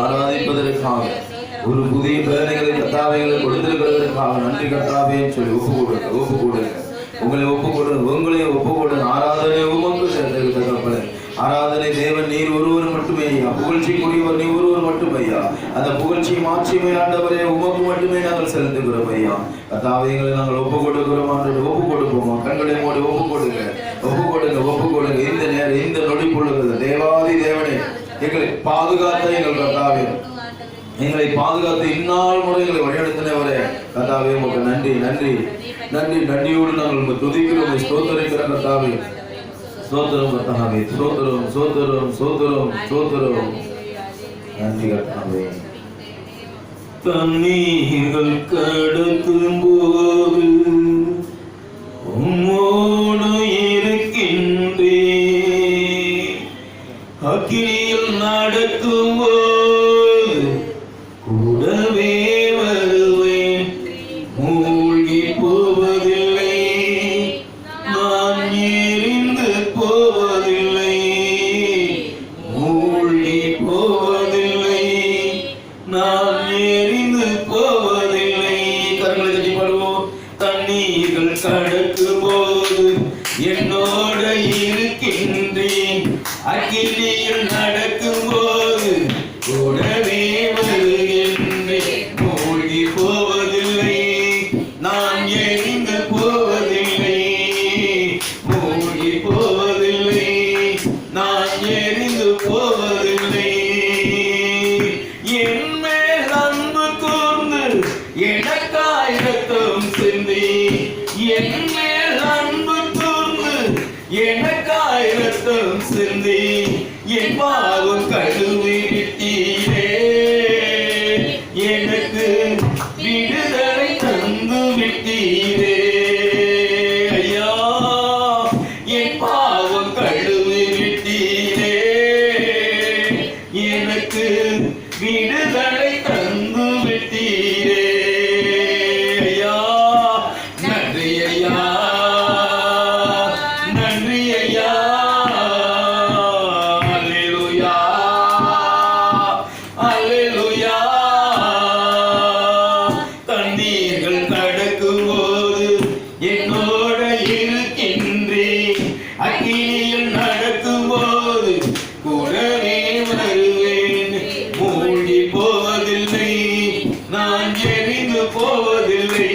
ஆராதிப்பதற்காக ஒரு புதிய பேரணிகளை கத்தாவைகளை கொடுத்திருக்கிறதற்காக நன்றி கத்தாவே சொல்லி ஒப்பு கொடுங்க உங்களை ஒப்பு கொடுங்க ஆராதனை உமக்கு சேர்ந்தது. ஆராதனை தேவன் நீர் ஒருவர் மட்டுமே ஐயா, புகழ்ச்சிக்குரியவர் நீர் ஒருவர் மட்டுமே ஐயா. அந்த புகழ்ச்சி மாட்சிமை ஆண்டவரே உமக்கு மட்டுமே நாங்கள் செலுத்துகிறோம் ஐயா. கத்தாவைகளை நாங்கள் ஒப்பு கொடுக்கிறோம், ஒப்பு கொடுப்போமா? கண்களை மூடி ஒப்பு கொடுங்க. இந்த நேரம் இந்த நொடி பொழுது தேவாதி தேவனே எங்களை பாதுகாத்த எங்கள் கத்தாவே, எங்களை பாதுகாத்து இந்நாள் முறை எங்களை வழிநடத்தினவரே கத்தாவே உமக்கு நன்றியோடு நாங்கள் துதிக்கிறோம், ஸ்தோத்திரிக்கிறோம் கத்தாவே. சோதரம் கத்தாவே, சோதரம் நன்றி கத்தாவே. தண்ணீர்கள் கடக்கும் போது உம்மோடு இருக்கின்றே, அக்கினியில் நடக்கும் போது கூடவே வருவேன். மூழ்கி போவதில்லை, நான் எரிந்து போவதில்லை. மூழ்கி போவதில்லை, நான் எரிந்து போவதில்லை. கரங்களை தட்டி பாடுவோம். தண்ணீர்கள் கடக்கும் போது என்னோட இருக்கின்றேன், அக்கினியில் நடக்கும் போது கூடவே வருகின்றேன். மூழ்கி போவதில்லை, நான் எரிந்து போவதில்லை. மூழ்கி போவதில்லை, நான் எரிந்து போவதில்லை. என் மேல் அன்பு கூர்ந்து எனக்காய் இரத்தம் சிந்தி, என் மேல் அன்பு கூர்ந்து எனக்காய் இரத்தம் சிந்தி, என் பாவம் கழுவிட்டீரே. எனக்கு விடுதலை தந்து விட்டீரே ஐயா. என் பாவம் கழுவிட்டீரே, எனக்கு விடுதலை தந்து விட்டீரே ஐயா. நன்றி ஐயா, நன்றி ஐயா. அல்லேலூயா, அல்லேலூயா. தண்ணீர்கள் கடக்கும் போது என்னோட இருக்கின்றேன், அக்கினியில் நடக்கும் போது கூடவே வருவேன். மூழ்கி போவதில்லை, நான் எரிந்து போவதில்லை.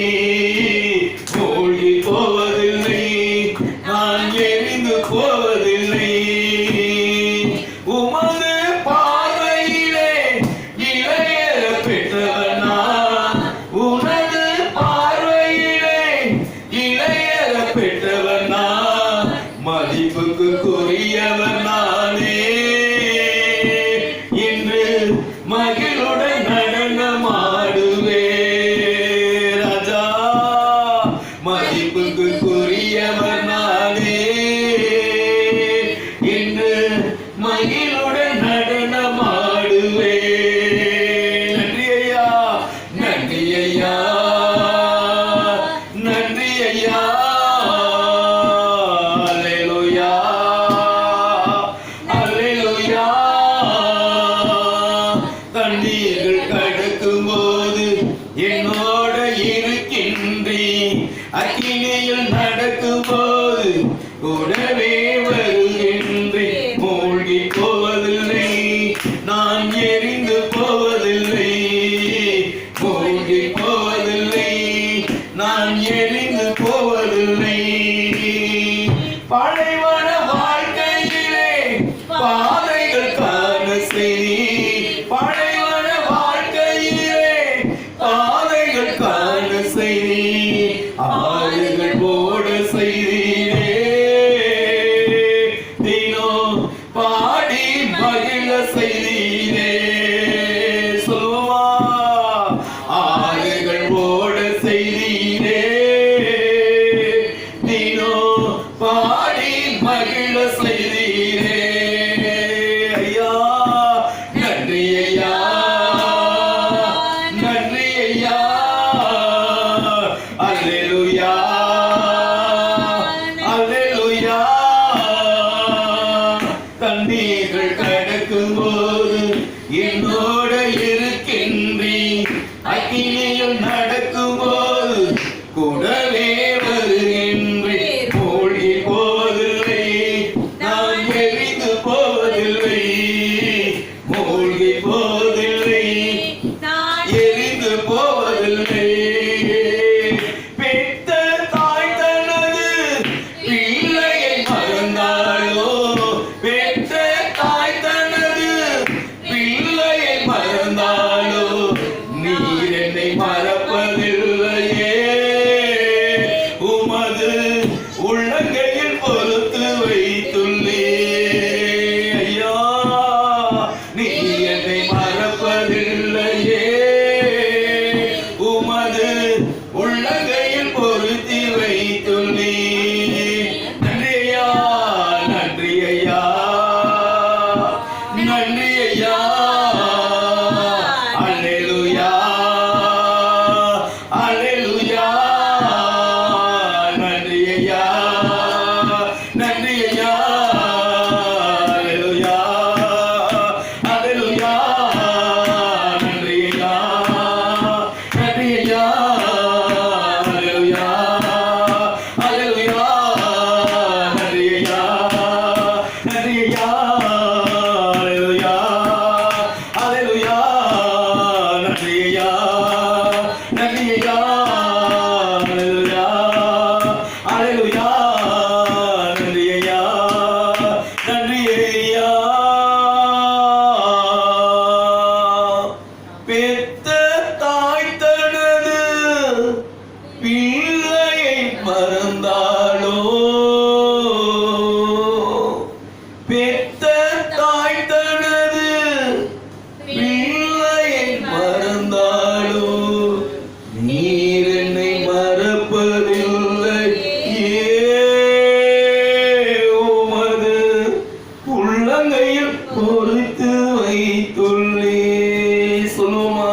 மூழ்கி போவதில்லை, நான் எரிந்து போவதில்லை. உமது பார்வையிலே இளையர பெற்றவன் நான், உனது பார்வையிலே இளையர பெற்றவன் நான், மதிப்புக்கு குறியவன் நானே. இன்று மகிழுடன் நடனமாடுவே ராஜா, மதிப்புக்கு குறியவன் நானே. இன்று மகிழுடன் நடனமாடுவே. நன்றி ஐயா, நன்றி ஐயா, நன்றி ஐயா. அல்லேலூயா, அல்லேலூயா. தண்ணீர்கள் கடக்கும் போது என்னோட இருக்கின்றேன், அக்கினியில் நடக்கும் போது கூடவே வருகின்றேன். மூழ்கி போவதில்லை, நான் எரிந்து போவதில்லை. மூழ்கி போவதில்லை, நான் எரிந்து போவதில்லை. பழைவன வாழ்க்கையிலே பாதைகள் காண செய்தி, பழைவன வாழ்க்கையிலே பாதைகள் காண செய்தி, ஆறுகள் ஓட செய்தீரே. தினம் பாடி மகிழ செய்தீரே. சொல்லுமா, ஆறுகள் ஓட செய்தீரே. தினம் பாடி மகிழ செய்தீரே ஐயா. நன்றி ஐயா, நன்றி ஐயா. அல்லேலூயா, அல்லேலூயா. தண்ணீர்கள் கடக்கும் போது என்னோட இருக்கின்றி அக்கினியில் நடக்கும்போது கூடவே வருகின்றி மூழ்கி போவதில்லை நான் எரிந்து போவதில்லை மூழ்கி போவதில்லை எரிந்து போவதில்லை பெத்த தாய் தனது பிள்ளையை மறந்தாளோ பெத்த தாய் தனது பிள்ளையை மறந்தாளோ நீர் என்னை மறப்பதில்லையே உமது உள்ளங்கையில் பொறுத்து வைத்துள்ளே ஐயா நீ என்னை மறப்பதில்லையே உமது உள்ளங்கையில் பொருத்தி வைத்துள்ளே நன்றி ஐயா நன்றி ஐயா நன்றி ஐயா அல்லேலூயா அல்லேலூயா நன்றி ஐயா நன்றி ஐயா அல்லேலூயா அல்லேலூயா நன்றி ஐயா நன்றி ஐயா அல்லேலூயா அல்லேலூயா நன்றி ஐயா நன்றி ஐயா அல்லேலூயா அல்லேலூயா நன்றி ஐயா நன்றி ஐயா அல்லேலூயா அல்லேலூயா நன்றி ஐயா நன்றி ஐயா பெத்த தாய் தனது பிள்ளையை மறந்தாளோ பெத்த தாய் தனது பிள்ளையை மறந்தாளோ நீர் என்னை மறப்பதில்லை உமது உள்ளங்கையில் பொறுத்து வைத்துள்ளே சொல்லுமா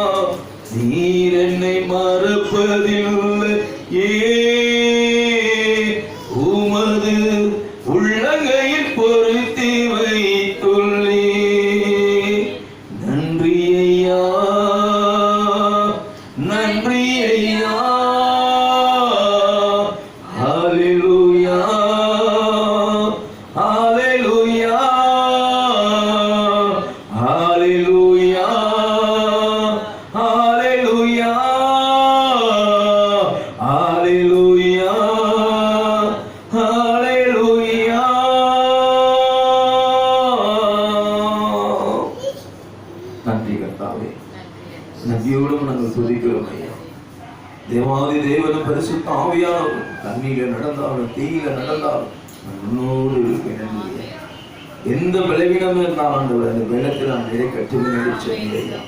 நீர் என்னை மறப்பதில்லை உமது உள்ளங்கையில் பொறுத்து வைத்துள்ளே நன்றி ஐயா நன்றி ஐயா ஹalleluya ஹalleluya ஹalleluya ஹalleluya ஹalleluya ஹalleluya நன்றி கர்த்தாவே நன்றியோடும் நாங்கள் துதிக்கிறோம் ஐயா தேவாதி தேவனும் பரிசுத்த ஆவியானவரும் தண்ணீர நடந்தாலும் தீயில நடந்தாலும் நான் உன்னோடு இருப்பேன் ஐயா எந்த பலவீனம் இருந்தாலும் ஆண்டவர் அந்த பலத்தில் நான் நிலை கட்டுவேன் என்று சொன்னீர் ஐயா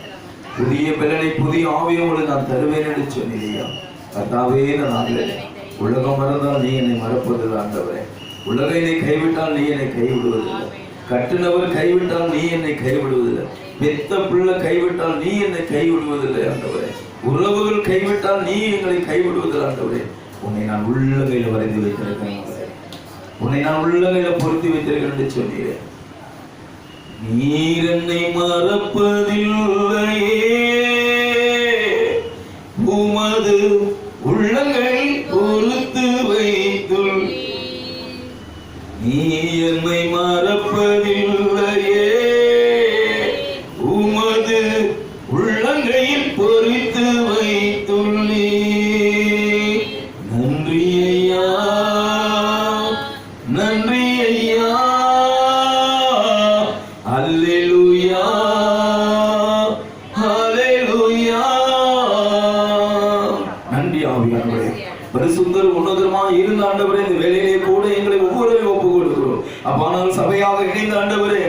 புதிய பலனை புதிய ஆவியங்களை நான் தருவேன் என்று சொன்னீர் ஐயா கர்த்தாவே நான் உலகம் மறந்தால் நீ என்னை மறப்பதில்லை ஆண்டவரே உலகம் என்னை கைவிட்டால் நீ என்னை கைவிடுவதில்லை கட்டுனவர் கைவிட்டால் நீ என்னை கைவிடுவதில்லை பெத்த பிள்ளை கைவிட்டால் நீ என்னை கைவிடுவதில்லை ஆண்டவரே உறவுகள் கைவிட்டால் நீ எங்களை கைவிடுவதில்லை ஆண்டவரே உன்னை நான் உள்ளங்கையில் வரைந்து வைத்திருக்கிறேன் உன்னை நான் உள்ளங்கையில பொருத்தி வைத்திருக்கிறேன் என்று சொன்னீரே நீர் என்னை மறப்பதில்லையே உமது உள்ளங்கையில் பொறுத்து வைத்துள் நீ என்னை மறப்பதில்லையே உமது உள்ளங்கையில் பொறித்து வைத்துள்ளே நன்றி ஐயா நன்றி ஐயா அல்லேலூயா அல்லேலூயா நன்றி ஆவியானவரே பரிசுத்தர் உன்னதமாய் இருந்த ஆண்டவரே இந்த வேலையிலே கூட எங்களை ஒவ்வொருவரையும் ஒப்புக் கொடுக்கிறோம் அப்பா நாங்கள் சபையாக இணைந்த ஆண்டவரே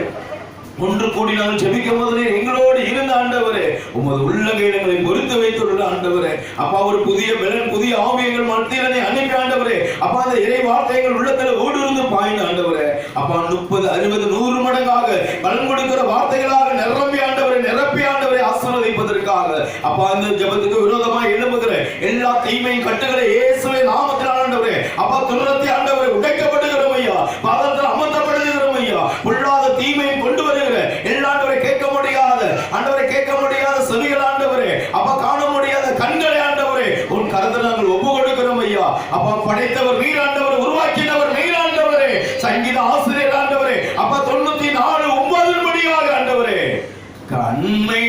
ஒன்று கூடி நாங்கள் ஜெபிக்கும் போது எங்களோடு இருந்த ஆண்டவரே உமது உள்ளங்கையில் எங்களை பொறுத்து வைத்துள்ள ஆண்டவரே அப்பா ஒரு புதிய பலன் புதிய ஆவியங்கள் மத்தியிலே அனுப்பி ஆண்டவரே அப்பா அந்த இறை வார்த்தைகள் உள்ளத்தில் ஊடுருந்து பாய்ந்த ஆண்டவரே அப்பா 30 60 100 மடங்காக பலன் கொடுக்கிற வார்த்தைகளாக நிரம்பி ஆண்டவரே நிரப்பி ஆண்டவரை ஆசீர்வதிப்பதற்காக அப்பா இந்த ஜெபத்துக்கு விரோதமாக எழும்புகிற எல்லா தீமையின் கட்டுகளை இயேசுவின் நாமத்தில் ஆண்டவரே அப்பா துரத்தி ஆண்டவரை உடைக்கப்படுகிறோம் ஐயா பாதத்தில் அமர்த்தப்படுகிறோம் ஐயா பொல்லாத தீமையை கொண்டு வருகிற எல்லா கேட்க முடியாத படைத்தவர் நீர் ஆண்டவரே, உருவாக்கினவர் நீர் ஆண்டவரே, சங்கீத ஆசிரியர் ஆண்டவரே. அப்பா 94:9 படியாக ஆண்டவரே, கண்ணை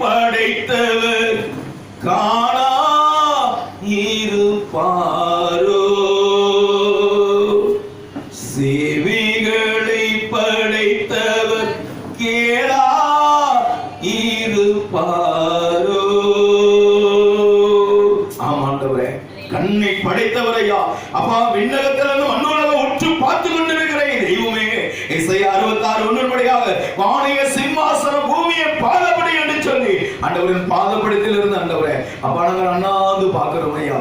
படைத்தவர் காணா இருப்பாரோ, செவிகளை படைத்தவர் கேளா இருப்பாரோ. ஆமாண்டவரே, கண்ணை படைத்தவரையா அப்பா, விண்ணகத்திலிருந்து மண்ணுலக உற்று பார்த்து கொண்டிருக்கிற தெய்வமே. எஸ்ஐயா 66:1 படியாக வானிய சிம்மாசனம் பூமியை பாதப்படி என்று சொல்லி ஆண்டவரின் பாதப்படத்தில் இருந்து ஆண்டவரே அப்பா நாங்கள் அண்ணாந்து பார்க்கிறோம் ஐயா,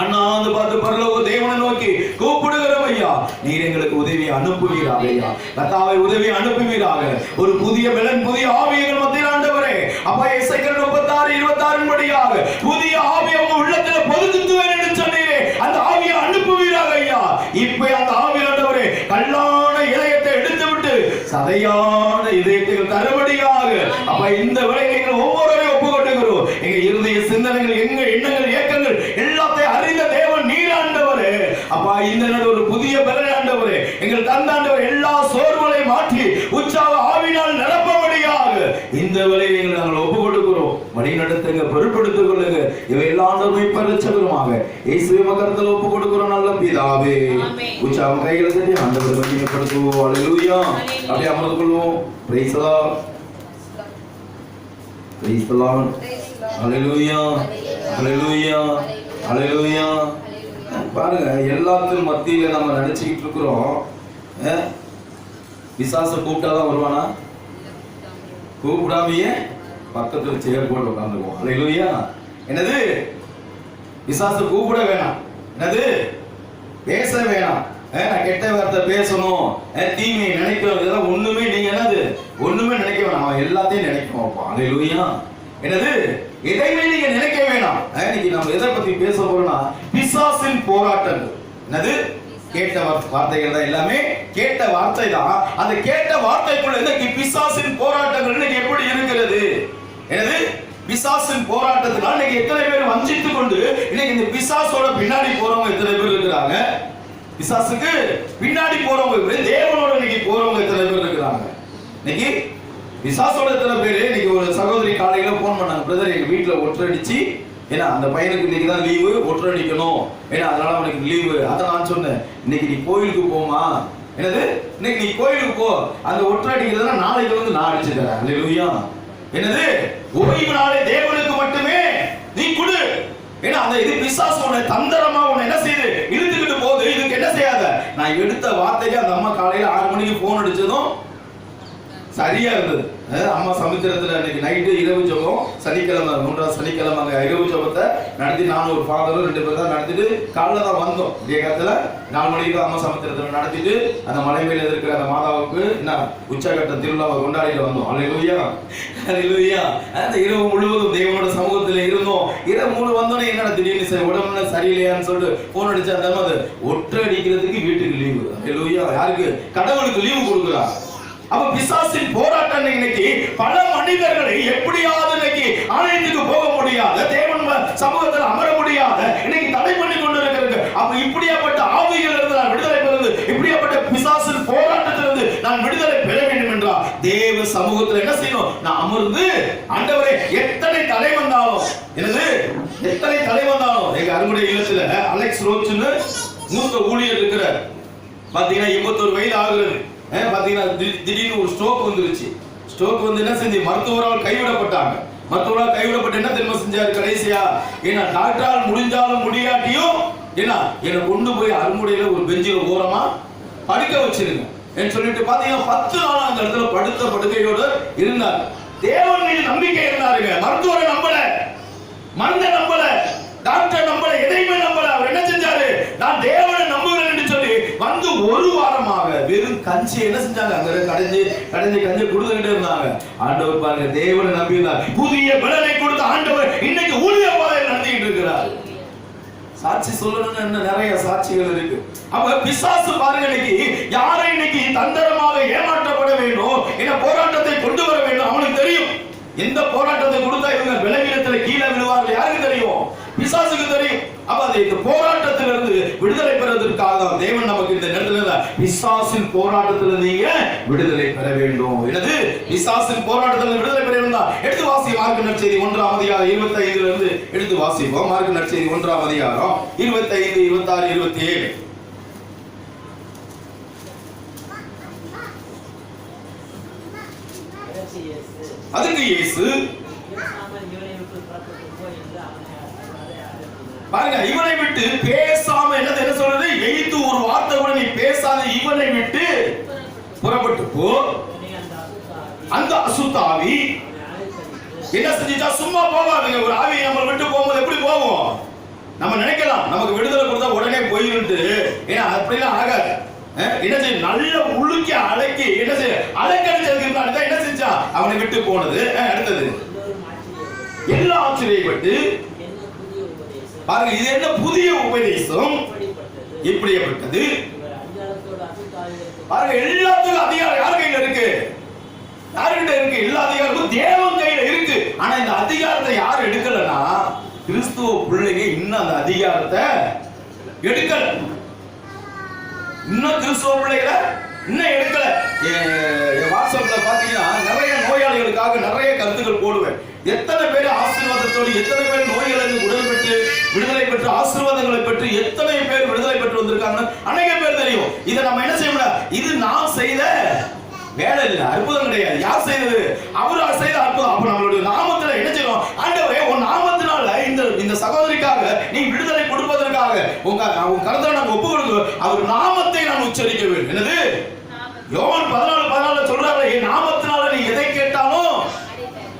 அண்ணாந்து பார்த்து பரலோக தேவனை நோக்கி கூப்பிடுகிறோம் ஐயா. நீர் எங்களுக்கு உதவி அனுப்புவீராக ஐயா, கர்த்தாவே உதவி அனுப்புவீராக. ஒரு புதிய பலன், புதிய ஆவியங்கள் மத்தியில் ஆண்டவரே அப்பா, எசேக்கியேல் 36:26 படியாக புதிய ஆவியை உங்க உள்ளத்துல பொதுத்துவேன் என்று சொன்னீரே, அந்த ஆவியை அனுப்புவீராக ஐயா. இப்ப அந்த ஆவி ஆண்டவரே கல்லான இதயத்தை எடுத்து விட்டு சதையான இதயத்தை தருபடியாக அப்ப இந்த வேளையில் எங்கள் ஒவ்வொருவரையும் ஒப்புக்கொண்டுகிறோம். எங்க இருதய சிந்தனைகள், எங்க எண்ணங்கள், ஏக்கங்கள் எல்லாத்தையும் அறிந்த தேவன் நீர் ஆண்டவரே அப்பா. இந்த ஒரு புதிய பலன் ஆண்டவரே எங்கள் தந்தாண்டவர் எல்லா சோர்வுகளை மாற்றி உற்சாக ஆவினால் நிரப்பபடியாக இந்த வேளையை நாங்கள் ஒப்புக் கொடுக்கிறோம். வழி நடத்துங்க, பொறுப்படுத்திக் கொள்ளுங்க. இவையெல்லாம் ஆண்டவரை பரிசுத்தமாக இயேசுவின் கரத்தில் ஒப்புக் கொடுக்கிறோம் நல்ல பிதாவே. உற்சாகம் கைகளை தட்டி ஆண்டவரை மகிமைப்படுத்துவோம். ஹல்லேலூயா. அப்படியே அமர்ந்து கொள்வோம். Praise the lord, praise the lord. Hallelujah, hallelujah, hallelujah. பாருங்க, எல்லாத்தின் மத்தியில நம்ம நினைச்சுக்கிட்டு இருக்கிறோம் பிசாசு கூப்பிட்டாதான் வருவானா? கூப்பிடாமையே பக்கத்துல சேர் போட்டு உட்காந்துக்குவோம். ஹல்லேலூயா. என்னது? பிசாசு கூப்பிட வேணாம், என்னது பேச வேணாம், கெட்ட வார்த்தை பேசணும், தீமையை நினைக்கணும், இதெல்லாம் ஒண்ணுமே நீங்க என்னது ஒண்ணுமே நினைக்க வேணாம். அவன் எல்லாத்தையும் நினைக்கணும். ஹல்லேலூயா. என்னது? எதையுமே நீங்க நினைக்க வேணாம். இன்னைக்கு நம்ம எதை பத்தி பேச போறோம்னா பிசாசின் போராட்டங்கள். என்னது? கேட்ட வார்த்தைகள் தான், எல்லாமே கேட்ட வார்த்தை தான். அந்த கேட்ட வார்த்தைக்குள்ள இன்னைக்கு பிசாசின் போராட்டங்கள் இன்னைக்கு எப்படி இருக்கிறது? என்னது? பிசாசின் போராட்டத்தினால இன்னைக்கு எத்தனை பேர் வஞ்சித்துக் கொண்டு இன்னைக்கு இந்த பிசாசோட பின்னாடி போறவங்க எத்தனை பேர் இருக்கிறாங்க? பிசாசுக்கு பின்னாடி போறவங்க, தேவனோட இன்னைக்கு போறவங்க எத்தனை பேர் இருக்கிறாங்க? இன்னைக்கு பிசாசோட எத்தனை பேர்? இன்னைக்கு ஒரு சகோதரி காலையில போன் பண்ணாங்க, பிரதர் எங்க வீட்டுல ஒற்றடிச்சு, ஏன்னா அந்த பையனுக்கு இன்னைக்கு தான் லீவு, ஒற்றடிக்கணும், ஏன்னா அதனால அவனுக்கு லீவு. அதை நான் சொன்னேன், இன்னைக்கு நீ கோயிலுக்கு போமா. என்னது? இன்னைக்கு நீ கோயிலுக்கு போ, அந்த ஒற்றடிக்கிறதுனா நாளைக்கு வந்து நான் அடிச்சு தரேன். ஹல்லேலூயா. என்னது? ஓய்வு நாளை தேவனுக்கு மட்டுமே நீ கொடு. ஏன்னா அந்த இது பிசாசோட தந்திரமா உன்னை என்ன செய்யுது? இழுத்துக்கிட்டு போகுது. இதுக்கு என்ன செய்யாத? நான் எடுத்த வார்த்தைக்கு அந்த அம்மா காலையில 6 மணிக்கு போன் அடிச்சதும் சரியா இருந்தது. அம்மா சமுத்திரத்துல இன்னைக்கு நைட்டு இரவு ஜெபம், சனிக்கிழமை 3ஆம் சனிக்கிழமை இரவு ஜெபத்தை நடத்தி நானும் ஒரு ஃபாதரும் 2 பேர் தான் நடத்திட்டு காலைல தான் வந்தோம். விடிய காலத்துல 4 மணிக்கு அம்மா சமுத்திரத்துல நடத்திட்டு அந்த மலை மேல இருக்கிற அந்த மாதாவுக்கு என்ன உச்சகட்ட திருவிழாவை கொண்டாடிட்டு வந்தோம். ஹல்லேலூயா, ஹல்லேலூயா. அந்த இரவு முழுவதும் தேவனோட சமூகத்துல இருந்தோம். இரவு முழு வந்தோன்னே என்னடா திடீர்னு உடம்புல சரியில்லையான்னு சொல்லிட்டு போன் அடிச்சா அது ஒற்றை அடிக்கிறதுக்கு வீட்டுக்கு லீவு. ஹல்லேலூயா. யாருக்கு? கடவுளுக்கு லீவு கொடுக்குறாங்க. அப்ப பிசாசின் போராட்டம் இன்னைக்கு பல மனிதர்களை எப்படியாவது இன்னைக்கு ஆலயத்துக்கு போக முடியாத, தேவன் சமூகத்தில் அமர முடியாத இன்னைக்கு தடை பண்ணி கொண்டிருக்கிறது. அப்ப இப்படியாப்பட்ட ஆவிகள் இருந்து நான் விடுதலை பெறுவது, இப்படியாப்பட்ட பிசாசின் போராட்டத்திலிருந்து நான் விடுதலை பெற வேண்டும் என்றால் தேவ சமூகத்தில் என்ன செய்யணும்? நான் அமர்ந்து ஆண்டவரே எத்தனை தடை வந்தாலும், என்னது எத்தனை தடை வந்தாலும், எங்க அருமுடைய இல்லத்துல அலெக்ஸ் ரோச்னு மூத்த ஊழியர் இருக்கிறார். பாத்தீங்கன்னா 81 வயது ஆகுறது. பாத்தீங்கன்னா திடீர்னு ஒரு ஸ்ட்ரோக் வந்துருச்சு. ஸ்ட்ரோக் வந்து என்ன செஞ்சு மருத்துவரால் கைவிடப்பட்டாங்க. மருத்துவரால் கைவிடப்பட்டு என்ன தெரியுமா செஞ்சாரு கடைசியா? ஏன்னா டாக்டரால் முடிஞ்சாலும் முடியாட்டியும் என்ன என்னை கொண்டு போய் அருமுடையில ஒரு பெஞ்சில ஓரமா படுக்க வச்சிருங்க என்று சொல்லிட்டு பாத்தீங்கன்னா 10 நாள் அந்த இடத்துல படுத்த படுக்கையோடு இருந்தார். தேவன் மீது நம்பிக்கை இருந்தாருங்க. மருத்துவரை நம்பல, மருந்த நம்பல, டாக்டர் நம்பல, எதையுமே நம்பல. அவர் என்ன செஞ்சாரு? நான் தேவனை நம்புகிறேன் என்று சொல்லி வந்து ஒரு வாரமாக வெறும் கஞ்சி என்ன செஞ்சாங்க? அங்க கடைஞ்சி கஞ்சி கொடுத்துக்கிட்டே இருந்தாங்க. ஆண்டவர் பாருங்க, தேவனை நம்பினார். புதிய பலனை கொடுத்த ஆண்டவர் இன்னைக்கு ஊழிய பாதையில் நடத்திட்டு இருக்கிறார். சாட்சி சொல்லணும்னு என்ன நிறைய சாட்சிகள் இருக்கு. அப்ப பிசாசு பாருங்க, இன்னைக்கு யாரை இன்னைக்கு தந்திரமாக ஏமாற்றப்பட வேண்டும், என்ன போராட்டத்தை கொண்டு வர வேண்டும் அவனுக்கு தெரியும். எந்த போராட்டத்தை கொடுத்தா இவங்க விளைவிடத்துல கீழே விழுவார்கள் யாருக்கு தெரியும்? பிசாசுக்கு தெரியும். அப்ப அந்த போராட்டத்திலிருந்து பிசாசின் போராட்டத்தில் நீங்க விடுதலை பெற வேண்டும். என்னது? பிசாசின் போராட்டத்தில் விடுதலை பெற வேண்டும். எடுத்து வாசி மார்க்கு நற்செய்தி 1ஆம் அதிகாரம் 25 இருந்து எடுத்து வாசிப்போம். மார்க்கு நற்செய்தி 1ஆம் அதிகாரம் 25, 26, 27. அதுக்கு இயேசு பாருங்க, இவனை விட்டு பேசாம என்ன சொல்றது? எய்த்து ஒரு வார்த்தை கூட நீ பேசாத, இவனை விட்டு புறப்பட்டு போ. அந்த அசுத்த ஆவி என்ன செஞ்சிட்டா? சும்மா போவாதுங்க. ஒரு ஆவி நம்ம விட்டு போகும்போது எப்படி போவோம்? நம்ம நினைக்கலாம் நமக்கு விடுதலை கொடுத்தா உடனே போயிருந்து. ஏன்னா அப்படிலாம் ஆகாது. என்ன செய்ய? நல்ல உழுக்கி அடக்கி என்ன செய்ய? அடக்கடிச்சதுக்கு என்ன செஞ்சா? அவனை விட்டு போனது. அடுத்தது எல்லாம் ஆச்சரியப்பட்டு பாருங்க, இது என்ன புதிய உபதேசம் இப்படிப்பட்டது. பாருங்க, எல்லாத்துக்கும் அதிகாரம் யார் கையில இருக்கு? யார்கிட்ட இருக்கு? எல்லா அதிகாரமும் தேவன் கையில இருக்கு. ஆனா இந்த அதிகாரத்தை யார் எடுக்கலன்னா, கிறிஸ்துவ பிள்ளைங்க இன்னும் அந்த அதிகாரத்தை எடுக்கல. இன்னும் கிறிஸ்துவ பிள்ளைகளை இன்னும் எடுக்கல. வாட்ஸ்அப்ல பாத்தீங்கன்னா நிறைய நோயாளிகளுக்காக நிறைய கருத்துக்கள் போடுவேன். எத்தனை பேர் ஆசீர்வாதத்தோடு, எத்தனை பேர் நோய்களிலிருந்து விடுதலை பெற்று ஆசீர்வாதங்களை பெற்று எத்தனை பேர் விடுதலை பெற்று வந்திருக்காங்க அநேக பேர் தெரியும். இதை நம்ம என்ன செய்ய முடியாது. இது நான் செய்த வேலை இல்ல, அற்புதம் கிடையாது. யார் செய்தது? அவர் செய்த அற்புதம். அப்ப நம்மளுடைய நாமத்துல என்ன செய்யணும்? ஆண்டவரே, உன் நாமத்தினால இந்த சகோதரிக்காக நீ விடுதலை கொடுப்பதற்காக உங்க கருத்தை நாங்க ஒப்பு கொடுக்கிறோம். அவர் நாமத்தை நான் உச்சரிக்க வேண்டும். என்னது? யோவான் 14:14 சொல்றாரு, என் நாமத்தினால நீ எதை கேட்டாலும்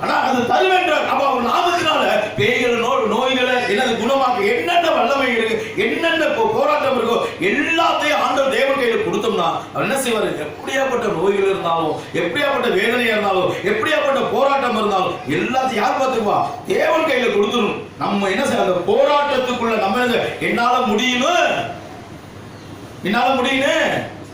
ஆனா அது தருவேன்றார். அப்ப அவர் நாமத்தினால பேய்கள் நோய்களை என்னது குணமாக்க என்னென்ன வல்லமை இருக்கு, என்னென்ன போராட்டம் இருக்கோ எல்லாத்தையும் ஆண்டவர் தேவன் கையில கொடுத்தோம்னா அவர் என்ன செய்வாரு? எப்படியாப்பட்ட நோய்கள் இருந்தாலும், எப்படியாப்பட்ட வேதனையா இருந்தாலும், எப்படியாப்பட்ட போராட்டம் இருந்தாலும் எல்லாத்தையும் யார் பார்த்துக்குவா? தேவன் கையில கொடுத்துரும். நம்ம என்ன செய்ய? அந்த போராட்டத்துக்குள்ள நம்ம என்னால முடியும்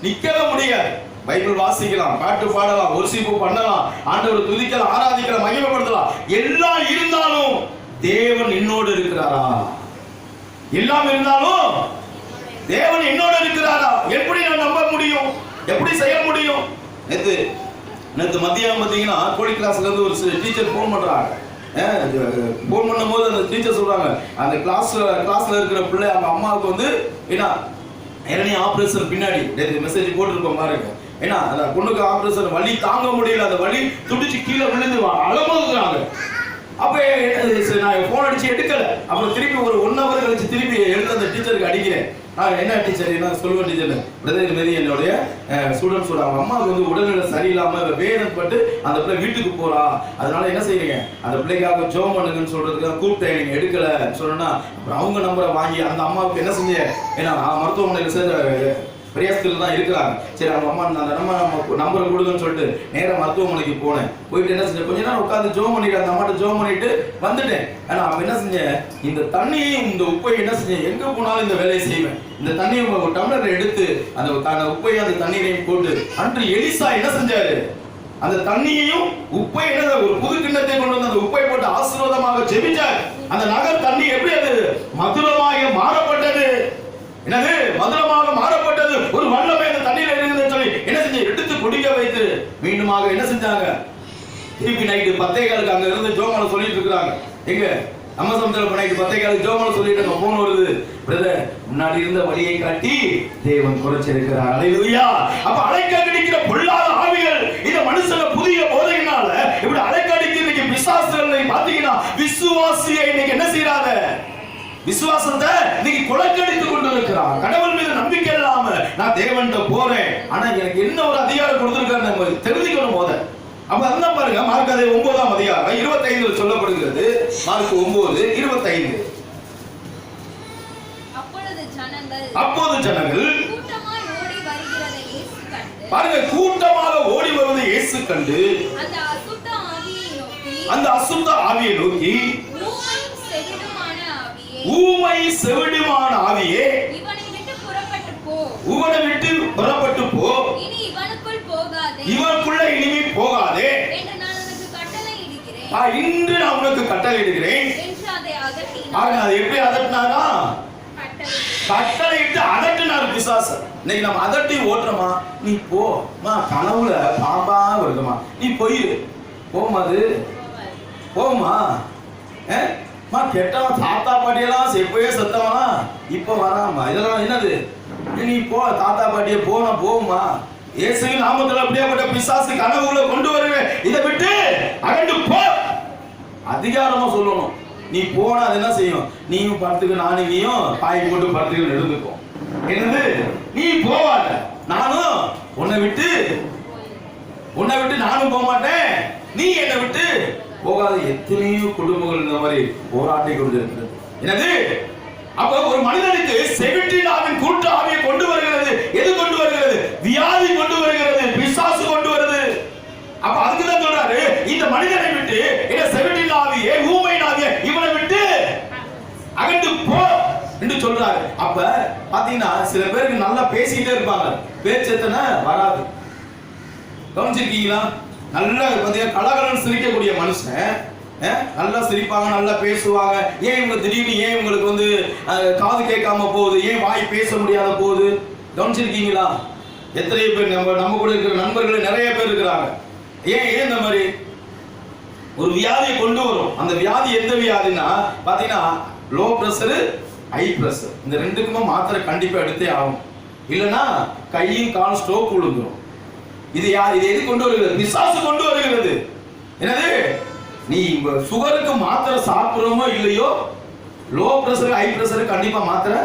நிக்கவே முடியாது. பைபிள் வாசிக்கலாம், பாட்டு பாடலாம், ஒர்ஷிப் பண்ணலாம், ஆண்டவரை துதிக்கலாம், ஆராதிக்கலாம், மகிமைப்படுத்தலாம். எல்லாம் இருந்தாலும் தேவன் என்னோடு இருக்கிறாரா? எல்லாம் இருந்தாலும் தேவன் என்னோடு இருக்கிறாரா? எப்படி நான் நம்ப முடியும்? எப்படி செய்ய முடியும்? நேத்து மத்தியானம் பாத்தீங்கன்னா கோழி கிளாஸ்ல இருந்து ஒரு டீச்சர் போன் பண்றாங்க. போன் பண்ணும்போது அந்த டீச்சர் சொல்றாங்க, அந்த கிளாஸ்ல இருக்கிற பிள்ளை அவங்க அம்மாவுக்கு வந்து என்ன ஆபரேஷன் பின்னாடி மெசேஜ் போட்டிருக்கோம் பாருங்க. ஏன்னா அந்த பொண்ணுக்கு ஆபரேஷன் வலி தாங்க முடியல, அந்த வலி துடிச்சு கீழே விழுந்து அலமுறாங்க. அப்ப நான் போன் அடிச்சு எடுக்கல. அப்புறம் திருப்பி ஒரு 1 hour கழிச்சு திருப்பி எடுத்து அந்த டீச்சருக்கு அடிக்கிறேன். என்ன டீச்சர் என்ன சொல்லுவேன் டீச்சர், பிரதர் மாரி என்னுடைய ஸ்டூடெண்ட்ஸ் அவங்க அம்மாவுக்கு வந்து உடல்நிலை சரியில்லாம வேதனைப்பட்டு அந்த பிள்ளை வீட்டுக்கு போறா, அதனால என்ன செய்யுங்க, அந்த பிள்ளைக்காக ஜெபம் பண்ணுங்கன்னு சொல்றதுக்காக கூப்பிட்டேன். நீங்க எடுக்கல சொன்னா அப்புறம் அவங்க நம்பரை வாங்கி அந்த அம்மாவுக்கு என்ன செஞ்ச, ஏன்னா மருத்துவமனையில் சேர்ந்த பிரயாசத்தில் தான் இருக்கிறாங்க. சரி அவங்க அம்மா அந்த நம்பரை கொடுங்கன்னு சொல்லிட்டு நேரம் மருத்துவமனைக்கு போனேன். போயிட்டு என்ன செஞ்சேன், கொஞ்ச நேரம் உட்காந்து ஜெபம் பண்ணிட்டு அந்த அம்மாட்ட ஜெபம் பண்ணிட்டு வந்துட்டேன். ஆனா அவன் என்ன செஞ்சேன், இந்த தண்ணியையும் இந்த உப்பையும் என்ன செஞ்சேன், எங்க போனாலும் இந்த வேலையை செய்வேன். இந்த தண்ணியை ஒரு டம்ளரை எடுத்து அந்த உப்பையும் அந்த தண்ணீரையும் போட்டு அன்று எலிசா என்ன செஞ்சாரு, அந்த தண்ணியையும் உப்பை ஒரு புது கிண்ணத்தை கொண்டு வந்து அந்த உப்பை போட்டு ஆசீர்வாதமாக ஜெபிச்சார். அந்த நகர் தண்ணி எப்படி அது மதுரமாக மாறப்பட்டது. என்னது? மதுரமாக மாறப்பட்டது. ஒரு வல்லமை அந்த தண்ணீர் இருக்குதுன்னு சொல்லி என்ன செஞ்சு எடுத்து குடிக்க வைத்து மீண்டுமாக என்ன செஞ்சாங்க, திருப்பி நைட்டு 10:15 அங்க இருந்து ஜோமால சொல்லிட்டு இருக்காங்க. எங்க நம்ம சமுத்திரம் நைட்டு 10:15 ஜோமால சொல்லிட்டு போன் வருது, பிரதர் முன்னாடி இருந்த வழியை காட்டி தேவன் குறைச்சிருக்கிறார். அல்லேலூயா. அப்ப அலைக்கடிக்கிற பொல்லாத ஆவிகள் இந்த மனுஷன புதிய போதையினால இப்படி அலைக்கடிக்கிற இன்னைக்கு பிசாசுகளை பாத்தீங்கன்னா விசுவாசியை இன்னைக்கு என்ன செய்யறாங்க, விசுவாசத்தை இன்னைக்கு குலக்கடித்து கொண்டு இருக்கிறான். கடவுள் மீது நம்பிக்கை இல்லாம நான் தேவன்கிட்ட போறேன், ஆனா எனக்கு என்ன ஒரு அதிகாரம் கொடுத்திருக்காரு தெரிஞ்சுக்கணும் போத. அப்ப அதான் பாருங்க, மார்க் 9ஆம் அதிகாரம் 25 சொல்லப்படுகிறது. மார்க் 9:25. அப்போது ஜனங்கள் பாருங்க கூட்டமாக ஓடி வருவதை இயேசு கண்டு அந்த அசுத்த ஆவியை நோக்கி, ஊமை செவிடுமான ஆவியே இவனை விட்டு புறப்பட்டு போ, இவனுக்குள்ள இனிமே போகாதே இன்று நான் உனக்கு கட்டளை இடுகிறேன். அதை எப்படி அதட்டினாரா? கட்டளையிட்டு அதட்டினார் பிசாசு. இன்னைக்கு நம்ம அதட்டி ஓட்டுறோமா? நீ போமா, கனவுல பாம்பா வருதுமா, நீ போயிரு. போமா, அது போமா. கெட்டவன் தாத்தா பாட்டியெல்லாம் எப்பவே செத்தவனா இப்ப வராமா, இதெல்லாம் என்னது? நீ போ, தாத்தா பாட்டிய போனா போகுமா? இயேசுவின் நாமத்துல அப்படியேப்பட்ட பிசாசு கனவுல கொண்டு வருவேன், இதை விட்டு அகண்டு போ. அதிகாரமா சொல்லணும். நீ போனா அது என்ன செய்யும்? நீயும் படுத்துக்க, நானும் நீயும் பாய்க்கு கொண்டு படுத்துக்க எழுந்துக்கும். என்னது? நீ போவாத, நானும் உன்னை விட்டு நானும் போக மாட்டேன், நீ என்னை விட்டு போகாத. எத்தனையோ குடும்பங்கள் இந்த மாதிரி போராட்டி கொண்டிருக்கிறது. என்னது? அப்ப ஒரு மனிதனுக்கு செவிட்டின் ஆவின் கூட்டு ஆவியை கொண்டு வருகிறது. எது கொண்டு வருகிறது? வியாதி கொண்டு வருகிறது, பிசாசு கொண்டு வருது. அப்ப அதுக்குதான் சொல்றாரு, இந்த மனிதனை விட்டு, இந்த செவிட்டின் ஆவியே, ஊமையின் ஆவியே, இவனை விட்டு அகண்டு போ என்று சொல்றாரு. அப்ப பாத்தீங்கன்னா சில பேருக்கு நல்லா பேசிட்டே இருப்பாங்க, பேச்சத்தனை வராது. கவனிச்சிருக்கீங்களா? நல்லா பாத்தீங்கன்னா கலகலன்னு சிரிக்கக்கூடிய மனுஷன் நல்லா சிரிப்பாங்க, நல்லா பேசுவாங்க. ஏன் இவங்க திடீர்னு ஏன் இவங்களுக்கு வந்து காது கேட்காம போகுது? ஏன் வாய் பேச முடியாத போகுது? கவனிச்சிருக்கீங்களா? எத்தனை பேர் நம்ம கூட இருக்கிற நண்பர்கள் நிறைய பேர் இருக்கிறாங்க. ஏன் இந்த மாதிரி ஒரு வியாதியை கொண்டு வரும். அந்த வியாதி எந்த வியாதினா பாத்தீங்கன்னா லோ பிரஷர், ஹை பிரஷர், இந்த ரெண்டுக்குமே மாத்திரை கண்டிப்பா எடுத்தே ஆகும். இல்லைன்னா கையும் கால் ஸ்ட்ரோக் விழுந்துரும். இது யார்? இது எது கொண்டு வருகிறது? பிசாசு கொண்டு வருகிறது. என்னது? நீ சுகருக்கு மாத்திரை சாப்பிடுறோமோ இல்லையோ, லோ பிரஷர் ஹை பிரஷர் கண்டிப்பா மாத்திரை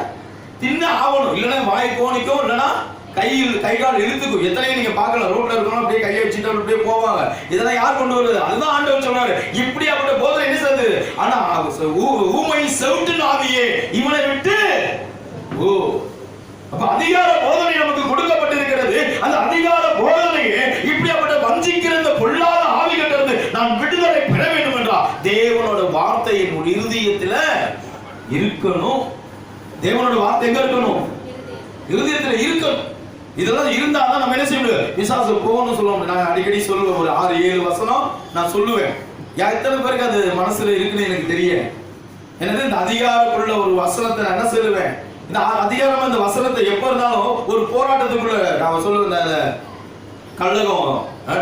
தின்ன ஆகணும். இல்லைன்னா வாய் கோணிக்கும், இல்லைன்னா கை கால் இழுத்துக்கும். எத்தனையும் நீங்க பார்க்கலாம், ரோட்ல இருக்கணும் அப்படியே கையை வச்சுட்டு அப்படியே போவாங்க. இதெல்லாம் யார் கொண்டு வருது? அதுதான் ஆண்டவர் சொன்னாரு. இப்படி அப்படி போதும் என்ன செய்யுது? ஆனா ஊமை செவிட்டு ஆவியே, இவனை விட்டு அப்ப அதிகார போதனை நமக்கு கொடுக்கப்பட்டிருக்கிறது. அந்த அதிகார போதனையே இப்படிப்பட்ட வஞ்சிக்கிற இந்த பொல்லாத ஆவிகளிலிருந்து நான் விடுதலை பெற வேண்டும் என்றால் தேவனோட வார்த்தை என் இருதயத்துல இருக்கணும். தேவனோட வார்த்தை எங்க இருக்கணும்? இருதயத்துல இருக்கணும். இதெல்லாம் இருந்தாதான் நம்ம என்ன செய்ய முடியும்? பிசாசு போன்னு சொல்லுவோம். நான் அடிக்கடி சொல்லுவேன், ஒரு 6-7 வசனம் நான் சொல்லுவேன். எத்தனை பேருக்கு அது மனசுல இருக்குன்னு எனக்கு தெரியும். என்னது? இந்த அதிகாரக்குள்ள ஒரு வசனத்தை நான் என்ன சொல்லுவேன்? இந்த அதிகாரம் இந்த வசனத்தை எப்ப இருந்தாலும் ஒரு போராட்டத்துக்குள்ள நான் சொல்லுவேன். அந்த கள்ளகம்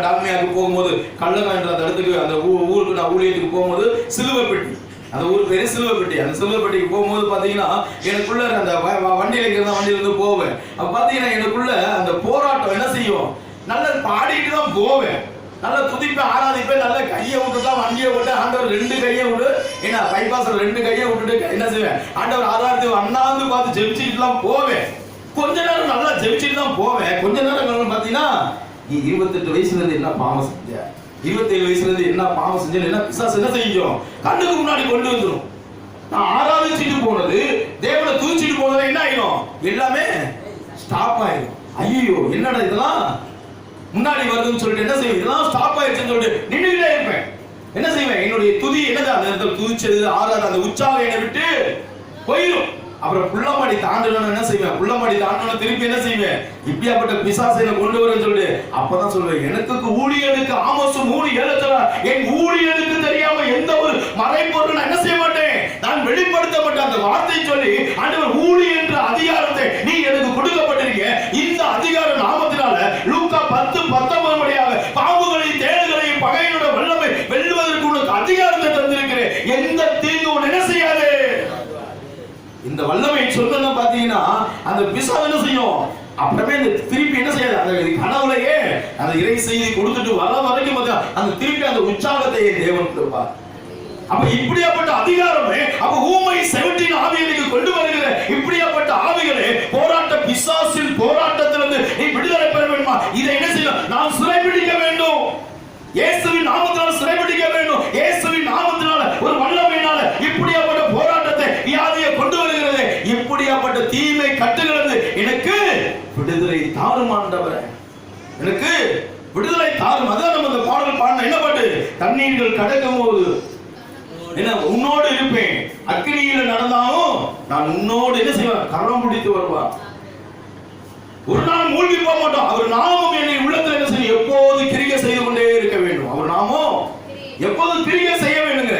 டால்மியாவுக்கு போகும்போது, கள்ளகம் என்ற அந்த இடத்துக்கு, அந்த ஊருக்கு நான் ஊழியத்துக்கு போகும்போது சிலுவை பெட்டி, அந்த ஊர் பேரு சிலுவை பெட்டி. அந்த சிலுவை பெட்டிக்கு போகும்போது பாத்தீங்கன்னா எனக்குள்ள அந்த வண்டியில இருக்கிற வண்டியில இருந்து போவேன். அப்ப பாத்தீங்கன்னா எனக்குள்ள அந்த போராட்டம் என்ன செய்யும்? நல்லா பாடிட்டு தான் போவேன், நல்லா துதிப்பேன், ஆராதிப்பேன், நல்லா கையை விட்டு தான் வண்டியை விட்டு ஆண்டவர் 2 கையை விட்டு, என்ன பைபாஸ்ல 2 கையை விட்டுட்டு என்ன செய்வேன்? ஆண்டவர் ஆராதித்து அண்ணாந்து பார்த்து ஜெபிச்சுட்டுலாம் போவேன். கொஞ்ச நேரம் நல்லா ஜெபிச்சுட்டு தான் போவேன். கொஞ்ச நேரம் பாத்தீங்கன்னா, நீ 28 வயசுல இருந்து என்ன பாவம் செஞ்ச, 27 வயசுல இருந்து என்ன பாவம் செஞ்ச, என்ன பிசாசு என்ன செஞ்சோம் கண்ணுக்கு முன்னாடி கொண்டு வந்துடும். நான் ஆராதிச்சுட்டு போனது, தேவனை தூச்சிட்டு போனது என்ன ஆயிடும்? எல்லாமே ஸ்டாப் ஆயிடும். ஐயோ என்னடா இதெல்லாம் முன்னாடி வருதுன்னு சொல்லிட்டு என்ன செய்வேன்? இதெல்லாம் ஸ்டாப் ஆயிடுச்சுன்னு சொல்லிட்டு நின்றுகிட்டே இருப்பேன். என்ன செய்வேன்? என்னுடைய துதி என்னது? அந்த இடத்துல துதிச்சது ஆறாது அந்த உற்சாகம் என்னை விட்டு போயிடும். அப்புறம் புள்ளமாடி தாண்டணும் என்ன செய்வேன்? புள்ளமாடி தாண்டணும் திருப்பி என்ன செய்வேன்? இப்படியாப்பட்ட பிசாசை கொண்டு வரேன்னு சொல்லிட்டு அப்பதான் சொல்லுவேன், எனக்கு ஊழியனுக்கு ஆமோஸ் 3:7 என் ஊழியனுக்கு தெரியாம எந்த ஒரு மறைபொருள் நான் என்ன செய்ய மாட்டேன், நான் வெளிப்படுத்தப்பட்ட அந்த வார்த்தை சொல்லி ஆண்டவர் ஊழிய என்ற அதிகாரத்தை நீ எனக்கு கொடுக்கப்பட்டிருக்க. இந்த அதிகார நாமத்தினால லூக்கா 10:19 வழியாக பாம்புகளையும் தேடுகளையும் பகையினோட வல்லமை வெல்லுவதற்கு உனக்கு அதிகாரத்தை தந்திருக்கிறேன். எந்த தீங்கு உன்னை என்ன செய்யாது. இந்த வல்லமை சொன்னா பாத்தீங்கன்னா அந்த பிசாசு என்ன செய்யும்? அப்புறமே இந்த திருப்பி என்ன செய்யாது? அந்த கனவுலையே அந்த இறை செய்தி கொடுத்துட்டு வர வரைக்கும் அந்த திருப்பி அந்த உற்சாகத்தை தேவன் கொடுப்பார். அப்ப இப்படியாப்பட்ட அதிகாரமே, அப்ப ஊமை செவிட்டின் ஆவியை கொண்டு வருகிற இப்படியாப்பட்ட ஆவிகளே போராட்ட பிசாசின் போராட்டத்திலிருந்து நீ விடுதலை பெற வேண்டுமா? இதை என்ன செய்யணும்? நாம் சிறைபிடிக்க வேண்டும். இயேசுவின் நாமத்தினால சிறைபிடிக்க வேண்டும். இயேசுவின் நாமத்தினால ஒரு வல்லமையினால இப்படியாப்பட்ட போராட்டத்தை வியாதியை கொண்டு வருகிறது. இப்படியாப்பட்ட தீமை கட்டுகிறது. எனக்கு விடுதலை தாரும் ஆண்டவரே, எனக்கு விடுதலை தாரும். அதான் நம்ம இந்த பாடல் பாடின என்ன பாட்டு? தண்ணீர்கள் கடக்கும் போது என்ன உன்னோடு இருப்பேன், அக்கினியில நடந்தாலும் நான் உன்னோடு என்ன செய்வேன்? கரம் பிடித்து வருவார். ஒரு நாள் மூழ்கி போக மாட்டோம். அவர் நாமம் என்னை உள்ளத்தில் என்ன செய்யும்? எப்போது கிரியை செய்து கொண்டே இருக்க வேண்டும். அவர் நாமம் எப்போது கிரியை செய்ய வேண்டுங்க.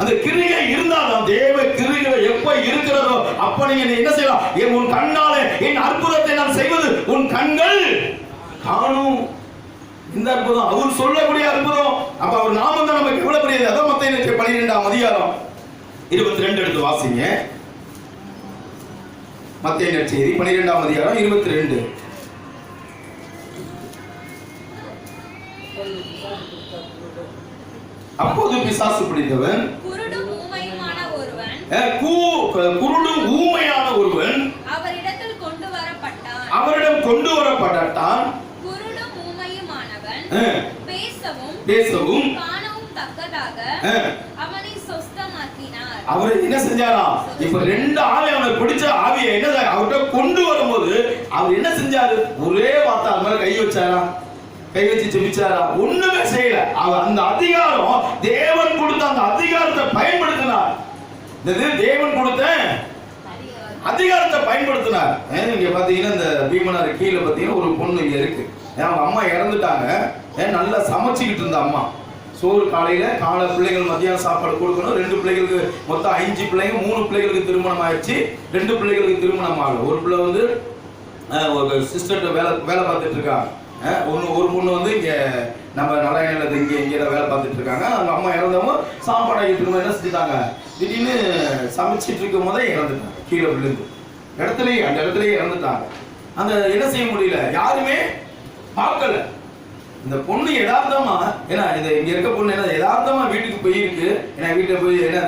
அந்த கிரியை இருந்தாலும் தேவ கிரியை எப்ப இருக்கிறதோ அப்ப நீங்க என்ன செய்யலாம்? உன் கண்ணாலே என் அற்புதத்தை நான் செய்வது உன் கண்கள் காணும். இந்த அற்புதம் அவர் சொல்லக்கூடிய அற்புதம். அப்ப அவர் நாமம் தான் நமக்கு எவ்வளவு பெரியது. அதான் மத்தேயு 12ஆம் அதிகாரம் 22 எடுத்து வாசிங்க. மத்தேயு நற்செய்தி 12ஆம் அதிகாரம் 22. அப்போது பிசாசு பிடித்தவன் குருடும் ஊமையான ஒருவன் அவரிடம் கொண்டு வரப்பட்டான். குருடும் ஊமையுமானவன் பேசவும் காணவும் தக்கதாக அவனை சொஸ்தமாக்கினார். அவர் என்ன செஞ்சாரா? இப்ப ரெண்டு ஆவி அவனுக்கு பிடிச்ச ஆவியை என்ன அவர்கிட்ட கொண்டு வரும்போது அவர் என்ன செஞ்சாரு? ஒரே வார்த்தை அது மேல கை வச்சாரா? கை வச்சு ஜெபிச்சாரா? ஒண்ணுமே செய்யல. அவர் அந்த அதிகாரம் தேவன் கொடுத்த அந்த அதிகாரத்தை பயன்படுத்தினார். தேவன் கொடுத்த அதிகாரத்தை பயன்படுத்தினார். இங்க பாத்தீங்கன்னா இந்த பீமனார் கீழே பாத்தீங்கன்னா ஒரு பொண்ணு இங்க இருக்கு. அவங்க அம்மா இறந்துட்டாங்க. நல்லா சமைச்சுக்கிட்டு இருந்த அம்மா சோறு காலையில காலை பிள்ளைகள் மத்தியானம் சாப்பாடு கொடுக்கணும். 2 பிள்ளைகளுக்கு மொத்தம் 5 பிள்ளைங்க. 3 பிள்ளைகளுக்கு திருமணம் ஆயிடுச்சு. 2 பிள்ளைகளுக்கு திருமணம் ஆகல. ஒரு பிள்ளை வந்து ஒரு சிஸ்டர்கிட்ட வேலை பார்த்துட்டு இருக்காங்க. ஒரு பொண்ணு வந்து இங்க நம்ம நலாயனில் இங்கே வேலை பார்த்துட்டு இருக்காங்க. அவங்க அம்மா இறந்தவங்க சாப்பாடு ஆகிட்டு என்ன செஞ்சுட்டாங்க? திடீர்னு சமைச்சிட்டு இருக்கும் போதே இறந்துட்டாங்க. கீழே விழுந்து அந்த இடத்துலயே இறந்துட்டாங்க. அந்த என்ன செய்ய முடியல, யாருமே பார்க்கல. இந்த பொண்ணு யதார்த்தமா ஏன்னா இங்க இருக்க பொண்ணு என்ன யதார்த்தமா வீட்டுக்கு போயிருக்கு. ஏன்னா வீட்டுல போய் என்ன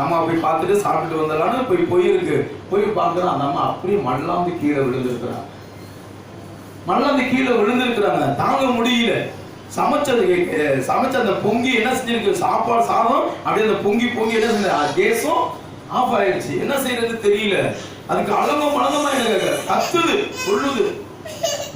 அம்மா போய் பார்த்துட்டு சாப்பிட்டுட்டு வந்தலான்னு போயிருக்கு. போய் பார்க்குறோம் அந்த அம்மா அப்படியே மண்ணாந்து கீழே விழுந்துருக்குறாங்க. தாங்க முடியல. சமைச்ச அந்த பொங்கி என்ன செஞ்சிருக்கு? சாப்பாடு சாதம் அப்படியே அந்த பொங்கி என்ன செஞ்ச கேஸும் ஆஃப் ஆயிடுச்சு. என்ன செய்யறது தெரியல. அதுக்கு அலங்கமா எனக்கு கத்துது சொல்லுது.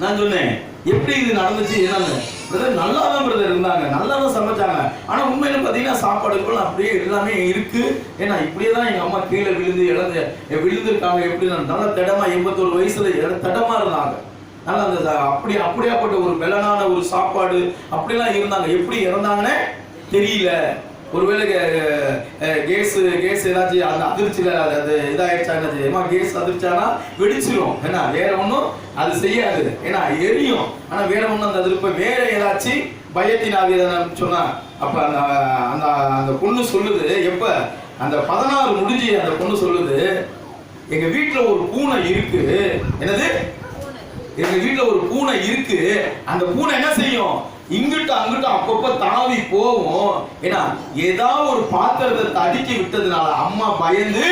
நான் சொன்னேன் எப்படி இது நடந்துச்சு? என்னன்னு பிரதர் நல்லா தான் பிரதர் இருந்தாங்க, நல்லா தான் சமைச்சாங்க. ஆனா உண்மையில பாத்தீங்கன்னா சாப்பாடுக்குள்ள அப்படியே எல்லாமே இருக்கு. ஏன்னா இப்படியே தான் எங்க அம்மா கீழே விழுந்திருக்காங்க. எப்படி நல்லா திடமா 81 வயசுல திடமா இருந்தாங்க. ஆனா அந்த அப்படியாப்பட்ட ஒரு மெலனான ஒரு சாப்பாடு அப்படிலாம் இருந்தாங்க. எப்படி இறந்தாங்கன்னு தெரியல. ஒருவேளை கேஸ் ஏதாச்சும் அந்த அதிர்ச்சியில அது இதாயிடுச்சா? என்ன கேஸ் அதிர்ச்சானா வெடிச்சிடும். ஏன்னா வேற ஒன்றும் அது செய்யாது. ஏன்னா எரியும். ஆனா வேற ஒன்றும் அந்த அதிர்ப்ப வேற ஏதாச்சும் பயத்தினாவே சொன்னா அப்ப அந்த பொண்ணு சொல்லுது. எப்ப அந்த 16 முடிஞ்சு அந்த பொண்ணு சொல்லுது, எங்க வீட்டுல ஒரு பூனை இருக்கு. என்னது? எங்க வீட்டுல ஒரு பூனை இருக்கு. அந்த பூனை என்ன செய்யும்? இங்கிட்ட அங்கிட்ட அப்பப்ப தாவி போகும். ஏன்னா ஏதாவது ஒரு பாத்திரத்தை தடுக்கி விட்டதுனால அம்மா பயந்து,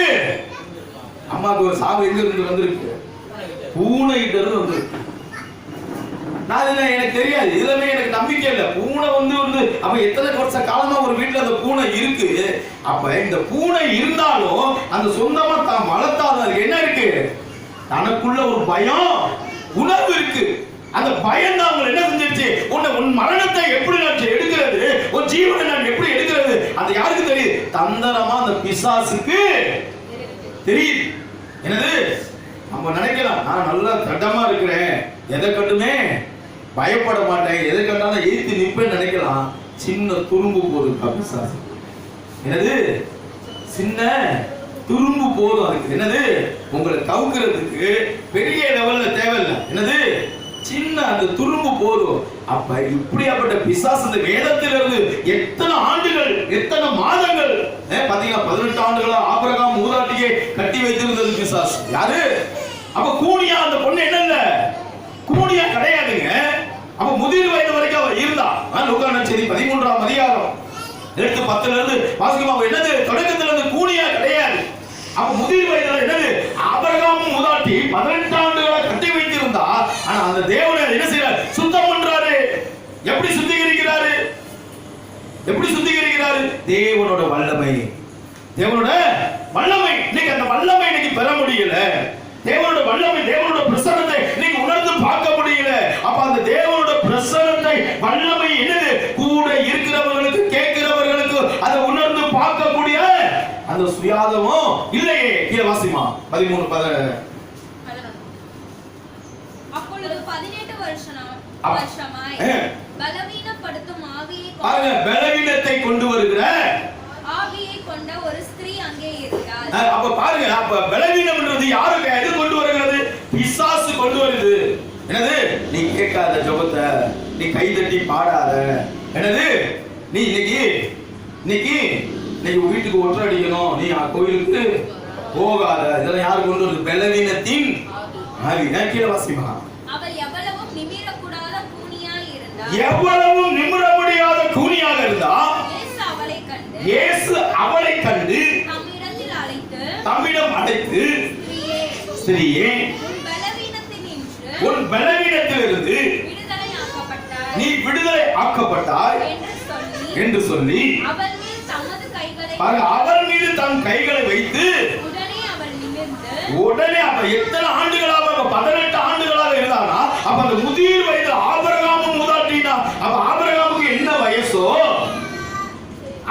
அம்மாவுக்கு ஒரு சாவு எங்க இருந்து வந்திருக்கு? பூனை கிட்ட இருந்து வந்திருக்கு. நான் எனக்கு தெரியாது, இதுலமே எனக்கு நம்பிக்கை இல்லை. பூனை வந்து அப்ப எத்தனை வருஷ காலமா ஒரு வீட்டுல அந்த பூனை இருக்கு. அப்ப இந்த பூனை இருந்தாலும் அந்த சொந்தமா தான் வளர்த்தாலும் அதுக்கு என்ன இருக்கு? தனக்குள்ள ஒரு பயம் உணர்வு இருக்கு. அந்த பயம் தான் அவங்க என்ன செஞ்சிருச்சு? உன் மரணத்தை எப்படி நான் எடுக்கிறது, உன் ஜீவனை நான் எப்படி எடுக்கிறது, அது யாருக்கு தெரியுது? தந்திரமா அந்த பிசாசுக்கு தெரியுது. என்னது? நம்ம நினைக்கலாம் நான் நல்லா திடமா இருக்கிறேன், எதை கண்டுமே பயப்பட மாட்டேன், எதை கண்டாலும் எதிர்த்து நிற்பேன்னு நினைக்கலாம். சின்ன துரும்பு போதும் பிசாசு. என்னது? சின்ன துரும்பு போதும். அதுக்கு என்னது? உங்களை கவுக்கிறதுக்கு பெரிய லெவல்ல தேவையில்லை. என்னது? சின்ன அந்த துரும்பு போதும். அப்ப இப்படியாப்பட்ட பிசாசு இந்த வேதத்திலிருந்து எத்தனை ஆண்டுகள் எத்தனை மாதங்கள் பாத்தீங்கன்னா 18 ஆண்டுகளா ஆபிரகாம் மூதாட்டியை கட்டி வைத்திருந்தது பிசாசு. யாரு? அப்ப கூனியா அந்த பொண்ணு என்ன இல்ல கூனியா கிடையாதுங்க. அப்ப முதிர் வயது வரைக்கும் அவ இருந்தா. லூக்கா நற்செய்தி 13ஆம் அதிகாரம் 8:10 இருந்து வாசிக்கும். என்னது? தொடக்கத்துல இருந்து கூனியா கிடையாது. அப்ப முதிர் வயதுல என்னது? ஆபிரகாம் மூதாட்டி 18 ஆண்டுகளா கட்டி வைத்திருந்தா. ஆனா அந்த தேவனை என்ன செய்யறாரு? சுத்தம் பண்றாரு. எப்படி சுத்திகரிக்கிறாரு? தேவனோட வல்லமை. இன்னைக்கு அந்த வல்லமை இன்னைக்கு பெற முடியல. தேவனோட வல்லமை, தேவனோட பிரசன்னத்தை இன்னைக்கு உணர்ந்து பார்க்க முடியல. அப்ப அந்த தேவனோட பிரசன்னத்தை வல்லமை என்னது? கூட இருக்கிறவர்களுக்கு கேட்கிறவர்களுக்கு அதை உணர்ந்து பார்க்கக்கூடிய அந்த சுயாதமும் இல்லையே. கீழே வாசிமா 13:11. அப்பொழுது 18 வருஷமாய் பலவீனப்படுத்தும் ஆவியை பலவீனத்தை கொண்டு வருகிற ஆவியை பலவீனம்ன்றது யாருக்கு எது கொண்டு வருகிறது? பிசாசு கொண்டு வருது. என்னது? நீ கேட்காத ஜெபத்தை, நீ கைதட்டி பாடாத, என்னது நீ இன்னைக்கு வீட்டுக்கு ஒற்றை அடிக்கணும், நீ கோயிலுக்கு போகாத, இதெல்லாம் யாரு கொண்டு வருது? பலவீனத்தின் ஆவி. கீழே வாசிமா. அவர் எவ்வளவும் நிமிரக்கூடாத கூனியாய் இருந்தார். எவ்வளவும் நிமிர முடியாத கூனியாக இருந்தா இயேசு அவளை கண்டு தம்மிடம் அழைத்து ஸ்திரீயே உன் பலவீனத்திலிருந்து நீ விடுதலை ஆக்கப்பட்டாய் என்று சொல்லி அவர் மீது தன் கைகளை வைத்து உடனே அப்ப எத்தனை ஆண்டுகளாக 18 ஆண்டுகளாக இருந்தானா? அப்ப அந்த முதிர் வயது ஆபிரகாமும் மூதாட்டினா, அப்ப ஆபிரகாமுக்கு என்ன வயசோ,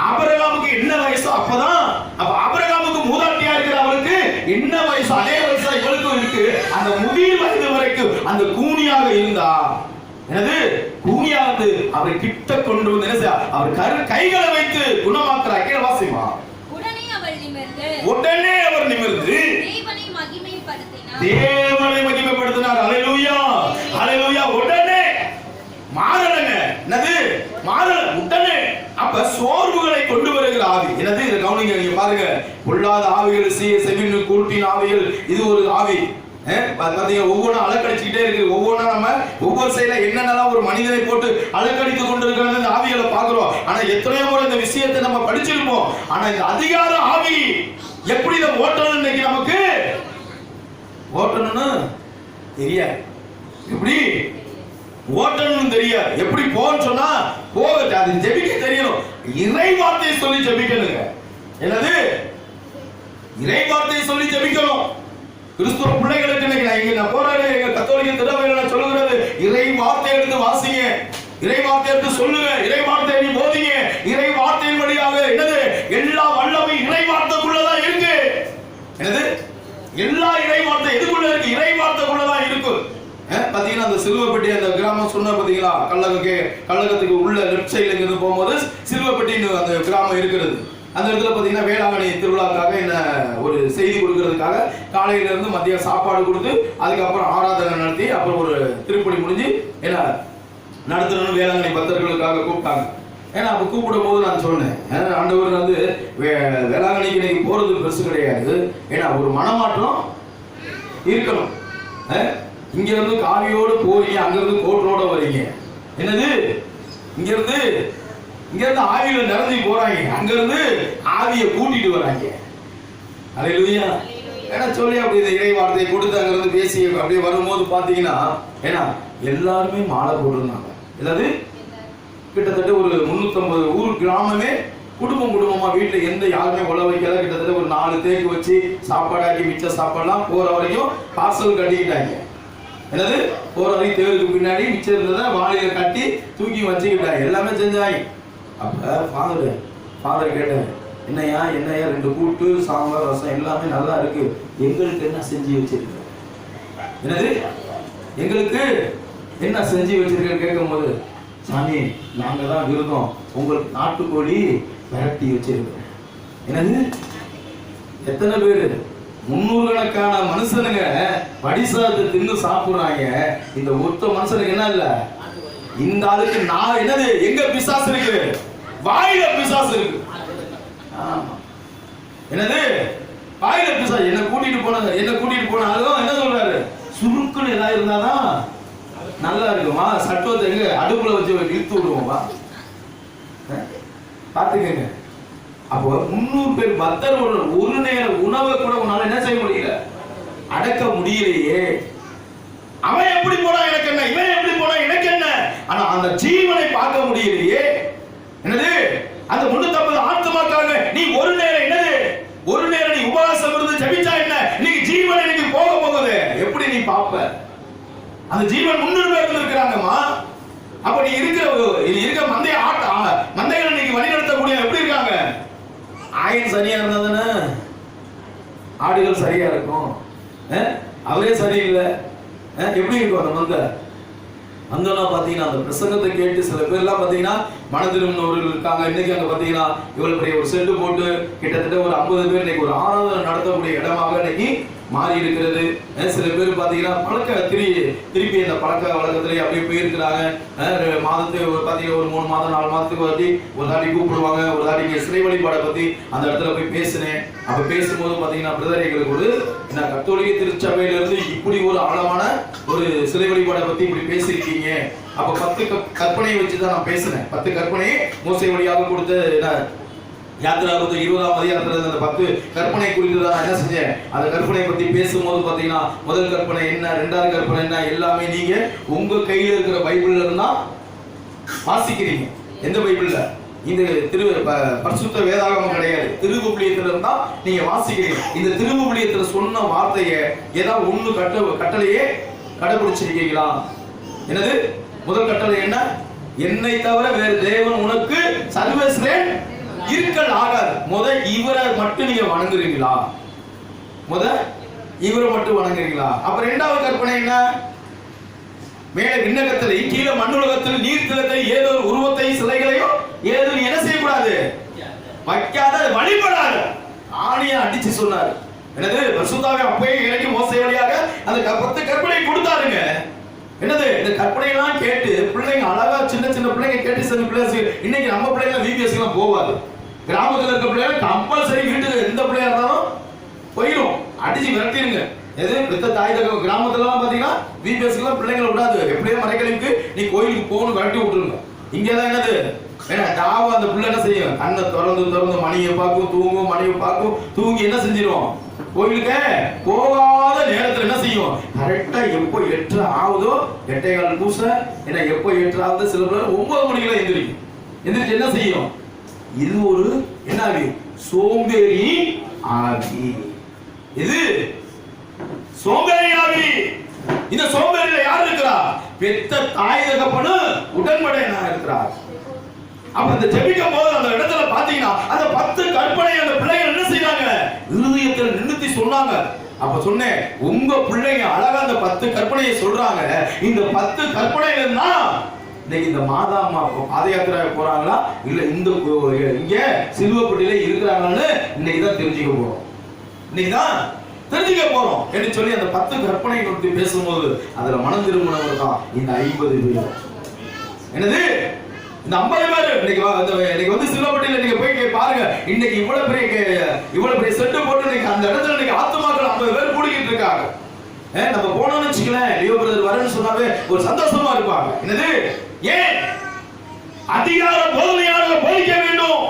ஆபிரகாமுக்கு என்ன வயசோ அப்பதான், அப்ப ஆபிரகாமுக்கு மூதாட்டியா இருக்கிற அவருக்கு என்ன வயசோ அதே வயசா இவளுக்கும் இருக்கு. அந்த முதிர் வயது வரைக்கும் அந்த கூனியாக இருந்தா, என்னது கூனியாக அவரை கிட்ட கொண்டு வந்து என்ன செய்ய, அவர் கைகளை வைத்து குணமாக்குறா. கீழே வாசிமா. உடனே அவர் நிமிர்ந்து தேவனை மகிமைப்படுத்தினார். அல்லேலூயா, அல்லேலூயா. உடனே மாறலங்க. என்னது மாறல? உடனே. அப்ப சோர்வுகளை கொண்டு வருகிற ஆவி. என்னது? இத கவனிங்க, நீங்க பாருங்க. பொல்லாத ஆவிகள், செவின்னு கூட்டின் ஆவிகள், இது ஒரு ஆவி. பாத்தீங்க, ஒவ்வொன்றும் அலக்கடிச்சுக்கிட்டே இருக்கு. ஒவ்வொன்றா நம்ம ஒவ்வொரு சைடுல என்னென்னலாம் ஒரு மனிதனை போட்டு அலக்கடித்து கொண்டு இருக்கிறது இந்த ஆவிகளை பாக்குறோம். ஆனா எத்தனையோ முறை இந்த விஷயத்தை நம்ம படிச்சிருப்போம். ஆனா இந்த அதிகார ஆவி எப்படி இதை ஓட்டணும் இன்னைக்கு நமக்கு ஓட்டணும்னு தெரியாது. எப்படி ஓட்டணும்னு தெரியாது. எப்படி போன்னு சொன்னா போக அது ஜெபிக்க தெரியணும். இறை வார்த்தையை சொல்லி ஜெபிக்கணுங்க. என்னது? இறை வார்த்தையை சொல்லி ஜெபிக்கணும். கிறிஸ்துவ பிள்ளைகளுக்கு இன்னைக்கு நான் போராடு எங்க கத்தோலிக்க திருவையில சொல்லுகிறது, இறை வார்த்தை எடுத்து வாசிங்க, இறை வார்த்தை எடுத்து சொல்லுங்க, இறை வார்த்தையை நீ போதிங்க. இறை வார்த்தையின் வழியாக என்னது எல்லா வல்லமை இறை வார்த்தைக்குள்ளதான் இருக்கு. என்னது? எல்லா இறை வார்த்தை எதுக்குள்ள இருக்கு? இறை வார்த்தைக்குள்ளதான் இருக்கு. பாத்தீங்கன்னா அந்த சிலுவைப்பட்டி அந்த கிராமம் சொன்ன பாத்தீங்களா, கள்ளகத்துக்கு உள்ள லெப்ட் சைட்ல இருந்து போகும்போது சிலுவைப்பட்டின்னு அந்த கிராமம் இருக்கிறது. அந்த இடத்துல பாத்தீங்கன்னா வேளாங்கண்ணி திருவிழாக்காக என்ன ஒரு செய்தி கொடுக்கறதுக்காக காலையில இருந்து மதியம் சாப்பாடு கொடுத்து அதுக்கப்புறம் ஆராதனை நடத்தி அப்புறம் ஒரு திருப்பணி முடிஞ்சு என்ன நடத்தணும்னு வேளாங்கண்ணி பக்தர்களுக்காக கூப்பிட்டாங்க. ஏன்னா அப்ப கூப்பிடும் போது நான் சொன்னேன், ஆண்டவர் வந்து வேளாங்கண்ணிக்கு இன்னைக்கு போறது பெருசு கிடையாது. ஏன்னா ஒரு மனமாற்றம் இருக்கணும். இங்க இருந்து காவியோடு போறீங்க, அங்க இருந்து கோட்டரோட வரீங்க. என்னது? இங்க இருந்து ஆவியில நிறைஞ்சு போறாங்க, அங்க இருந்து ஆவியை கூட்டிட்டு வராங்க. அல்லேலூயா. ஏன்னா சொல்லி அப்படி இந்த இறை வார்த்தையை கொடுத்து அங்க இருந்து பேசி அப்படியே வரும்போது பாத்தீங்கன்னா ஏன்னா எல்லாருமே மாலை போட்டிருந்தாங்க. ஏதாவது கிட்டத்தட்ட ஒரு 350 ஊர் கிராமமே குடும்பமா வீட்டுல எந்த யாருமே உழ வைக்காத கிட்டத்தட்ட ஒரு 4 தேக்கு வச்சு சாப்பாடாக்கி மிச்ச சாப்பாடுலாம் போற வரைக்கும் பார்சல் கட்டிக்கிட்டாங்க. என்னது? போற வரைக்கும் தேருக்கு பின்னாடி மிச்சம் இருந்ததை வாளியில கட்டி தூக்கி வச்சுக்கிட்டாங்க. எல்லாமே செஞ்சாங்க. அப்ப ஃபாதர் கேட்டேன், என்னையா 2 கூட்டு சாம்பார் ரசம் எல்லாமே நல்லா இருக்கு, எங்களுக்கு என்ன செஞ்சு வச்சிருக்க? என்னது? எங்களுக்கு என்ன செஞ்சு வச்சிருக்கேன்னு கேட்கும் போது, சாமி நாங்க தான் விருதம், உங்களுக்கு நாட்டுக்கோழி விரட்டி வச்சிருக்கோம். என்னது? எத்தனை பேரு? 300 கணக்கான மனுஷனுங்க படிசாதத்தை தின்னு சாப்பிடுறாங்க. இந்த ஒத்த மனுஷனுக்கு என்ன இல்ல? இந்த ஆளுக்கு நான் என்னது? எங்க பிசாசு இருக்கு? வாயில பிசாசு இருக்கு. ஆமா. என்னது? வாயில பிசாசு. என்ன கூட்டிட்டு போனாலும் என்ன சொல்றாரு? சுருக்குன்னு ஏதாவது இருந்தாதான் நல்லா இருக்குமா? சட்டுவத்தை எங்க அடுப்புல வச்சு இழுத்து விடுவோமா? பாத்துக்கங்க. அப்போ 300 பேர் பக்தர் ஒரு நேர உணவை கூட உன்னால என்ன செய்ய முடியல, அடக்க முடியலையே. அவன் எப்படி போனா எனக்கு என்ன, இவன் எப்படி போனா எனக்கு என்ன, ஆனா அந்த ஜீவனை பார்க்க முடியலையே. என்னது? அந்த 350 ஆத்மாக்காக நீ ஒரு நேரம் என்னது? ஒரு நேரம் நீ உபவாசம் இருந்து ஜெபிச்சா என்ன? இன்னைக்கு ஜீவன் இன்னைக்கு போக போகுது, எப்படி நீ பாப்ப? அந்த ஜீவன் 300 பேர் இருக்கிறாங்கம்மா. அப்ப நீ இருக்கிற மந்தைகளை இன்னைக்கு வழி நடத்தக்கூடிய எப்படி இருக்காங்க? ஆயன் சரியா இருந்தா தானே ஆடுகள் சரியா இருக்கும். அவரே சரியில்லை, எப்படி இருக்கும் அந்த மந்தை? அங்கெல்லாம் பாத்தீங்கன்னா அந்த பிரசங்கத்தை கேட்டு சில பேர்லாம் பாத்தீங்கன்னா மனதிரும்பினவர்கள் இருக்காங்க. இன்னைக்கு அங்க பாத்தீங்கன்னா இவ்வளவு பெரிய ஒரு செட்டு போட்டு கிட்டத்தட்ட ஒரு 50 பேர் இன்னைக்கு ஒரு ஆராதனை நடத்தக்கூடிய இடமாக இன்னைக்கு மாறி இருக்கிறது. சில பேர் பாத்தீங்கன்னா திருப்பி அந்த பழக்க வழக்கத்திலே அப்படியே போயிருக்கிறாங்க. மாதத்துக்கு பாத்தீங்கன்னா ஒரு 3 மாதம் 4 மாதத்துக்கு ஒரு தாட்டி கூப்பிடுவாங்க. ஒரு தாட்டி சிறை வழிபாடை பத்தி அந்த இடத்துல போய் பேசினேன். அப்ப பேசும்போது பாத்தீங்கன்னா பிரதர் எங்களுக்கு ஒரு கத்தோலிக்க திருச்சபையில இருந்து இப்படி ஒரு ஆழமான ஒரு சிறை வழிபாடை பத்தி இப்படி பேசியிருக்கீங்க. அப்ப 10 கற்பனையை வச்சுதான் நான் பேசினேன். 10 கற்பனையை மோசே வழியாக கொடுத்த யாத்திராபுத்தம் 20ஆம் அதிகாரத்துல அந்த 10 கற்பனை குறித்து தான் என்ன செஞ்சேன். அந்த கற்பனை பத்தி பேசும்போது பாத்தீங்கன்னா முதல் கற்பனை என்ன, 2வது கற்பனை என்ன, எல்லாமே நீங்க உங்க கையில இருக்கிற பைபிள்ல இருந்தா வாசிக்கிறீங்க. எந்த பைபிள்ல? இந்த பரிசுத்த வேதாகமம் கிடையாது, திருவிவிலியத்துல இருந்தா நீங்க வாசிக்கிறீங்க. இந்த திருவிவிலியத்துல சொன்ன வார்த்தையை ஏதாவது ஒண்ணு கட்டளையே கடைபிடிச்சிருக்கீங்களா? என்னது முதல் கட்டளை என்ன? என்னை தவிர வேறு தேவன் உனக்கு சர்வஸ்ரேன் இருக்கல் ஆகாது. இவரை மட்டும் நீங்க வணங்குறீங்களா? இவரை மட்டும் வணங்குறீங்களா? அப்ப 2வது கற்பனை என்ன? மேல விண்ணகத்திலே கீழே மண்ணுலகத்தில் நீர்த்திலத்தை ஏதோ ஒரு உருவத்தை சிலைகளையோ ஏதோ என்ன செய்யக்கூடாது, வைக்காத, வழிபடாது. ஆணியா அடிச்சு சொன்னாரு. என்னது பரிசுத்தாவே அப்பயே இறங்கி மோசே வழியாக அந்த 10 கற்பனை கொடுத்தாருங்க. என்னது இந்த கற்பனை எல்லாம் கேட்டு பிள்ளைங்க அழகா சின்ன சின்ன பிள்ளைங்க கேட்டு சில பிள்ளைங்க இன்னைக்கு நம்ம பிள்ளைங்க விபிஎஸ் எல்லாம் போகாது. கிராமத்துல இருக்க பிள்ளைங்க கம்பல்சரி வீட்டுக்கு எந்த பிள்ளையா இருந்தாலும் போயிடும், அடிச்சு விரட்டிடுங்க. எது பெத்த தாய் தகவல் கிராமத்துல எல்லாம் பாத்தீங்கன்னா விபிஎஸ் எல்லாம் பிள்ளைங்களை விடாது. எப்படியே மறைக்கலுக்கு நீ கோயிலுக்கு போகணும் விரட்டி விட்டுருங்க. இங்கதான் என்னது தாவ அந்த பிள்ளை என்ன செய்யும், கண்ணை திறந்து மணியை பார்க்கும், தூங்கும், மணியை பார்க்கும், தூங்கி என்ன செஞ்சிடும், கோயிலுக்கு போகாத நேரத்துல என்ன செய்யும், கரெக்டா எப்போ 8 ஆகுதோ 8:15 பூச என்ன எப்போ 8 ஆகுது, சில பேர் 9 மணிக்கெல்லாம் எந்திரிக்கும். எந்திரிச்சு என்ன செய்யும், இது ஒரு என்ன ஆவி, சோம்பேறி ஆவி. இது சோம்பேறி ஆவி. இந்த சோம்பேறியில யார் இருக்கிறா? பெத்த தாய் தகப்பனு உடன்படையா இருக்கிறார். அப்ப இந்த ஜெபிக்கும் போது அந்த இடத்துல பாத்தீங்கன்னா அந்த 10 கற்பனை அந்த பிள்ளைகள் என்ன செய்றாங்க, இருதயத்துல நிறுத்தி சொன்னாங்க. அப்ப சொன்னேன், உங்க பிள்ளைங்க அழகா அந்த 10 கற்பனையை சொல்றாங்க. இந்த 10 கற்பனையில தான் இன்னைக்கு இந்த மாதா அம்மா பாத யாத்திரை போறாங்களா இல்ல இந்த இங்க சிலுவப்பட்டியில இருக்கிறாங்கன்னு இன்னைக்கு தான் தெரிஞ்சுக்க போறோம். இன்னைக்கு தான் தெரிஞ்சுக்க போறோம் என்று சொல்லி அந்த 10 கற்பனை குறித்து பேசும்போது அதுல மனம் திரும்பினவர் தான் இந்த 50 பேர். என்னது இந்த 50 பேர் இன்னைக்கு வந்து சிலுவப்பட்டியில நீங்க போய் பாருங்க. இன்னைக்கு இவ்வளவு பெரிய செட்டு போட்டு இன்னைக்கு அந்த இடத்துல இன்னைக்கு ஆத்துமாக்கள் 50 பேர் கூடிக்கிட்டு இருக்காங்க. நம்ம போனோம்னு வச்சுக்கலாம், லியோ பிரதர் வரேன்னு சொன்னாவே ஒரு சந்தோஷமா இருப்பாங்க. என்னது ஏன் அதிகார போதனையாளர்கள் போதிக்க வேண்டும்.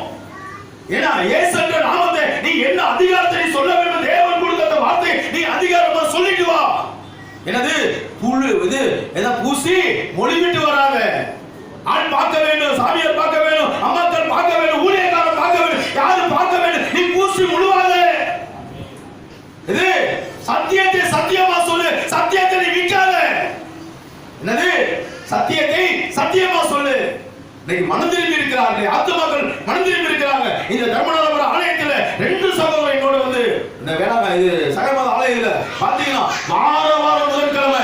ஏன்னா இயேசுவின் நாமத்தை நீ என்ன அதிகாரத்தை சொல்ல வேண்டும், தேவன் கொடுத்த வார்த்தை நீ அதிகாரமா சொல்லிட்டு வா. என்னது புழு இது எதை பூசி மொழிவிட்டு வராத. ஆள் பார்க்க வேண்டும், சாமியார் பார்க்க வேண்டும், அம்மாக்கள் பார்க்க வேண்டும், ஊழியக்காரர் பார்க்க வேண்டும், யாரும் பார்க்க வேண்டும், நீ பூசி முழுவாத. இது சத்தியத்தை சத்தியமா சொல்லு, சத்தியத்தை நீ விற்காத. என்னது சத்தியத்தை சத்தியமா சொல்லு. இன்னைக்கு மனம் திரும்பி இருக்கிறார்கள், ஆத்துமாக்கள் மனம் திரும்பி இருக்கிறாங்க. இந்த தர்மநாதபுர ஆலயத்துல 2 சகோதரர் என்னோட வந்து இந்த வேளாங்க இது சகமாத ஆலயத்துல பாத்தீங்கன்னா வாரம் முதற்கிழமை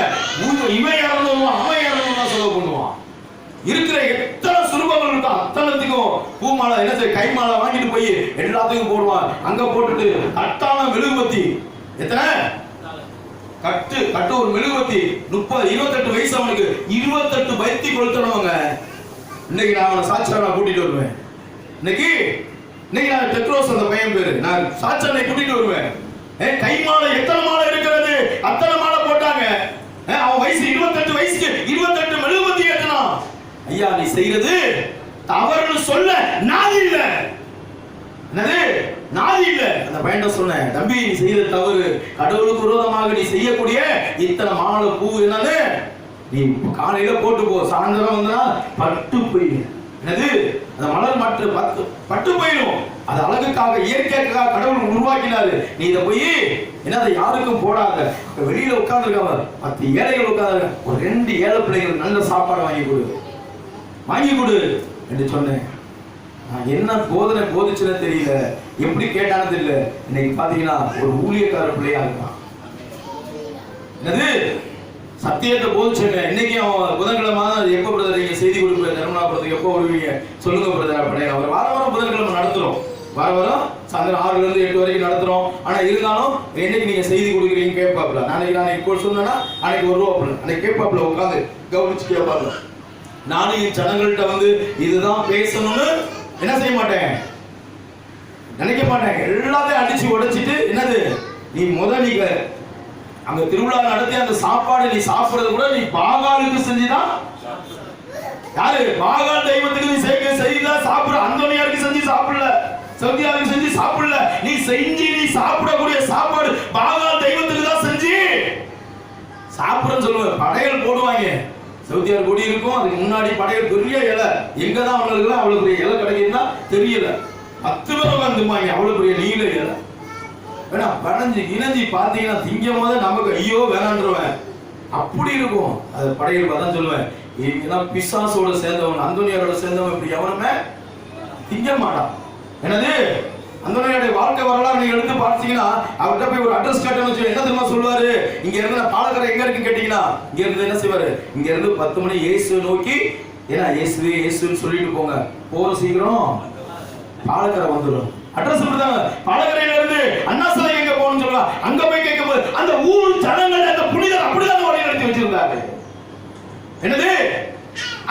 இவன் இறந்துவான் அவன் இறந்துவான் சொல்ல பண்ணுவான். இருக்கிற எத்தனை சுரூபங்கள் இருக்கோ அத்தனத்துக்கும் பூமாலை என்ன செய்ய கை மாலை வாங்கிட்டு போய் எல்லாத்துக்கும் போடுவான். அங்க போட்டுட்டு கட்டான மெழுகுவத்தி எத்தனை கட்டு ஒரு மெழுகுவத்தி 28 வயசு அவனுக்கு 28 பைத்தி கொளுத்தனவங்க. இன்னைக்கு நான் அவனை சாட்சியாரா கூட்டிட்டு வருவேன். இன்னைக்கு நான் டெக்ரோஸ் அந்த பையன் பேரு, நான் சாட்சியாரை கூட்டிட்டு வருவேன். கை மாலை எத்தனை மாலை இருக்கிறது, அத்தனை மாலை போட்டாங்க. அவன் வயசு 28 வயசுக்கு 28 மெழுகுவத்தி ஏத்தனான். ஐயா நீ செய்யறது தவறுன்னு சொல்ல நாதி இல்ல. என்னது நாதி இல்ல. அந்த பையன் சொன்னேன், தம்பி நீ செய்யறது தவறு, கடவுளுக்கு விரோதமாக நீ செய்யக்கூடிய இத்தனை மாலை பூ என்னது நீ காலையில போட்டு போ, சாயந்தரம் வந்தா பட்டு போயிடும். என்னது அந்த மலர் மற்ற பட்டு போயிடும். அது அழகுக்காக இயற்கைக்காக கடவுள் உருவாக்கினாரு. நீ இதை போய் என்ன அதை யாருக்கும் போடாத. வெளியில உட்கார்ந்து இருக்காங்க 10 ஏழைகள் உட்கார்ந்து, ஒரு 2 ஏழை பிள்ளைகள் நல்ல சாப்பாடு வாங்கி கொடு என்று சொன்னேன். நான் என்ன போதனை போதிச்சுன்னு தெரியல, எப்படி கேட்டானு தெரியல. இன்னைக்கு பாத்தீங்கன்னா ஒரு ஊழியக்கார பிள்ளையா இருக்கான். என்னது சத்தியத்தை போதிச்சுங்க. இன்னைக்கு அவன் புதன்கிழமை எப்போ பிரதர் நீங்க செய்தி கொடுப்பீங்க தர்மநாபுரத்துக்கு எப்போ வருவீங்க சொல்லுங்க பிரதர் அப்படின்னு அவர் வாரம் புதன்கிழமை நடத்துறோம். வாரம் சாயந்தரம் 6 to 8 வரைக்கும் நடத்துறோம். ஆனா இருந்தாலும் என்னைக்கு நீங்க செய்தி கொடுக்குறீங்க கேட்பாப்ல. நான் இப்போ சொன்னா அன்னைக்கு வருவாப்ல, அன்னைக்கு கேட்பாப்ல உட்காந்து கவனிச்சு கேட்பாப்ல. நானும் என் ஜனங்கள்கிட்ட வந்து இதுதான் பேசணும்னு என்ன செய்ய மாட்டேன், நினைக்க மாட்டேன். எல்லாத்தையும் அடிச்சு உடைச்சிட்டு என்னது நீ நீங்க அங்க திருவிழா நடத்தி அந்த சாப்பாடு நீ சாப்பிடுறது கூட நீ பாகாலுக்கு செஞ்சுதான், யாரு பாகால் தெய்வத்துக்கு நீ செய்துதான் சாப்பிடுற. அந்தோனியாருக்கு செஞ்சு சாப்பிடல, சவுதியாவுக்கு செஞ்சு சாப்பிடல, நீ செஞ்சு நீ சாப்பிடக்கூடிய சாப்பாடு பாகால் தெய்வத்துக்கு தான் செஞ்சு சாப்பிடுன்னு சொல்லுவேன். படையல் போடுவாங்க, சவுதியார் கொடி இருக்கும், அதுக்கு முன்னாடி படையல் பெரிய இலை, எங்கதான் அவங்களுக்கு அவ்வளவு பெரிய இலை கிடைக்குதுன்னா தெரியல, 10 பேர் உட்காந்துப்பாங்க, அவ்வளவு பெரிய நீல இலை. வேணா படைஞ்சு இணைஞ்சி பார்த்தீங்கன்னா திங்கும் போது நமக்கு ஐயோ வேணான்றவன் அப்படி இருக்கும். அது படையல் தான் சொல்லுவேன். இதெல்லாம் பிசாசோட சேர்ந்தவன், அந்தோனியாரோட சேர்ந்தவன் இப்படி எவனுமே திங்க மாட்டான். என்னது அந்தோனியாருடைய வாழ்க்கை வரலாறு நீங்க எடுத்து பார்த்தீங்கன்னா அவர்கிட்ட போய் ஒரு அட்ரஸ் கேட்டோம்னு வச்சு என்ன தெரியுமா சொல்லுவாரு, இங்க இருந்து பாலக்கரை எங்க இருக்குன்னு கேட்டீங்கன்னா இங்க இருந்து என்ன செய்வாரு, இங்க இருந்து 10 மணி இயேசு நோக்கி, ஏன்னா இயேசுவே இயேசுன்னு சொல்லிட்டு போங்க, போற சீக்கிரம் பாலக்கரை வந்துடும். அட்ரஸ் கொடுத்தாங்க. பாலக்கரையில இருந்து அண்ணா சாலை எங்க போகணும்னு சொல்லுவாங்க. அங்க போய் கேட்கும்போது அந்த ஊர் ஜனங்கள் அந்த புனிதர் அப்படிதான் வழி நடத்தி வச்சிருந்தாரு. என்னது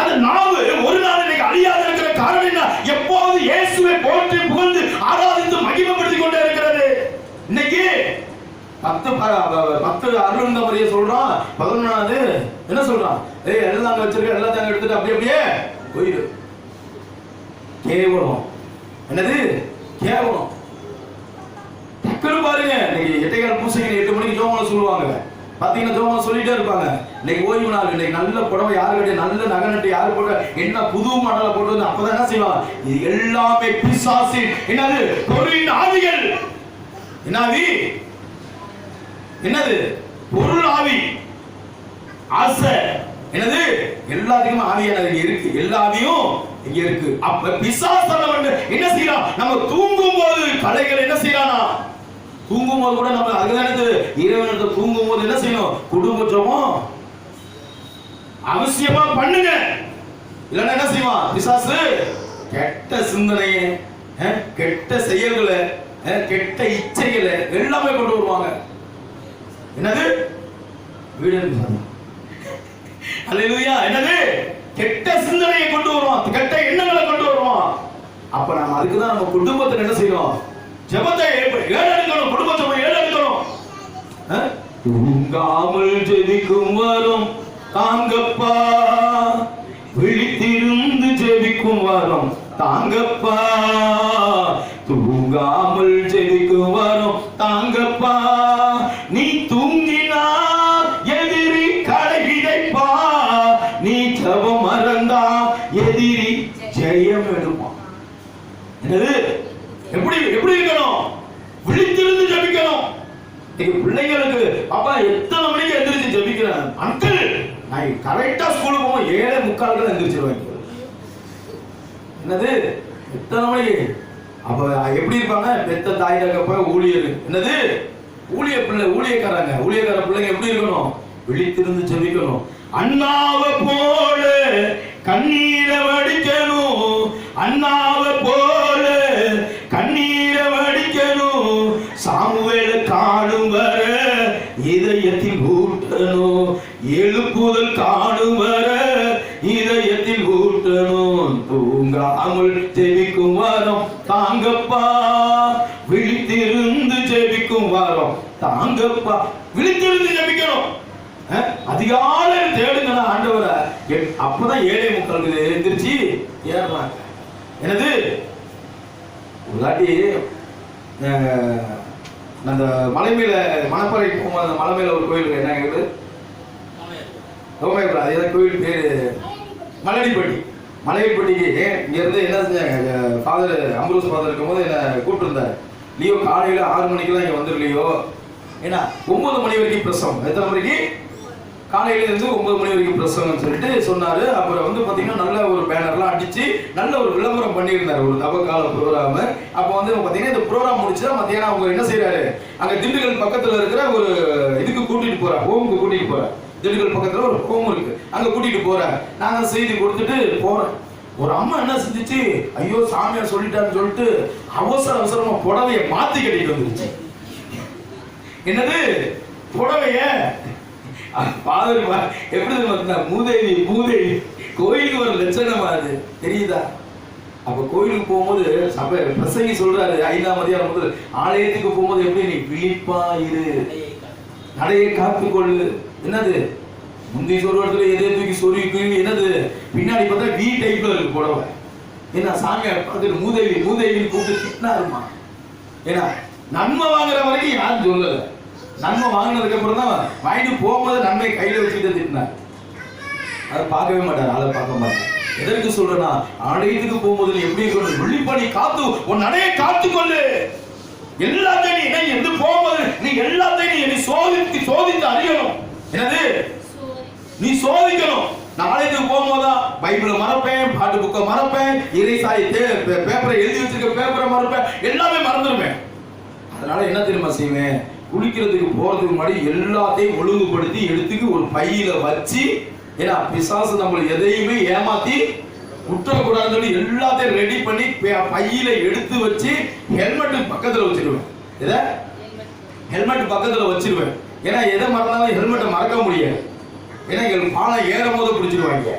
அந்த நாவு ஒரு நாள் இன்னைக்கு அழியாது இருக்கிற காரணம் என்ன, எப்போது இயேசுவை போற்றி புகழ்ந்து ஆராதித்து மகிமைப்படுத்தி கொண்டே இருக்கிறது. இன்னைக்கு 10 அருள் மரியை சொல்றான், 11வது என்ன சொல்றான், எல்லாம் வச்சிருக்க எல்லாத்தையும் எடுத்துட்டு அப்படியே போயிடு. கேவலம், என்னது கேவலம். டக்குனு பாருங்க, இன்னைக்கு எட்டைக்கால் பூசைக்கு 8 மணிக்கு ஜோமான சொல்லுவாங்க, பாத்தீங்கன்னா ஜோமா சொல்லிட்டே இருப்பாங்க. இன்னைக்கு ஓய்வு நாள், இன்னைக்கு நல்ல புடவை யாரு கட்டி, நல்ல நகை நட்டு யாரு போட்டு, என்ன புது மாடலை போட்டு வந்து அப்பதான் என்ன செய்வாங்க, இது எல்லாமே பிசாசு. என்னது பொருளின் ஆவிகள், என்னாவி, என்னது பொருள் ஆவி, ஆசை, என்னது எல்லாத்துக்குமே ஆவியானது இருக்கு, எல்லாவையும் இங்க இருக்கு. அப்ப பிசாசானவன் என்ன செய்யறான், நம்ம தூங்கும் போது கலைகள் என்ன செய்யறானா, தூங்கும் போது கூட நம்ம அதுதானது இறைவனத்தை தூங்கும் போது என்ன செய்யணும், குடும்பம் அவசியமா பண்ணுங்க. இல்லன்னா என்ன செய்வான் பிசாசு, கெட்ட சிந்தனையை, கெட்ட செயல்களை, கெட்ட இச்சைகளை எல்லாமே கொண்டு வருவாங்க. என்னது வீடு, அல்லேலூயா, என்னது கெட்ட சிந்தனையை கொண்டு வருவான், கெட்ட எண்ணங்களை கொண்டு வருவான். அப்ப நாம அதுக்குதான் நம்ம குடும்பத்தை என்ன செய்யணும், ஜெபத்தை ஏறெடுக்கணும், குடும்பத்தை ஏறெடுக்கணும். தூங்காமல் ஜெபிக்கும் வரும் தாங்கப்பா, விழித்திருந்து ஜெபிக்கும் வரும் தாங்கப்பா, தூங்காமல் ஜெபிக்கும் வரும் தாங்கப்பா, நீ தூங்கினா எதிரி களை விதைப்பா, நீ ஜெபம் மறந்தா எதிரி ஜெயம் எடுப்பான். என்னது எப்படி எப்படி இருக்கணும், விழித்திருந்து ஜெபிக்கணும். பிள்ளைங்களுக்கு அப்பா எத்தனை மணிக்கு எந்திரிச்சு ஜெபிக்கிறேன் அங்கிள், நான் கரெக்டா ஸ்கூலுக்கு போவோம் 7:45 எந்திரிச்சிருவேன். என்னது எத்தனை மணிக்கு, அப்ப எப்படி இருப்பாங்க பெத்த தாய் தகப்ப ஊழியர், என்னது ஊழிய பிள்ளை, ஊழியக்கார பிள்ளைங்க எப்படி இருக்கணும், விழித்திருந்து ஜெபிக்கணும். அண்ணாவை போல கண்ணீரை வடிக்கணும், அண்ணாவை போல கண்ணீரை வடிக்கணும், சாமுவேலை காணும் வர இதயத்தில் ஊட்டணும், எழுப்புதல் காணும் வர இதயத்தில் ஊட்டணும், தூங்காமல் ஜெபிக்கும் வாரம் தாங்கப்பா, விழித்திருந்து ஜெபிக்கும் வாரம் தாங்கப்பா, விழித்திருந்து ஜெபிக்கணும். அதிகாலை தேடுங்க ஆண்டவரை, அப்பதான் 7:45 எந்திரிச்சு ஏறாங்க. என்னது ஒரு தாட்டி அந்த மலை மேல மணப்பாறை போகும்போது அந்த மலை மேல ஒரு கோயில் என்ன இருக்குது, அதே கோயில் பேரு மலையடிப்பட்டி. மலையடிப்பட்டிக்கு இங்க இருந்து என்ன செஞ்சாங்க, ஃபாதர் அம்பரோஸ் ஃபாதர் இருக்கும்போது என்ன கூப்பிட்டு இருந்தாரு, லியோ காலையில 6 மணிக்கெல்லாம் இங்க வந்துருலையோ, ஏன்னா 9 மணி வரைக்கும் பிரசவம், எத்தனை மணிக்கு, காலையில இருந்து 9 மணி வரைக்கும் பிரசவம் சொல்லிட்டு சொன்னாரு. அப்புறம் வந்து பாத்தீங்கன்னா நல்ல ஒரு பேனர்லாம் அடிச்சு நல்ல ஒரு விளம்பரம் பண்ணியிருந்தாரு, ஒரு தவக்கால ப்ரோக்ராம். அப்போ வந்து பாத்தீங்கன்னா இந்த ப்ரோக்ராம் முடிச்சுதான் மத்தியானம் அவங்க என்ன செய்யறாரு, அங்க திண்டுக்கல் பக்கத்துல இருக்கிற ஒரு இதுக்கு கூட்டிட்டு போறாரு, ஹோமுக்கு கூட்டிட்டு போறாரு. திண்டுக்கல் பக்கத்துல ஒரு ஹோம் இருக்கு, அங்க கூட்டிட்டு போறாரு. நாங்க செய்தி கொடுத்துட்டு போறோம். ஒரு அம்மா என்ன செஞ்சுச்சு, ஐயோ சாமியார் சொல்லிட்டான்னு சொல்லிட்டு அவசரமா புடவைய மாத்தி கட்டிட்டு வந்துருச்சு. என்னது புடவைய பாதர் எப்படி மூதேவி கோயிலுக்கு ஒரு லட்சணமா அது தெரியுதா? அப்ப கோயிலுக்கு போகும்போது சபை பிரசங்கி சொல்றாரு 5ஆம் அதிகாரம் முதல், ஆலயத்துக்கு போகும்போது எப்படி நீ விழிப்பா இரு, நடையை காத்துக்கொள்ளு. என்னது முந்தி சொல்றதுல எதே தூக்கி சொருவி என்னது பின்னாடி பார்த்தா வி டைப்ல இருக்கு புடவை. ஏன்னா சாமியார் பார்த்துட்டு மூதேவி கூப்பிட்டு திட்டினாருமா. ஏன்னா நன்மை வாங்குற வரைக்கும் யாரும் சொல்லல, நன்மை வாங்கினதுக்கு அப்புறம் தான் வாங்கிட்டு போகும்போது நன்மை கையில வச்சுட்டு திட்டினார். அதை பார்க்கவே மாட்டார், அதை பார்க்க மாட்டார். எதற்கு சொல்றேன்னா, ஆலயத்துக்கு போகும்போது எப்படி இருக்கணும், விழிப்பணி காத்து உன் நடையை காத்துக்கொள்ளு. எல்லாத்தையும் நீ எந்த போகும்போது நீ எல்லாத்தையும் நீ சோதித்து அறியணும். என்னது நீ சோதிக்கணும். நாளைக்கு போகும்போதுதான் பைபிளை மறப்பேன், பாட்டு புக்கை மறப்பேன், இறைசாய் பேப்பரை எழுதி வச்சிருக்க பேப்பரை மறப்பேன், எல்லாமே மறந்துடுவேன். அதனால என்ன தெரியுமா செய்வேன், குளிக்கிறதுக்கு போறதுக்கு முன்னாடி எல்லாத்தையும் ஒழுங்குபடுத்தி எடுத்துக்கு ஒரு பையில வச்சு, ஏன்னா பிசாசு நம்மளை எதையுமே ஏமாத்தி விட்டுறக்கூடாதுன்னு சொல்லி எல்லாத்தையும் ரெடி பண்ணி பையில எடுத்து வச்சு ஹெல்மெட் பக்கத்துல வச்சிருவேன். எதை ஹெல்மெட் பக்கத்துல வச்சிருவேன். ஏன்னா எதை மறந்தாலும் ஹெல்மெட்டை மறக்க முடியாது. ஏன்னா எங்களுக்கு பாலம் ஏறும் போது பிடிச்சிருவாங்க.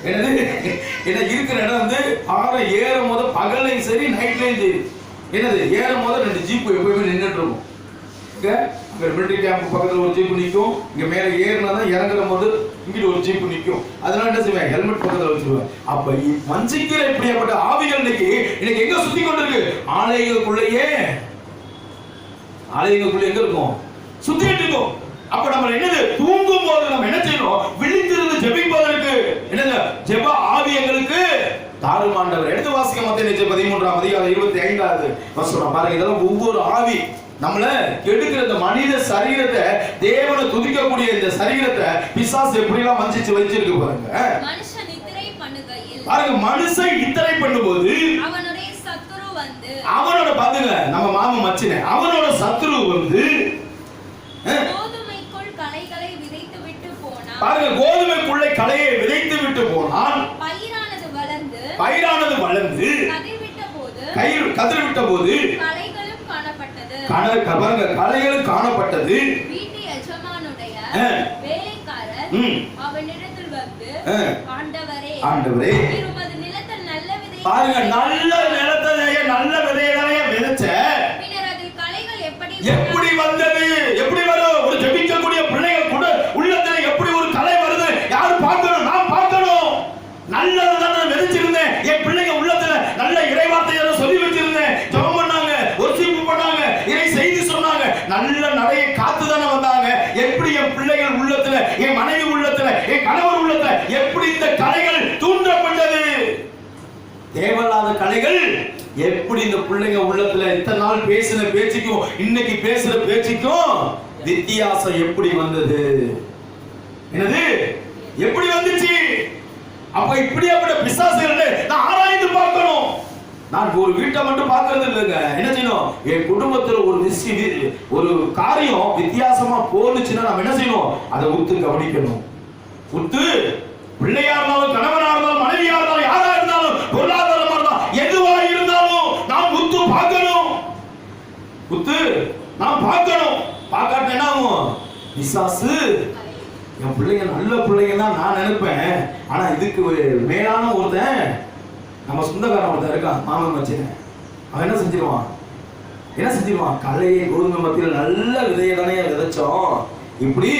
என்னது ஏன்னா இருக்கிற இடம் வந்து பாலம் ஏறும் போது பகலையும் சரி நைட்லையும் சரி, என்னது ஏறும் போது 2 ஜீப்பு எப்பயுமே நின்றுட்டு இருக்கும். மிலிட்டரி கேம்ப் பக்கத்துல ஒரு ஜீப்பு நிற்கும், இங்க மேல ஏறினா தான் இறங்குற போது இங்கிட்ட ஒரு ஜீப்பு நிற்கும். அதனால என்ன செய்வேன், ஹெல்மெட் பக்கத்துல வச்சிருவேன். அப்ப மஞ்சிக்கிற இப்படியாப்பட்ட ஆவிகள் இன்னைக்கு எங்க சுத்தி கொண்டு இருக்கு, ஆலயங்களுக்குள்ளேயே எங்க இருக்கும், சுத்திட்டு இருக்கும். அப்ப நம்ம என்னது தூங்கும் போது நம்ம என்ன செய்யணும், விழித்திருந்து ஜெபிப்பதற்கு என்னது ஜெப ஆவி எங்களுக்கு தாருமாண்டவர். எடுத்து வாசிக்க மத்தேயு 13ஆம் அதிகாரம் 25வது வசனம் பாருங்க. இதெல்லாம் ஒவ்வொரு ஆவி நம்மள கெடுக்கிற இந்த மனித சரீரத்தை, தேவனை துதிக்கக்கூடிய இந்த சரீரத்தை பிசாசு எப்படி எல்லாம் வஞ்சிச்சு வச்சிருக்கு பாருங்க. மனுஷன் நித்திரை பண்ணுகையில் பாருங்க, மனுஷன் நித்திரை பண்ணும்போது அவனுடைய சத்துரு வந்து, அவனோட பாருங்க நம்ம மாமா மச்சினே, அவனோட சத்துரு வந்து கோதுமைக்குள் களைகளை விதைத்து விட்டு போனான். பாருங்க, கோதுமைக்குள்ளே களையை விதைத்து விட்டு போனான். பயிரானது வளர்ந்து கதிர் விட்ட போது களைகளும் காணப்பட்டது. வீட்டு எஜமானுடைய வேலைக்காரர் அவனிடத்தில் வந்து, ஆண்டவரே உமது நிலத்தில் நல்ல விதை, பாருங்க நல்ல நிலத்திலேயே நல்ல விதைகளை விதைச்ச, பின்னர் அதில் களைகள் எப்படி வந்தது, எப்படி வரும், ஒரு ஜெபிக்கக்கூடிய பிள்ளைகள் கூட உள்ளத்துல எப்படி ஒரு கலை வருது யாரு பார்க்கணும், நான் பார்க்கணும். நல்லதுதான் நான் விதைச்சிருந்தேன், என் பிள்ளைங்க உள்ளத்துல நல்ல இறைவார்த்தையை சொல்லி வச்சிருந்தேன், ஜெபம் பண்ணாங்க, ஒர்ஷிப் பண்ணாங்க, இறை செய்தி சொன்னாங்க, நல்ல நடையை காத்து தானே வந்தாங்க. எப்படி என் பிள்ளைகள் உள்ளத்துல, என் மனைவி உள்ளத்துல, என் கணவர் உள்ளத்துல எப்படி இந்த கலைகள் தூண்டப்பட்டது, தேவையில்லாத கலைகள் எப்படி இந்த பிள்ளைங்க உள்ளத்துல இத்தனை நாள் பேசின பேச்சுக்கும் இன்னைக்கு பேசுற பேச்சுக்கும் வித்தியாசம் எப்படி வந்தது, என்னது எப்படி வந்துச்சு. அப்ப இப்படியாப்பட்ட பிசாசுகளை நான் ஆராய்ந்து பார்க்கணும். நான் ஒரு வீட்டை மட்டும் பார்க்கறது இல்லைங்க, என்ன செய்யணும், என் குடும்பத்துல ஒரு காரியம் வித்தியாசமா போனுச்சுன்னா நம்ம என்ன செய்யணும், அதை உத்து கவனிக்கணும். உத்து பிள்ளையா இருந்தாலும், கணவனா இருந்தாலும், மனைவியா இருந்தாலும், யாரா இருந்தாலும், பொருளாதாரமா இருந்தாலும், எதுவா இருந்தாலும் நாம் உத்து பார்க்கணும். உத்து நாம் பார்க்கணும். பார்க்காட்ட என்ன ஆகும், பிசாசு என் பிள்ளைங்க நல்ல பிள்ளைங்க தான் நான் நினைப்பேன், ஆனா இதுக்கு மேலான ஒருத்தன் நம்ம சொந்தக்காரன் ஒருத்தன் இருக்கான், மாமன் மச்சினேன், அவன் என்ன செஞ்சிருவான், கலையை கோதுமை மத்தியில் நல்ல விதையை தானே விதைச்சோம், இப்படி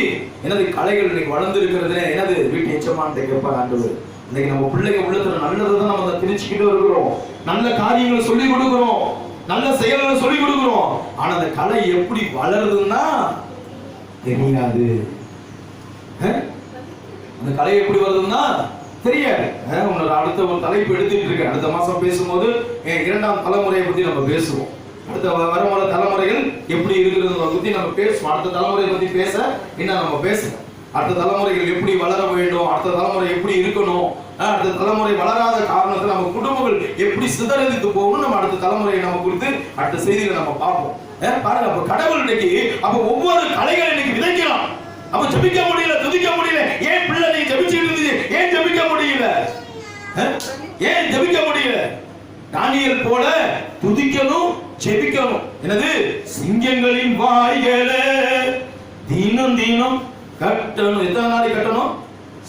என்னது கலைகள் இன்னைக்கு வளர்ந்து இருக்கிறது, என்னது வீட்டு எச்சமான்ட்டு கேட்பார் ஆண்டவர். இன்னைக்கு நம்ம பிள்ளைங்க உள்ளத்துல நல்லதுதான் நம்ம திணிச்சுக்கிட்டு இருக்கிறோம், நல்ல காரியங்களை சொல்லி கொடுக்கிறோம், நல்ல செயல்களை சொல்லி கொடுக்கிறோம், ஆனா அந்த கலை எப்படி வளருதுன்னா தெரியாது. அந்த கலை எப்படி வருதுன்னா தெரியாது. அடுத்த ஒரு தலைப்பு எடுத்துட்டு இருக்கேன், அடுத்த மாசம் பேசும்போது 2ஆம் தலைமுறையை பத்தி நம்ம பேசுவோம். அடுத்த வரமுறை தலைமுறைகள் எப்படி இருக்கிறது பத்தி நம்ம பேசுவோம். அடுத்த தலைமுறையை பத்தி பேச இன்னும் நம்ம பேசுவோம். அடுத்த தலைமுறைகள் எப்படி வளர வேண்டும், அடுத்த தலைமுறை எப்படி இருக்கணும், அடுத்த தலைமுறை வளராத காரணத்துல நம்ம குடும்பங்கள் எப்படி சிதறடித்து போகணும், நம்ம அடுத்த தலைமுறையை நம்ம குறித்து அடுத்த செய்திகளை நம்ம பார்ப்போம். பாருங்க, அப்ப கடவுள் இன்னைக்கு அப்ப ஒவ்வொரு கலைகளை இன்னைக்கு விதைக்கிறான். அப்ப ஜெபிக்க முடியல, துதிக்க முடியல. ஏன் பிள்ளை நீ ஜெபிச்சிட்டு இருந்தீங்க, ஏன் ஜெபிக்க முடியல? ஏன் ஜெபிக்க முடியல? தானியேல் போல துதிக்கணும், ஜெபிக்கணும். என்னது? சிங்கங்களின் வாய்களே தினம் தினம் கட்டணும். எத்தனை நாளைக்கு கட்டணும்?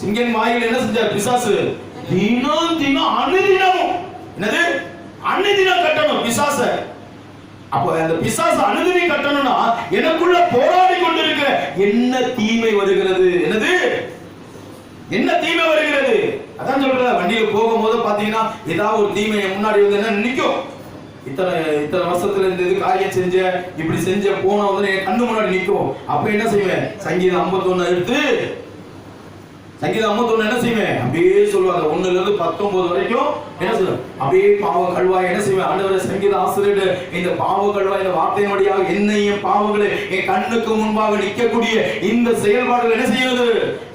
சிங்கன் வாய்கள் என்ன செஞ்சார் பிசாசு? தினம் தினம் அனுதினமும். என்னது? அனுதினம் கட்டணும் பிசாச. அப்ப அந்த பிசாசு அனுதினம் கட்டணும்னா எனக்குள்ள போராடி கொண்டிருக்கிற என்ன தீமை வருகிறது? என்னது? என்ன தீமை வருகிறது? அதான் சொல்றேன், வண்டியில போகும்போது பாத்தீங்கன்னா ஏதாவது ஒரு தீமை முன்னாடி வந்து என்ன நிக்கும். இத்தனை வருஷத்துல இந்த இது காரியம் செஞ்ச, இப்படி செஞ்ச போன வந்து என் கண்ணு முன்னாடி நிக்கும். அப்ப என்ன செய்வேன்? சங்கீதம் 51 எடுத்து, சங்கீதம் 51 என்ன செய்வேன்? அப்படியே சொல்லுவாங்க 1ல இருந்து 19 வரைக்கும் என்ன சொல்லுவேன்? அப்படியே பாவ கல்வாய் என்ன செய்வேன்? ஆண்டவரே, சங்கீத ஆசிரியர் இந்த பாவ கல்வாய் இந்த வார்த்தையின் வழியாக என்னையும் பாவங்களை என் கண்ணுக்கு முன்பாக நிற்கக்கூடிய இந்த செயல்பாடுகள் என்ன செய்வது?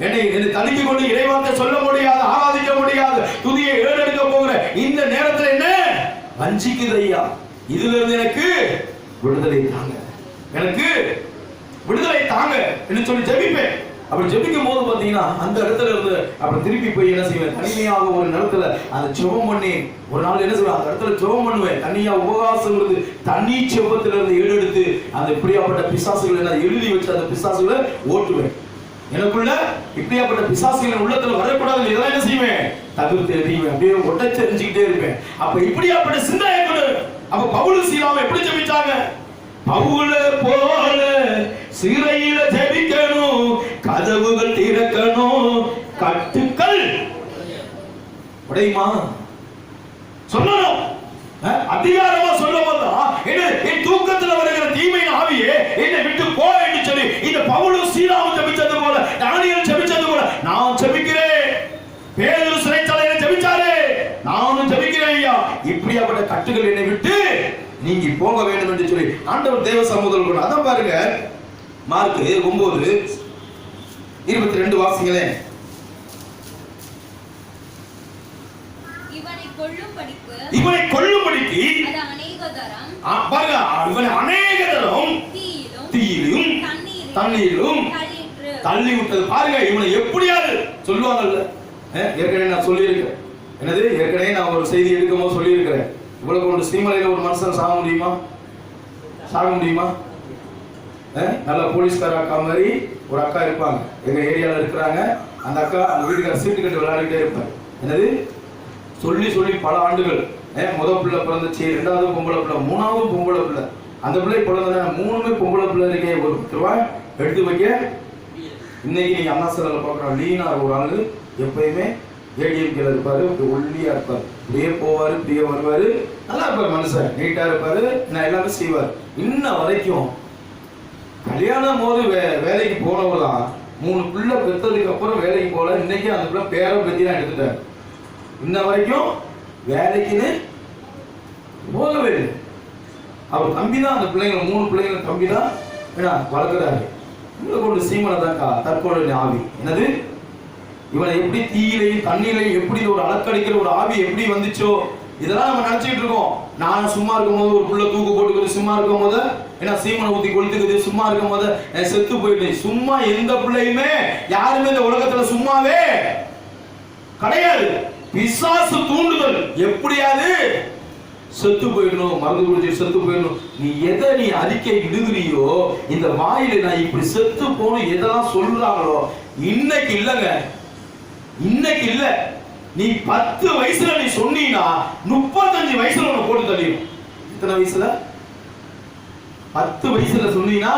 என்னை தடுக்கி கொண்டு இறைவார்த்தை சொல்ல முடியாது, ஆராதிக்க முடியாது, துதியை ஏறெடுக்க போகிற இந்த நேரத்தில் என்ன வஞ்சிக்குது ஐயா. இதுல இருந்து எனக்கு விடுதலை தாங்க, எனக்கு விடுதலை தாங்க என்று சொல்லி ஜெபிப்பேன். அப்படி ஜெபிக்கும் போது பாத்தீங்கன்னா அந்த இடத்துல இருந்து அப்புறம் திருப்பி போய் என்ன செய்வேன்? தனிமையாக ஒரு நேரத்துல அந்த ஜெபம் பண்ணி ஒரு நாள் என்ன செய்வேன்? அந்த இடத்துல ஜெபம் பண்ணுவேன். தனியா உபவாசம் இருந்து தண்ணி ஜெபத்துல இருந்து எடுத்து அந்த இப்படியாப்பட்ட பிசாசுகளை நான் எழுதி வச்சு அந்த பிசாசுகளை ஓட்டுவேன். எனக்குள்ள இப்படியாப்பட்ட பிசாசுகளின் உள்ளத்துல வரக்கூடாது, இதெல்லாம் என்ன செய்வேன்? தவிர்த்து எறிவேன். அப்படியே ஒட்டச்செறிஞ்சுக்கிட்டே இருப்பேன். அப்ப இப்படியாப்பட்ட சிந்தனை கொடு. அப்ப பவுல் சீலாவை எப்படி ஜெபிச்சாங்க? பவுல போல சிறையில ஜெபிக்கணும், கதவுகள் திறக்கணும், கட்டுக்கள் உடையுமா சொல்லணும். அதிகாரமா சொல்லும்போதுதான் என் தூக்கத்துல வருகிற தீமையின் ஆவியே என்னை விட்டு போ என்று சொல்லி இந்த பவுலும் சீலாவும் ஜெபிச்சது போல, தானியேல் ஜெபிச்சது போல நான் ஜெபிக்கிறேன். பேதுரு சிறைச்சாலையில ஜெபிச்சாரே, நானும் ஜெபிக்கிறேன் ஐயா. இப்படியாப்பட்ட கட்டுகள் என்னை விட்டு நீங்கி போக வேண்டும் என்று சொல்லி ஆண்டவர் தேவ சமூகத்தில் அதான் பாருங்க. மார்க் 9:22 வாசிங்களே. இவனை கொல்லும்படிக்கு பாருங்க, இவனை அநேக தரம் தீயிலும் தண்ணீரிலும் தள்ளி விட்டது. பாருங்க, இவனை எப்படியாவது சொல்லுவாங்கல்ல. ஏற்கனவே நான் சொல்லியிருக்கேன். என்னது? ஏற்கனவே நான் ஒரு செய்தி எடுக்கும்போது சொல்லியிருக்கிறேன். இவ்வளவு ஒரு சீமலையில ஒரு மனுஷன் சாக முடியுமா? சாக முடியுமா? நல்ல போலீஸ்கார அக்கா மாதிரி ஒரு அக்கா இருப்பாங்க, எங்க ஏரியால இருக்கிறாங்க. அந்த அக்கா அந்த வீட்டுக்கார சீட்டு கட்டு விளையாடிட்டே இருப்பாங்க. என்னது? சொல்லி சொல்லி பல ஆண்டுகள். முதல் பிள்ளை பிறந்துச்சு, 2வது பொம்பளை பிள்ளை, 3வது பொம்பளை பிள்ளை. அந்த பிள்ளை பிறந்த 3மே பொம்பளை பிள்ளை இருக்கே. ஒரு 10 ரூபாய் எடுத்து வைக்க. இன்னைக்கு நீங்க அண்ணா சிலையில பாக்குற லீனா ஒரு ஆளு எப்பயுமே ஏடிஎம்கேல இருப்பாரு, ஒல்லியா இருப்பாரு, இப்படியே போவாரு, இப்படியே வருவாரு, நல்லா இருப்பாரு, மனுஷன் நீட்டா இருப்பாரு, நான் எல்லாமே செய்வார். இன்ன வரைக்கும் கல்யாணம் போது வேலைக்கு போனவங்களாம் 3 பிள்ளை பெற்றதுக்கு அப்புறம் வேலைக்கு போல. இன்னைக்கு அந்த பிள்ளை பேரை பத்திலாம் எடுத்துட்டாரு. இன்ன வரைக்கும் வேலைக்குன்னு போகவே இல்லை. அவர் தம்பி தான் அந்த பிள்ளைங்க 3 பிள்ளைங்க தம்பி தான் என்ன வளர்க்குறாரு. இவங்களை கொண்டு சீமனை தான்க்கா தற்கொலை ஆவி. என்னது? இவனை எப்படி தீயிலையும் தண்ணீரையும் எப்படி ஒரு அலக்கடிக்கிற ஒரு ஆவி எப்படி வந்துச்சோ இதெல்லாம் நம்ம நினைச்சிட்டு இருக்கோம். நான் சும்மா இருக்கும் போது ஒரு புள்ள தூக்கு போட்டுக்குது, சும்மா இருக்கும் போது ஏன்னா சீமனை ஊத்தி கொளுத்துக்குது, சும்மா இருக்கும் போது செத்து போயிட்டு. சும்மா எந்த பிள்ளையுமே யாருமே இந்த உலகத்துல சும்மாவே கிடையாது. பிசாசு தூண்டுதல் எப்படியாவது செத்து போயிடணும், மருந்து குடிச்சு செத்து போயிடணும். நீ எதை நீ அறிக்கை இடுகிறியோ இந்த வாயில நான் இப்படி செத்து போகணும் எதெல்லாம் சொல்றாங்களோ இன்னைக்கு இல்லைங்க, இன்னைக்கு இல்ல. நீ 10 வயசுல நீ சொன்னீங்கன்னா 35 வயசுல உன்னை போட்டு தள்ளிடும். எத்தனை வயசுல? 10 வயசுல சொன்னீங்கன்னா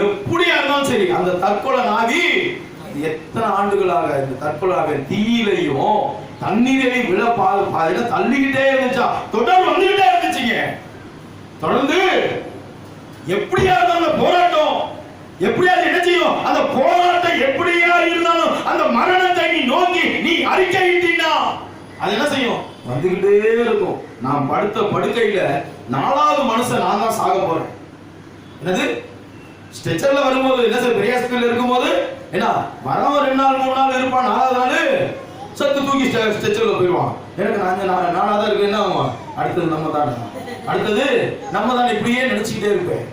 எப்படியா இருந்தாலும் சரி அந்த தற்கொலை நாவி எத்தனை ஆண்டுகளாக இந்த தற்கொலை தீயிலையும் தண்ணீரையும் விழ தள்ளிக்கிட்டே இருந்துச்சா, தொடர்ந்து வந்துகிட்டே இருந்துச்சுங்க. தொடர்ந்து எப்படியா இருந்தாலும் போராட்டம் எப்படியாவது என்ன செய்யும்? அந்த போராட்டம் எப்படியா இருந்தாலும் அந்த மரணத்தை நீ நோக்கி நீ அறிக்கையிட்டீன்னா அது என்ன செய்யும்? வந்துகிட்டே இருக்கும். நான் படுத்த படுக்கையில 4வது மனுஷன் நான் தான் சாக போறேன். என்னது? ஸ்ட்ரெச்சர்ல வரும்போது என்ன சார், பெரிய ஹாஸ்பிட்டல் இருக்கும்போது என்ன வரவன் 2 நாள் 3 நாள் இருப்பான், 4வது நாள் சத்து தூக்கி ஸ்ட்ரெச்சர்ல போயிடுவான். எனக்கு நானா தான் இருக்கு, என்ன ஆகும்? அடுத்தது நம்ம தான், அடுத்தது நம்ம தான், இப்படியே நினைச்சுக்கிட்டே இருப்பேன்.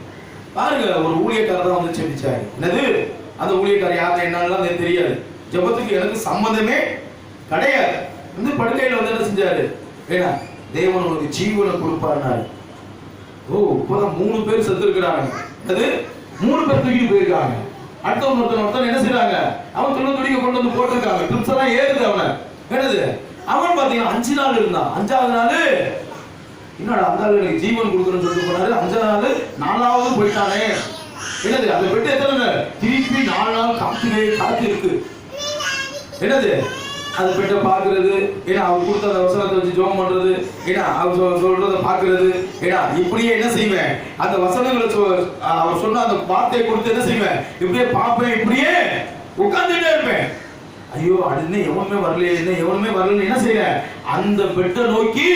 பாருங்க, ஒரு ஊழியக்காரர் தான் வந்து செபிச்சாரு. என்னது? அந்த ஊழியக்காரர் யாரு என்னன்னா எனக்கு தெரியாது. ஜெபத்துக்கு எனக்கு சம்பந்தமே கிடையாது. வந்து படுக்கையில வந்து என்ன செஞ்சாரு, ஏன்னா தேவன் உனக்கு ஜீவனை கொடுப்பாருனாரு. ஓ இப்பதான் 3 பேர் செத்து இருக்கிறாங்க. அது 3 பேர் தூக்கிட்டு போயிருக்காங்க. ஒருத்தன் என்ன செய்யறாங்க, அவன் துடிக்க கொண்டு வந்து போட்டிருக்காங்க. ட்ரிப்ஸ் எல்லாம் ஏறுது அவனை. என்னது அவன் பாத்தீங்கன்னா 5 நாள் இருந்தான். 5ஆவது நாள் என்னடா அந்த எனக்கு ஜீவன் கொடுக்கணும்னு சொல்லிட்டு போனாரு. 5ஆவது நாள் 4வது போயிட்டானே. என்னது அதை விட்டு எத்தனை திருப்பி 4 நாள் காத்து இருக்கு. என்னது அது பெட்ட பாக்குறது, ஏன்னா அவர் கொடுத்த அந்த வசனத்தை வச்சு ஜெபம் பண்றது, ஏன்னா அவர் சொல்றத பாக்குறது, ஏன்னா இப்படியே என்ன செய்வேன், அந்த வசனங்களை அவர் சொன்ன அந்த வார்த்தையை கொடுத்து என்ன செய்வேன், இப்படியே பார்ப்பேன், இப்படியே உட்கார்ந்துட்டே இருப்பேன். ஐயோ அது எவனுமே வரலையே, எவனுமே வரலன்னு என்ன செய்யறேன், அந்த பெட்டை நோக்கி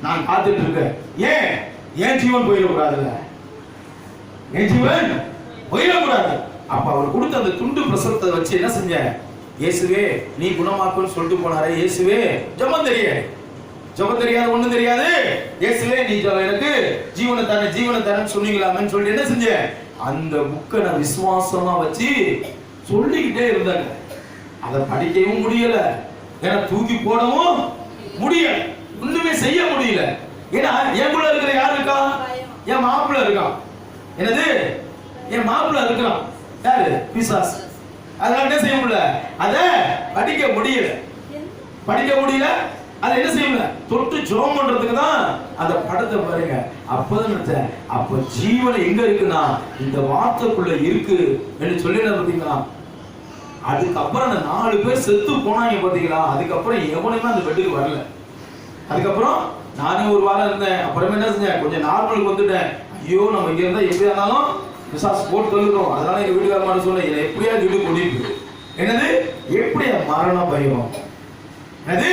நான் காத்துட்டு இருக்கேன். ஏன் ஜீவன் போயிடக்கூடாதுல்ல, என் ஜீவன் போயிடக்கூடாது. அப்ப அவர் கொடுத்த அந்த துண்டு பிரசவத்தை வச்சு என்ன செஞ்சேன், இயேசுவே நீ குணமாக்குன்னு சொல்லிட்டு போனாரே, இயேசுவே ஜெபம் தெரியாது ஒண்ணும் தெரியாது, இயேசுவே நீ எனக்கு ஜீவனை தரேன்னு சொன்னீங்களாமேன்னு சொல்லி என்ன செஞ்சேன், அந்த புக்கை நான் விசுவாசமா வச்சு சொல்லிக்கிட்டே இருந்தாங்க. அதை படிக்கவும் முடியல, ஏன்னா தூக்கி போடவும் முடியல, ஒண்ணுமே செய்ய முடியல. ஏன்னா எனக்குள்ள இருக்கிற யாரு இருக்கா, என் மாப்பிள்ள இருக்கான். என்னது என் மாப்பிள்ள இருக்கிறான், யாரு, பிசாசு. அதனால என்ன செய்ய முடியல, அத படிக்க முடியல. அதை என்ன செய்ய முடியல, தொட்டு ஜெபம் பண்றதுக்கு தான் அந்த படத்தை பாருங்க. அப்பதான் நினைச்சேன், அப்ப ஜீவனை எங்க இருக்குன்னா இந்த வார்த்தைக்குள்ள இருக்கு என்று சொல்லி பாத்தீங்களா. அதுக்கப்புறம் அந்த 4 பேர் செத்து போனாங்க பாத்தீங்களா. அதுக்கப்புறம் எவனுமே அந்த பெட்டுக்கு வரல. அதுக்கப்புறம் நானே ஒரு வாரம் இருந்தேன். அப்புறமே என்ன செஞ்சேன், கொஞ்சம் நார்மலுக்கு வந்துட்டேன். ஐயோ நம்ம இங்க இருந்தா எப்படி இருந்தாலும் விசாஸ் போட்டு வந்துடும். அதனால எங்க வீட்டுக்காரமான சொன்ன இதை எப்படியா வீடு கொண்டிருக்கு. என்னது எப்படியா மரண பயம், அது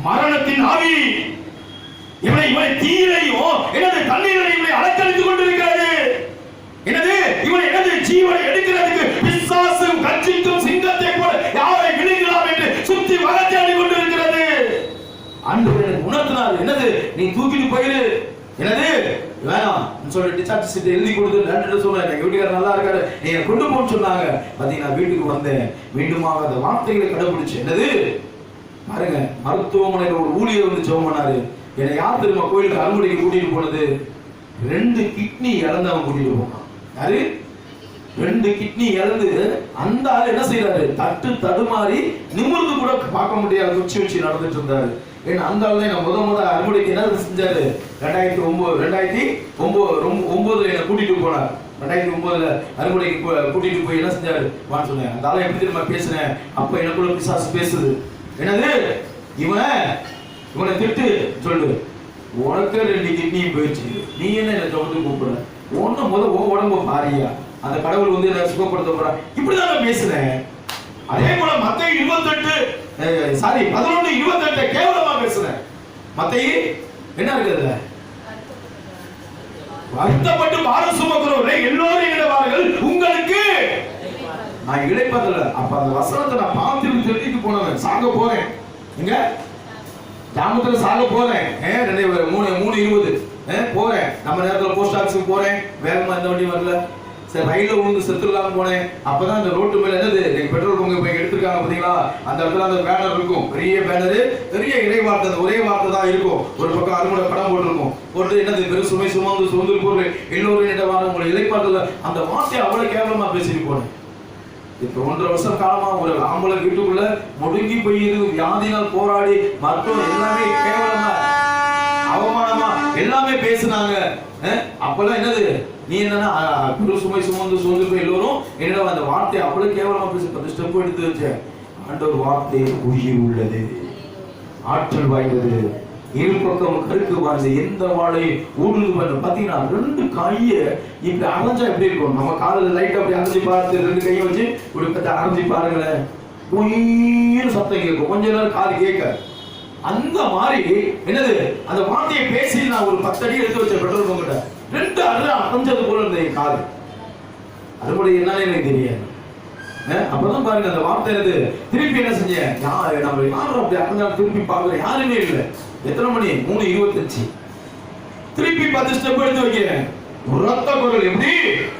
மரணத்தின் ஆவி இவனை தீரையும் என்னது தண்ணீரை இவனை அலக்கழித்துக் கொண்டிருக்கிறது. என்னது இவனை எனது ஜீவனை எடுக்கிறதுக்கு பிசாசும் கட்சிக்கும் சிங்கத்தை போல யாரை விழுங்கலாம் என்று சுத்தி வளர்ச்சி கொண்டிருக்கிறது. ஆண்டவர் எனக்கு உணர்த்தினார், என்னது நீ தூக்கிட்டு போயிரு, என்னது வேணாம் சொல்லி டிசார்ஜ் சீட் எழுதி கொடுத்து நன்றி சொன்னேன். எங்க வீட்டுக்காரர் நல்லா இருக்காரு, நீங்க கொண்டு போன்னு சொன்னாங்க. பாத்தீங்கன்னா வீட்டுக்கு வந்தேன், மீண்டுமாக அந்த வார்த்தைகளை கடைபிடிச்சு. என்னது பாருங்க, மருத்துவமனையில் ஒரு ஊழியர் வந்து ஜெபம் பண்ணாரு. என்னை யார் தெரியுமா கோயிலுக்கு அறுமுறைக்கு கூட்டிட்டு போனது, 2 கிட்னி இழந்தவன் கூட்டிட்டு போனான். யாரு, 2 கிட்னி இழந்து அந்த ஆள் என்ன செய்யறாரு, தடுமாறி நிமிர்ந்து கூட பார்க்க முடியாது உச்சி நடந்துட்டு இருந்தாரு. ஏன்னா அந்த ஆள் தான் முத அறுமுறைக்கு என்ன செஞ்சாரு, 2009 என்ன கூட்டிட்டு போனார். 2009 அறுமுறைக்கு கூட்டிட்டு போய் என்ன செஞ்சாரு வான்னு சொன்னேன். அந்த ஆளை எப்படி தெரியுமா பேசுனேன், அப்ப எனக்குள்ள பிசாசு பேசுது. என்னது இவனை திட்டு சொல்லு, உனக்கு 2 கிட்னியும் போயிடுச்சு, நீ என்ன என்ன ஜெபத்துக்கு கூப்பிடுற, ஒண்ணு உடம்பு பாரியா, அந்த கடவுள் வந்து என்ன சுகப்படுத்த போறான், இப்படிதான் நான் பேசுறேன். அதே போல மத்தேயு 11:28 கேவலமா பேசுறேன். மத்தேயு என்ன இருக்குது, வருத்தப்பட்டு பாரம் சுமக்கிறவர்களே எல்லோரும் இணைவார்கள், உங்களுக்கு நான் இழைப்பதில்ல. அப்ப அந்த வசனத்தை நான் பார்த்து தெரிவித்து போனவன் சாக போறேன், எங்க கிராமத்துல சாக போறேன். 3:20 போறேன். நம்ம நேரத்துல போஸ்ட் ஆபீஸுக்கு போறேன், வேகமா எந்த வண்டி வரல, சரி ரயில விழுந்து செத்துடலாம் போனேன். அப்பதான் அந்த ரோட்டு மேல என்னது பெட்ரோல் பங்கு போய் எடுத்துருக்காங்க பாத்தீங்களா, அந்த இடத்துல அந்த பேனர் இருக்கும், பெரிய பேனரு, பெரிய இறை வார்த்தை, ஒரே வார்த்தை தான் இருக்கும். ஒரு பக்கம் அறுமுறை படம் போட்டிருக்கும், போட்டு என்னது பெரும் சுமை சுமந்து பொருள் எல்லோரும் என்னவான உங்களை இழைப்பார்கள், அந்த வார்த்தையை அவ்வளவு கேவலமா பேசிட்டு போனேன். இப்ப 1.5 வருஷம் காலமா ஒரு ஆம்பளை வீட்டுக்குள்ள முடுங்கி போயிரு, வியாதினால் போராடி மருத்துவம் எல்லாமே கேவலமா அவமானமா எல்லாமே பேசினாங்க. அப்பெல்லாம் என்னது நீ என்னன்னா சுமை சுமந்து போய் எல்லோரும் என்னடா அந்த வார்த்தையை அவ்வளவு கேவலமா பேசி 10 ஸ்டெப் எடுத்து வச்ச. ஆண்டவர் வார்த்தை உயிர் உள்ளது, ஆற்றல் வாய்ந்தது, இரு பக்கம் கருக்கு வாழ்ந்து எந்த வாழை ஊடுருது பண்ண. பாத்தீங்கன்னா 2 கையை இப்படி அரைஞ்சா எப்படி இருக்கும், நம்ம காலில் லைட் அப்படி அரைஞ்சி பார்த்து 2 கையை வச்சு இப்படி பத்தி அரைஞ்சி பாருங்களேன், உயிர் சத்தம் கேட்கும், கொஞ்ச நேரம் காது கேட்க. அந்த மாதிரி என்னது அந்த வார்த்தையை பேசி நான் ஒரு 10 அடி எடுத்து வச்ச பெட்ரோல் பங்கிட்ட 2 அரை அரைஞ்சது போல இருந்த என் காது. அதுபடி என்னன்னு எனக்கு தெரியாது. அப்பதான் பாருங்க அந்த வார்த்தை என்னது, திருப்பி என்ன செஞ்சேன், நம்ம யாரும் அப்படி அரைஞ்சாலும் திருப்பி பார்க்கல, யாருமே இல்லை. எத்தனை மணி, 3:25. திருப்பி 10 ஸ்டெப் எடுத்து வைக்கிறேன். ரத்த குரல், எப்படி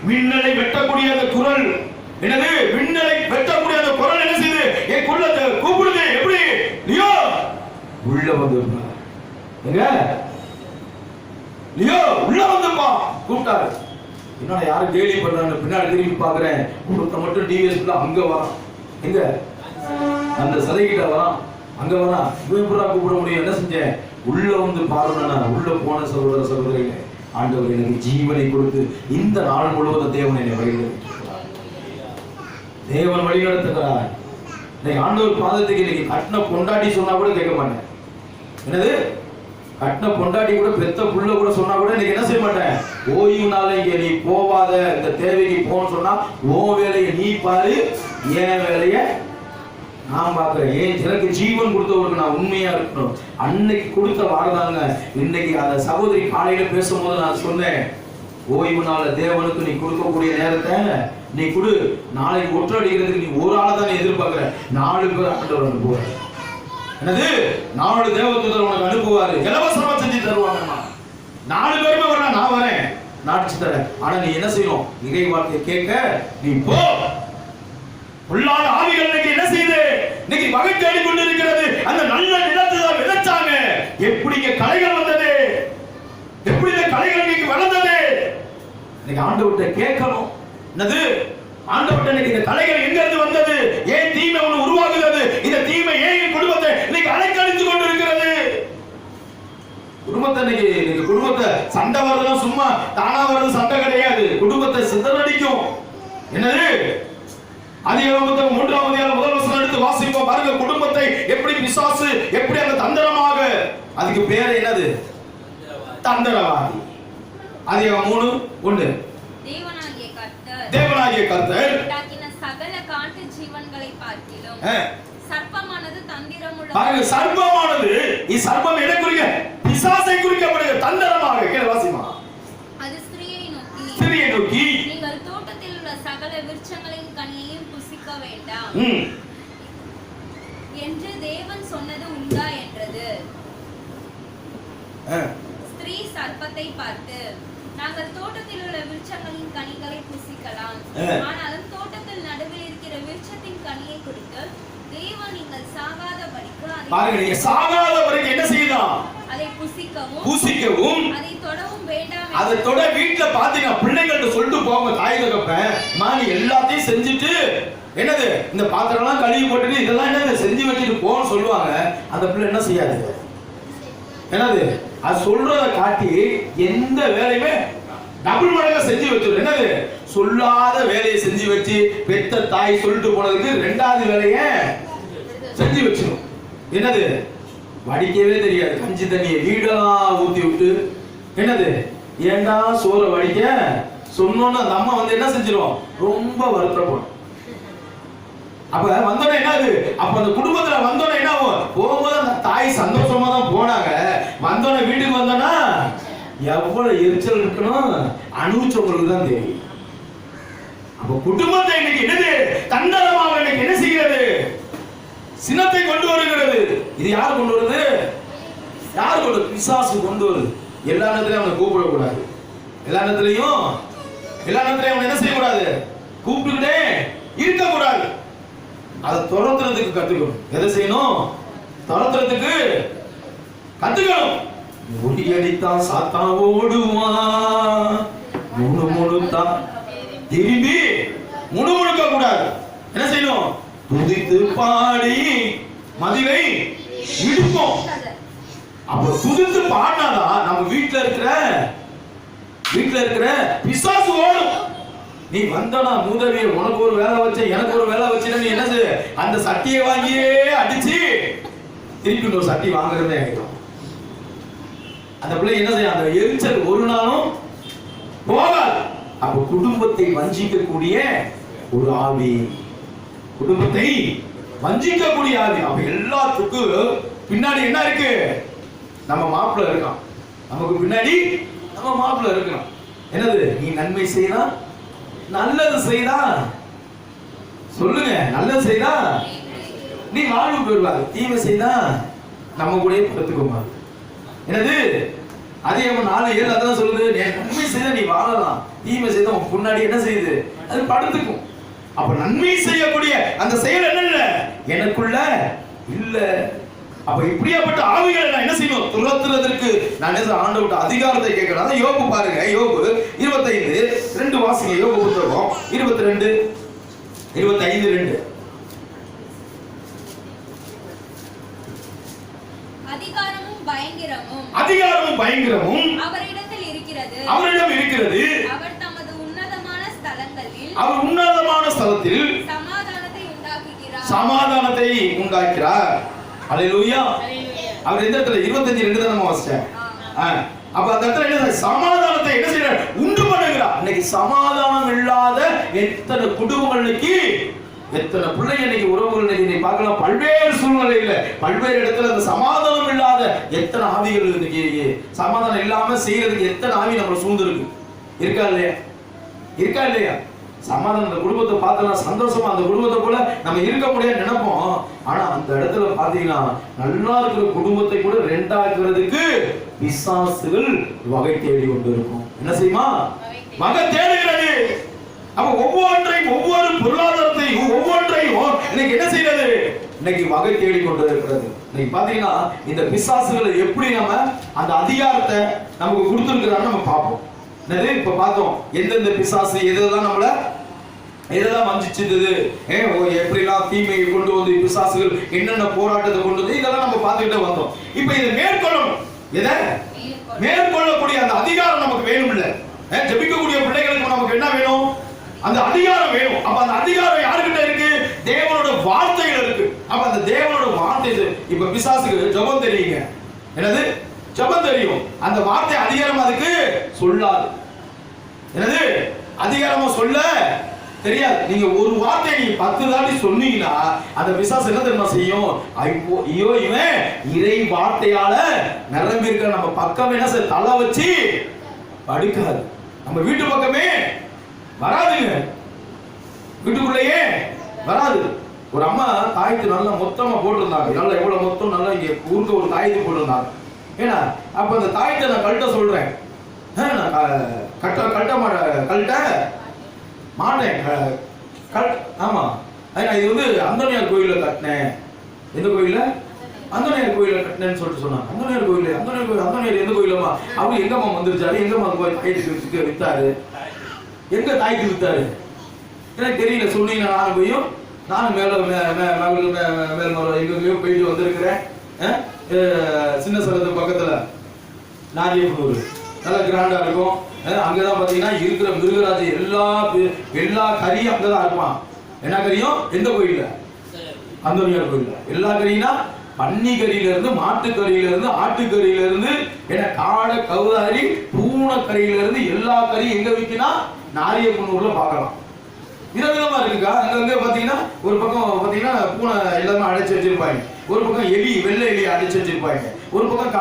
மின்னலை வெட்டக்கூடிய அந்த குரல், என்னது மின்னலை வெட்டக்கூடிய அந்த குரல் என்ன செய்யுது? என் குள்ளத்தை கூப்பிடுது. எப்படி? லியோ உள்ள வந்து எங்க லியோ உள்ள வந்துப்பா கூப்பிட்டாரு. என்னடா யாரும் கேலி பண்றாங்க, பின்னாடி திரும்பி பாக்குறேன், ஒருத்த மட்டும் டிவிஎஸ்ல அங்க வரான். எங்க அந்த சதைகிட்ட வரான், அங்க வரான். இவன் எப்படா கூப்பிட முடியும்? என்ன செஞ்சேன்? உள்ள வந்து பாருனா உள்ள போன சகோதர சகோதரிகளே, ஆண்டவர் எனக்கு ஜீவனை கொடுத்து இந்த நாள் முழுவதும் தேவன் என்னை வழிநடத்துகிறார். தேவன் வழிநடத்துகிறார். இன்னைக்கு ஆண்டவர் பாதத்துக்கு இன்னைக்கு கட்டின பொண்டாட்டி சொன்னா கூட கேட்க மாட்டேன். என்னது கட்டின பொண்டாட்டி கூட பெத்த புள்ள கூட சொன்னா கூட இன்னைக்கு என்ன செய்ய மாட்டேன்? ஓய்வு நாள் இங்க நீ போவாத, இந்த தேவைக்கு போன்னு சொன்னா உன் வேலையை நீ பாரு, என் வேலையை நான் பாக்குறேன். ஏன் எனக்கு ஜீவன் கொடுத்தவருக்கு நான் உண்மையா இருக்கணும். அன்னைக்கு கொடுத்த வாரதாங்க. இன்னைக்கு அந்த சகோதரி காலையில பேசும்போது நான் சொன்னேன், ஓய்வு நாள தேவனுக்கு நீ கொடுக்கக்கூடிய நேரத்தை நீ கொடு. நாளைக்கு ஒற்றடிக்கிறதுக்கு நீ ஒரு ஆளை தான் எதிர்பார்க்கிற, 4 பேர் ஆண்டவர் அனுப்புவார். என்னது 4 தேவதூதர் உனக்கு அனுப்புவாரு, இலவசமா செஞ்சு தருவாங்க. 4 பேருமே வரா, நான் வரேன், நாடிச்சு தரேன். ஆனா நீ என்ன செய்யணும்? இறை வார்த்தையை கேட்க நீ போ. உள்ளான ஆவிகள் இன்னைக்கு என்ன செய்யுது? இன்னைக்கு வகை தேடி கொண்டு இருக்கிறது. அந்த நல்ல நிலத்தை தான் விதைச்சாங்க. எப்படி இங்க களைகள் வந்தது? எப்படி இந்த களைகள் இன்னைக்கு வளர்ந்தது? இன்னைக்கு ஆண்டவர்கிட்ட கேட்கணும். என்னது ஆண்டவர்கிட்ட இன்னைக்கு இந்த களைகள் எங்க இருந்து வந்தது? ஏன் தீமை ஒன்று உருவாகுகிறது? இந்த தீமை ஏன் என் குடும்பத்தை இன்னைக்கு அலைக்கழித்து கொண்டு இருக்கிறது? குடும்பத்தை இன்னைக்கு குடும்பத்தை சண்டை வரலாம், சும்மா தானா வர்றது சண்டை கிடையாது. குடும்பத்தை சிதறடிக்கும். என்னது அதிகாரம் 3ஆம் அதிகாரம் 1 வசனம் எடுத்து வாசிப்போம் பாருங்க. குடும்பத்தை எப்படி பிசாசு எப்படி அந்த தந்திரமாக, அதுக்கு பேர் என்னது? தந்திரவாதி. அதிகாரம் 3:1 தேவனாகிய கர்த்தர் உண்டாக்கின சகல காட்டு ஜீவன்களை பார்க்கிலும் சர்ப்பமானது தந்திரமுள்ள. பாருங்க, சர்ப்பமானது, இந்த சர்ப்பம் எதை குறிக்க? பிசாசை குறிக்கப்படுகிறது. தந்திரமாக கேளு வாசிமா. அது ஸ்திரியை நோக்கி நீங்கள் தோட்டத்தில் உள்ள சகல விருட்சங்களின் கனியையும் புசிக்க வேண்டாம் என்று தேவன் சொன்னது உண்டா என்றது. ஸ்திரீ சர்ப்பத்தை பார்த்து, நாங்கள் தோட்டத்தில் உள்ள விருட்சங்களின் கனிகளை புசிக்கலாம், ஆனாலும் தோட்டத்தில் நடுவில் இருக்கிற விருட்சத்தின் கனியை குறித்து தேவன் நீங்கள் சாகாதபடிக்கு என்ன செய்யலாம்? அதை புசிக்கவும் அதை தொடவும் வேண்டாம். அதை தொட வீட்டுல பாத்தீங்கன்னா பிள்ளைங்கள்ட்ட சொல்லிட்டு போங்க, தாய் தகப்பன் நீ எல்லாத்தையும் செஞ்சுட்டு என்னது இந்த பாத்திரம் எல்லாம் கழுவி போட்டுட்டு இதெல்லாம் என்னது செஞ்சு வச்சுட்டு போன்னு சொல்லுவாங்க. அந்த பிள்ளை என்ன செய்யாது? என்னது அது சொல்றத காட்டி எந்த வேலையுமே டபுள் மடங்கா செஞ்சு வச்சிடும். என்னது சொல்லாத வேலையை செஞ்சு வச்சு பெத்த தாய் சொல்லிட்டு போனதுக்கு 2வது வேலையை செஞ்சு வச்சிடும். என்னது வடிக்கவே தெரியாது. கஞ்சி தண்ணியை வீடெல்லாம் ஊத்தி விட்டு என்னது ஏண்டா சோற வடிக்க சொன்னோன்னு அந்த அம்மா வந்து என்ன செஞ்சிடும்? ரொம்ப வருத்தப்படும். அப்ப வந்தோட என்னது? அப்ப அந்த குடும்பத்துல வந்தோட என்ன ஆகும்? போகும்போது அந்த தாய் சந்தோஷமா தான் போனாங்க. வந்தோட வீட்டுக்கு வந்தோன்னா எவ்வளவு எரிச்சல் இருக்கணும் அனுபவிச்சவங்களுக்கு தான் தெரியும். அப்ப குடும்பத்தை இன்னைக்கு என்னது தந்திரமாக இன்னைக்கு என்ன செய்கிறது? சினத்தை கொண்டு வருகிறது. இது யார் கொண்டு வருது? யார் கொண்டு? பிசாசு கொண்டு வருது. எல்லா நேரத்திலையும் அவனை கூப்பிடக்கூடாது. எல்லா நேரத்திலையும் அவனை என்ன செய்யக்கூடாது? கூப்பிட்டுக்கிட்டே இருக்கக்கூடாது. அதை துரத்துறதுக்கு கத்துக்கணும். எதை செய்யணும்? துரத்துறதுக்கு கத்துக்கணும். முறியடித்தான் சாத்தான் ஓடுவான், முணுமுணுத்தான் திரும்பி முணுமுணுக்க கூடாது. என்ன செய்யணும்? துதித்து பாடி மதிலை இடுப்போம். அப்ப துதித்து பாடினாதான் நம்ம வீட்டுல இருக்கிற பிசாசு ஓடும். நீ வந்தனா மூதவிய உனக்கு ஒரு வேலை வச்ச எனக்கு ஒரு வேலை வச்சு நீ என்ன செய்ய? அந்த சட்டியை வாங்கியே அடிச்சு திருப்பி ஒரு சட்டி வாங்குறதே ஆகிடும். அந்த பிள்ளை என்ன செய்ய? அந்த எரிச்சல் ஒரு நாளும் போகாது. அப்ப குடும்பத்தை வஞ்சிக்கக்கூடிய ஒரு ஆவி, குடும்பத்தை வஞ்சிக்கக்கூடிய ஆவி. அப்ப எல்லாத்துக்கும் பின்னாடி என்ன இருக்கு? நம்ம மாப்பிள்ள இருக்கான். நமக்கு பின்னாடி நம்ம மாப்பிள்ள இருக்கணும். என்னது? நீ நன்மை செய்தா, நல்லது செய்தா, சொல்லுங்க, நல்லது செய்தா நீ வாழ்வு பெறுவாரு, தீமை செய்தா நம்ம கூட படுத்துக்குமா. என்னது? அதே 4:7 அதான் சொல்லுது. நன்மை செய்தா நீ வாழலாம், தீமை செய்தா உன் முன்னாடி என்ன செய்யுது? அது படுத்துக்கும். அப்ப நன்மை செய்யக்கூடிய அந்த செயல் என்ன எனக்குள்ள இல்ல. அப்ப இப்படியாப்பட்ட ஆவிகளை நான் என்ன செய்யணும்? துரத்துறதற்கு நான் ஆண்டவர்ட்ட அதிகாரத்தை கேட்கணும். அதான் யோபு பாருங்க, யோபு 25:2 வாசிங்க. யோபு புத்தகம் 25:2. அதிகாரமும் பயங்கரமும் அவரிடத்தில் இருக்கிறது. அவரிடம் இருக்கிறது. அவர் தமது உன்னதமான ஸ்தலத்தில் சமாதானத்தை உண்டாக்குகிறார். அல்லேலூயா. அவர் எந்த இடத்துல 25:2 தான் நம்ம வாசிச்சோம். அப்ப அந்த இடத்துல என்ன சமாதானத்தை என்ன செய்யறார்? உண்டு பண்ணுகிறார். இன்னைக்கு சமாதானம் இல்லாத எத்தனை குடும்பங்களுக்கு, எத்தனை பிள்ளைங்க இன்னைக்கு உறவுகள் இன்னைக்கு பார்க்கலாம். பல்வேறு சூழ்நிலையில பல்வேறு இடத்துல அந்த சமாதானம் இல்லாத எத்தனை ஆவிகள் இன்னைக்கு சமாதானம் இல்லாம செய்யறதுக்கு எத்தனை ஆவி நம்ம சூழ்ந்திருக்கு. இருக்கா இல்லையா? இருக்கா இல்லையா? சமாதானம் அந்த குடும்பத்தை பார்த்தா சந்தோஷமா அந்த குடும்பத்தை போல நம்ம இருக்க முடியாது நினைப்போம். ஆனா அந்த இடத்துல பாத்தீங்கன்னா நல்லா இருக்கிற குடும்பத்தை கூட ரெண்டாக்குறதுக்கு பிசாசுகள் வகை தேடி கொண்டு இருக்கும். என்ன செய்யுமா? வகை தேடுகிறது. அப்ப ஒவ்வொன்றையும், ஒவ்வொரு பொருளாதாரத்தையும், ஒவ்வொன்றையும் இன்னைக்கு என்ன செய்யறது? இன்னைக்கு வகை தேடி கொண்டு இருக்கிறது. இன்னைக்கு பாத்தீங்கன்னா இந்த பிசாசுகளை எப்படி நம்ம அந்த அதிகாரத்தை நமக்கு கொடுத்துருக்கிறான்னு நம்ம பார்ப்போம். இப்ப பார்த்தோம் எந்தெந்த பிசாசு எதெல்லாம் நம்மள எதெல்லாம் வஞ்சிச்சது, எப்படிலாம் தீமையை கொண்டு வந்து பிசாசுகள் என்னென்ன போராட்டத்தை கொண்டு வந்து இதெல்லாம் நம்ம பார்த்துக்கிட்டே வந்தோம். இப்ப இதை மேற்கொள்ளணும். எதை மேற்கொள்ளக்கூடிய அந்த அதிகாரம் நமக்கு வேணும். இல்ல ஜெபிக்கக்கூடிய பிள்ளைகளுக்கு நமக்கு என்ன வேணும்? அந்த அதிகாரம் வேணும். அப்ப அந்த அதிகாரம் யாருக்கிட்ட இருக்கு? தேவனோட வார்த்தைகள் இருக்கு. அப்ப அந்த தேவனோட வார்த்தை இப்ப பிசாசுக்கு ஜெபம் தெரியுங்க. என்னது? ஜெபம் தெரியும். அந்த வார்த்தை அதிகாரம் அதுக்கு சொல்லாது. என்னது? அதிகாரமா சொல்ல தெரியாது. நீங்க ஒரு வார்த்தையை நீங்க 10 தாட்டி சொன்னீங்கன்னா அந்த பிசாசு என்ன தெரியுமா செய்யும்? ஐயோ இவன் இறை வார்த்தையால நிரம்பி இருக்க நம்ம பக்கம் என்ன செய்ய தலை வச்சு படுக்காது. நம்ம வீட்டு பக்கமே வராதுங்க. வீட்டுக்குள்ளேயே வராது. ஒரு அம்மா தாயத்து நல்லா மொத்தமா போட்டிருந்தாங்க. நல்லா எவ்வளவு மொத்தம் நல்லா இங்க ஊருக்கு ஒரு தாயத்து போட்டிருந்தாங்க. ஏன்னா அப்ப அந்த தாயத்தை நான் கழட்ட சொல்றேன். கழட்ட மாட்டேன். ஆமா, இது வந்து அந்தோனியார் கோயில கட்டினேன். எந்த கோயில? அந்தோனியார் கோயில கட்டினேன்னு சொல்லிட்டு சொன்னாங்க. அந்தோனியார் கோயில் எந்த கோயிலமா? அவரு எங்கம்மா வந்துருச்சாரு? எங்கம்மா தாயத்துக்கு வித்தாரு? எங்க தாய்க்கு வித்தாரு எனக்கு தெரியல. சொன்னீங்கன்னா நானும் மேல எங்கெங்கயோ போயிட்டு வந்திருக்கிறேன். சின்ன சலத்து பக்கத்துல நாரியப்பூர் நல்ல கிராண்டா இருக்கும். அங்கதான் பாத்தீங்கன்னா இருக்கிற மிருகராஜ் எல்லா கறியும் அங்கதான் இருப்பான். என்ன கறியும்? எந்த கோயில்ல? அந்தோனியார் கோயில்ல. எல்லா கறினா பன்னி கறியில இருந்து, மாட்டுக்கறியில இருந்து, ஆட்டுக்கறியில இருந்து, என்ன காடை கவுதாரி பூனை கறியில இருந்து எல்லா கறியும் எங்க விற்கினா நாரியப்பூர்ல பார்க்கலாம். விதவிதமா இருக்குக்கா. அங்க பாத்தீங்கன்னா ஒரு பக்கம் பாத்தீங்கன்னா பூனை எல்லாமே அடைச்சு வச்சிருப்பாங்க. ஒரு பக்கம் வெள்ளை எலி அடைச்சு வச்சிருப்பாங்க. ஒரு பக்கம்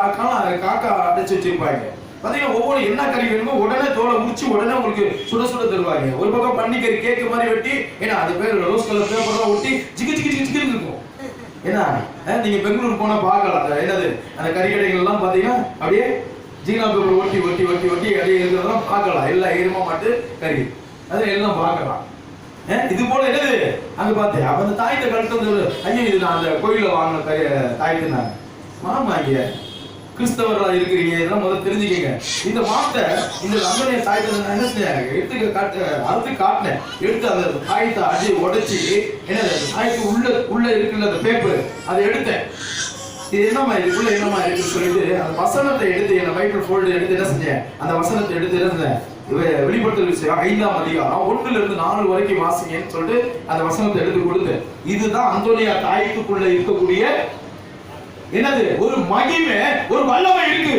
காக்கா அடைச்சு வச்சிருப்பாங்க. பாத்தீங்கன்னா ஒவ்வொரு என்ன கறி வேணுமோ உடனே தோலை முடிச்சு உடனே உங்களுக்கு சுட சுட தருவாங்க. ஒரு பக்கம் பன்னிக்கறி கேக்கு மாதிரி வெட்டி, ஏன்னா அது பேர் ரோஸ் கலர் பேப்பர்லாம் ஒட்டி ஜிக்கு ஜிக்கு ஜிக்கு ஜிக்கு இருக்கும். ஏன்னா நீங்க பெங்களூர் போனா பார்க்கலாம். என்னது அந்த கறிக்கடைகள் எல்லாம் பாத்தீங்கன்னா அப்படியே ஜீனா பேப்பர் ஒட்டி ஒட்டி ஒட்டி ஒட்டி அப்படியே இருக்கிறதெல்லாம் பார்க்கலாம். எல்லாம் ஏறுமா மாட்டு கறி அது எல்லாம் பார்க்கலாம். இது போல என்னது அங்க பார்த்தேன். அப்ப அந்த தாயத்தை கழுத்து ஐயோ இது நான் அந்த கோயில வாங்கின தாயத்துனாங்க. மாமா ஐயா கிறிஸ்தவர்களா இருக்கிறீங்க, இதெல்லாம் முதல்ல தெரிஞ்சுக்கங்க. இந்த வார்த்தை இந்த அந்தோனிய தாயத்தை என்ன செஞ்சாங்க? அறுத்து காட்டினேன். எடுத்து அந்த தாயத்தை அடி உடைச்சி என்னது தாயத்து உள்ள இருக்குல்ல அந்த பேப்பர் அதை எடுத்தேன். இது என்னமா இதுக்குள்ள என்னமா இருக்குன்னு சொல்லிட்டு அந்த வசனத்தை எடுத்து என்ன பைபிள் ஃபோல்டு எடுத்து என்ன செஞ்சேன்? அந்த வசனத்தை எடுத்து என்ன செஞ்சேன்? வெளிப்படுத்தல் விஷயம் 5ஆம் அதிகாரம் 1 இருந்து 4 வரைக்கும் வாசிங்கன்னு சொல்லிட்டு அந்த வசனத்தை எடுத்து கொடுத்து, இதுதான் அந்தோனியா தாயத்துக்குள்ள இருக்கக்கூடிய என்னது ஒரு மகிமை, ஒரு வல்லமை இருக்கு.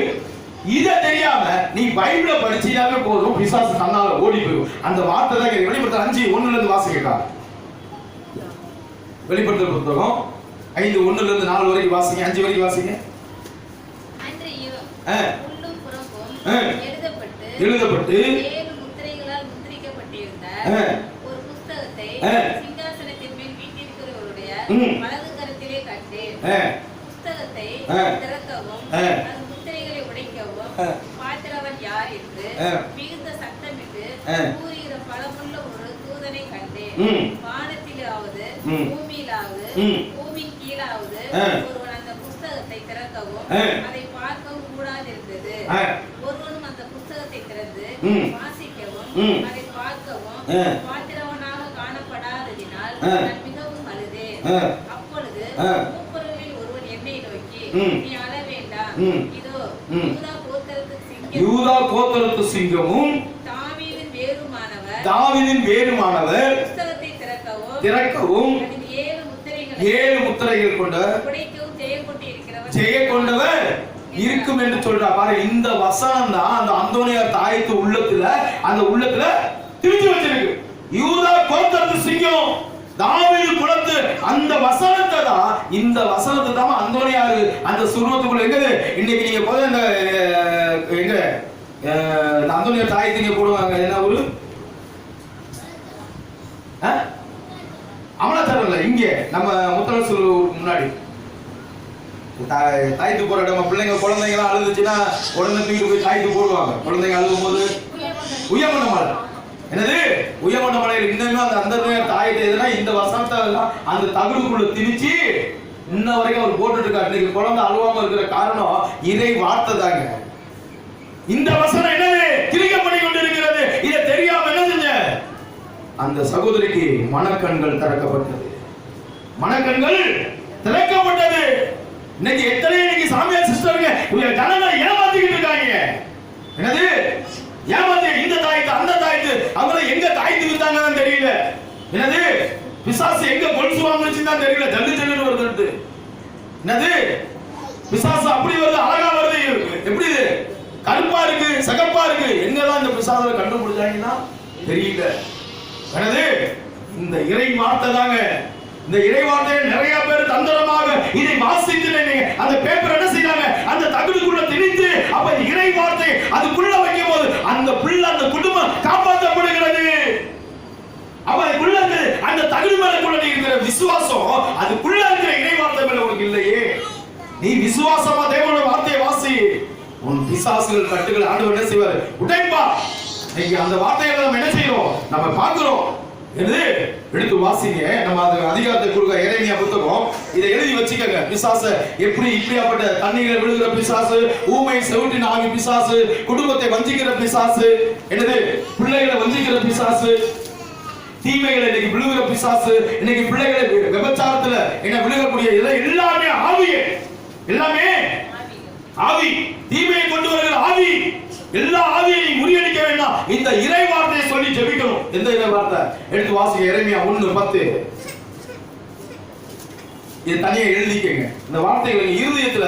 இத தெரியாம நீ பைபிளை படிச்சீனாவே போதும், பிசாசு தன்னால ஓடி போயிடும். அந்த வார்த்தை தான் வெளிப்படுத்தல் 5:1 இருந்து வாசிக்கா. வெளிப்படுத்தல் புத்தகம் 5:1 இருந்து 4 வரைக்கும் வாசிங்க. 5 வரைக்கும் வாசிங்க. எழுதப்பட்டு 7 முத்திரைகளால் முத்திரிக்கப்பட்டிருந்த ஒரு புத்தகத்தை சிங்காசனத்தின் மேல் வீற்றிருக்கிறவருடைய வலது கரத்திலே கண்டேன். புத்தகத்தை திறக்கவும் அந்த முத்திரைகளை உடைக்கவும் பார்க்கிறவன் யார் என்று மிகுந்த சத்தமிட்டு கூறுகிற பலமுள்ள ஒரு தூதனை கண்டேன். வானத்திலாவது பூமியிலாவது பூமியின் கீழாவது ஒருவன் அந்த புஸ்தகத்தை திறக்கவும் அதை பார்க்கவும் கூடாதிருந்தது. ஒருவனும் அந்த புஸ்தகத்தை திறந்து வாசிக்கவும் அதை பார்க்கவும் பாத்திரவனாக காணப்படாததினால் நான் மிகவும் அழுதேன். அப்பொழுது மூப்பர்களில் ஒருவன் என்னை நோக்கி, நீ அழ வேண்டாம், இதோ யூதா கோத்திரத்து சிங்கமும் தாவீதின் வேருமானவர் புஸ்தகத்தை திறக்கவும் 7 முத்திரைகள் கொண்ட ஜெய கொண்டவர் இருக்கும் என்று சொல்றார். பாரு, இந்த வசனம் தான் அந்த அந்தோனியார் தாயத்து உள்ளத்துல திருச்சி வச்சிருக்கு. யூதா கோத்திரத்து சிங்கம், தாவீது குலத்து, அந்த வசனத்தை தான், இந்த வசனத்தை தான் அந்தோனியார் அந்த சுருவத்துக்குள்ள எங்க இன்னைக்கு நீங்க போய் அந்த எங்க அந்தோனியார் தாயத்துக்கு போடுவாங்க. என்ன ஊரு? அமலாச்சாரம்ல இங்க நம்ம முத்தரசு முன்னாடி தாய்த்து போற இடம். பிள்ளைங்க குழந்தைங்க எல்லாம் அழுதுச்சுன்னா உடனே தூக்கிட்டு போய் தாய்த்து போடுவாங்க. குழந்தைங்க அழுகும் போது உயமண்ட மலை, என்னது உயமண்ட மலையில் இன்னுமே அந்த தாயத்தை எதுனா இந்த வசனத்தை அந்த தகுடுக்குள்ள திணிச்சு இன்ன வரைக்கும் அவர் போட்டுட்டு இருக்காரு. இன்னைக்கு குழந்தை அழுவாம இருக்கிற காரணம் இறை வார்த்தை தாங்க. இந்த வசனம் என்னது கிரிக்க பண்ணி கொண்டிருக்கிறது. இதை தெரியாம என்ன செஞ்ச அந்த சகோதரிக்கு மனக்கண்கள் திறக்கப்பட்டது. மனக்கண்கள் திறக்கப்பட்டது. இன்னைக்கு எத்தனை இன்னைக்கு சாமியார் சிஸ்டருங்க ஜனங்களை ஏமாத்திக்கிட்டு இருக்காங்க. என்னது ஏமாத்தி இந்த தாய்த்து அந்த தாய்த்து அவங்கள எங்க தாய்த்து வித்தாங்கன்னு தெரியல. என்னது பிசாசு எங்க கொலுசு வாங்குச்சுன்னு தான் தெரியல. ஜல்லு ஜல்லுன்னு வருது. என்னது பிசாசு அப்படி வருது, அழகா வருது, எப்படி கருப்பா இருக்கு, சகப்பா இருக்கு, எங்கெல்லாம் இந்த பிசாசுல கண்டுபிடிச்சாங்கன்னா தெரியல. என்னது இந்த இறை வார்த்தை தாங்க. இந்த இறை வார்த்தையை நிறைய பேர் தந்திரமாக இதை வாசித்து அந்த பேப்பர் என்ன செய்யறாங்க, அந்த தகுடுக்குள்ள திணித்து அப்ப இறை வார்த்தை அதுக்குள்ள வைக்கும் போது அந்த பிள்ளை அந்த குடும்பம் காப்பாற்றப்படுகிறது. அவனுக்குள்ள அந்த தகுடு மேலக்குள்ள இருக்கிற விசுவாசம், அதுக்குள்ள இருக்கிற இறை வார்த்தை மேல உனக்கு இல்லையே. நீ விசுவாசமா தேவனுடைய வார்த்தையை வாசி, உன் பிசாசுகள் கட்டுகள் ஆண்டவர் என்ன செய்வார் உடைப்பா. நீங்க அந்த வார்த்தைகளை நம்ம என்ன செய்யறோம், நம்ம பார்க்கிறோம். எடுத்து வாசிங்க. நம்ம அது அதிகாரத்தை கொடுக்க எரேமியா புத்தகம், இதை எழுதி வச்சுக்கங்க. பிசாசு எப்படி இப்படியாப்பட்ட தண்ணீரை விழுகிற பிசாசு, ஊமை செவிட்டின் ஆவி பிசாசு, குடும்பத்தை வஞ்சிக்கிற பிசாசு, என்னது பிள்ளைகளை வஞ்சிக்கிற பிசாசு, தீமைகளை இன்னைக்கு விழுகிற பிசாசு, இன்னைக்கு பிள்ளைகளை விபச்சாரத்துல என்ன விழுகக்கூடிய எல்லாமே ஆவியே, எல்லாமே ஆவி, தீமையை கொண்டு வருகிற ஆவி. எல்லா ஆவியையும் முறியடிக்க வேண்டாம். இந்த இறை வார்த்தையை சொல்லி ஜெபிக்கணும். எந்த இறை வார்த்தை எடுத்து வாசிங்க. எரேமியா 1:10. இது தனியா எழுதிக்கங்க. இந்த வார்த்தைகளை இருதயத்துல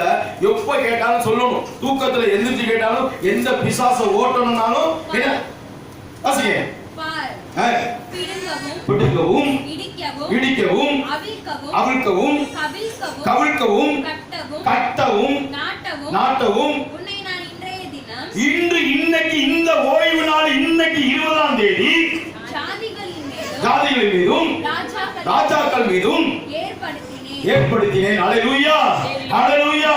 எப்ப கேட்டாலும் சொல்லணும். தூக்கத்துல எந்திரிச்சு கேட்டாலும், எந்த பிசாச ஓட்டணும்னாலும் என்ன வாசிங்க. பிடுங்கவும், இடிக்கவும், அவிழ்க்கவும், கவிழ்க்கவும், கட்டவும், நாட்டவும். இன்று இன்னைக்கு இந்த ஓய்வு நாள் இன்னைக்கு 20ஆம் தேதி ஜாதிகளின் மீதும் ராஜாக்கள் மீதும் ஏற்படுத்தினேன். ஹல்லேலூயா, ஹல்லேலூயா.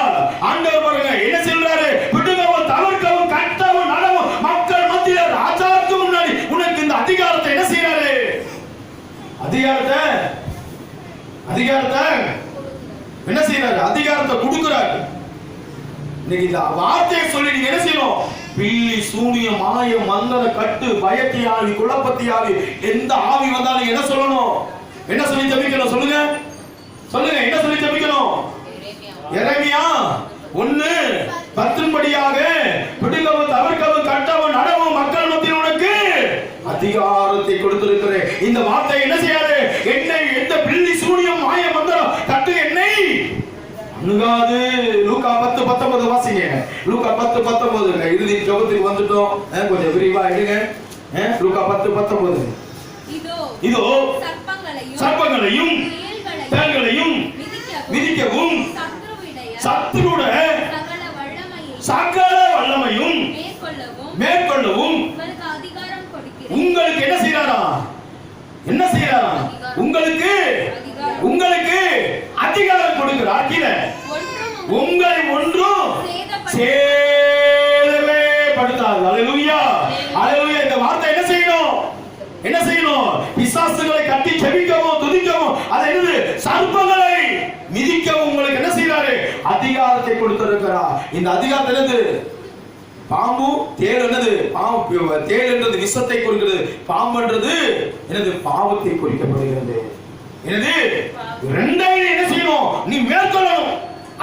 ஆண்டவர் பாருங்க என்ன சொல்றாரு, பிடுங்கவும், தவிர்க்கவும், கட்டவும், நடவும், மக்கள் மத்தியில ராஜாவுக்கு முன்னாடி உனக்கு இந்த அதிகாரத்தை என்ன செய்யறாரு, அதிகாரத்தை என்ன செய்யறாரு, அதிகாரத்தை கொடுக்கிறாரு. இன்னைக்கு இந்த வார்த்தையை சொல்லி நீங்க என்ன செய்யணும், பில்லி சூனிய மாய மந்திர கட்டு பயத்தி ஆவி குழப்பத்தி ஆவி எந்த ஆவி வந்தாலும் என்ன சொல்லணும், என்ன சொல்லி ஜெபிக்கணும் சொல்லுங்க, சொல்லுங்க என்ன சொல்லி ஜெபிக்கணும். எரேமியா 1:10 பிடுங்கவும், தவிர்க்கவும், கட்டவும், நடவும், மக்கள் மத்தியில் உனக்கு அதிகாரத்தை கொடுத்திருக்கிறேன். இந்த வார்த்தை என்ன செய்யாது, என்னை எந்த பில்லி சூனியம் மாய மந்திரம் கட்டு என்னை அணுகாது. லூக்கா 10:19 வாசிங்க. லூக்கா 10:19 இறுதி ஜெபத்துக்கு வந்துட்டோம். கொஞ்சம் விரிவா எடுங்க. லூக்கா 10:19. இதோ சர்ப்பங்களையும் தேள்களையும் மிதிக்கவும் சத்துருடைய சகல வல்லமையும் மேற்கொள்ளவும் உங்களுக்கு என்ன செய்யறாரா, என்ன செய்யறாரா, உங்களுக்கு அதிகாரம் கொடுக்கிறார். உங்களை ஒன்றும் சேதமே படுத்தாது. ஹல்லேலூயா, ஹல்லேலூயா. இந்த வார்த்தை என்ன செய்யணும், என்ன செய்யணும், பிசாசுகளை கட்டி சர்ப்பங்களை மிதிக்க உங்களுக்கு என்ன செய்யறாரு? அதிகாரத்தை கொடுத்திருக்கிறார். இந்த அதிகாரம் என்னது? பாம்பு தேள் என்னது? தேள் என்றது விஷத்தை குறிக்கிறது, பாம்புன்றது என்னது? பாவத்தை குறிக்கப்படுகிறது. என்னது? ரெண்டையும் என்ன செய்யணும்? நீ மேற்கொள்ளணும்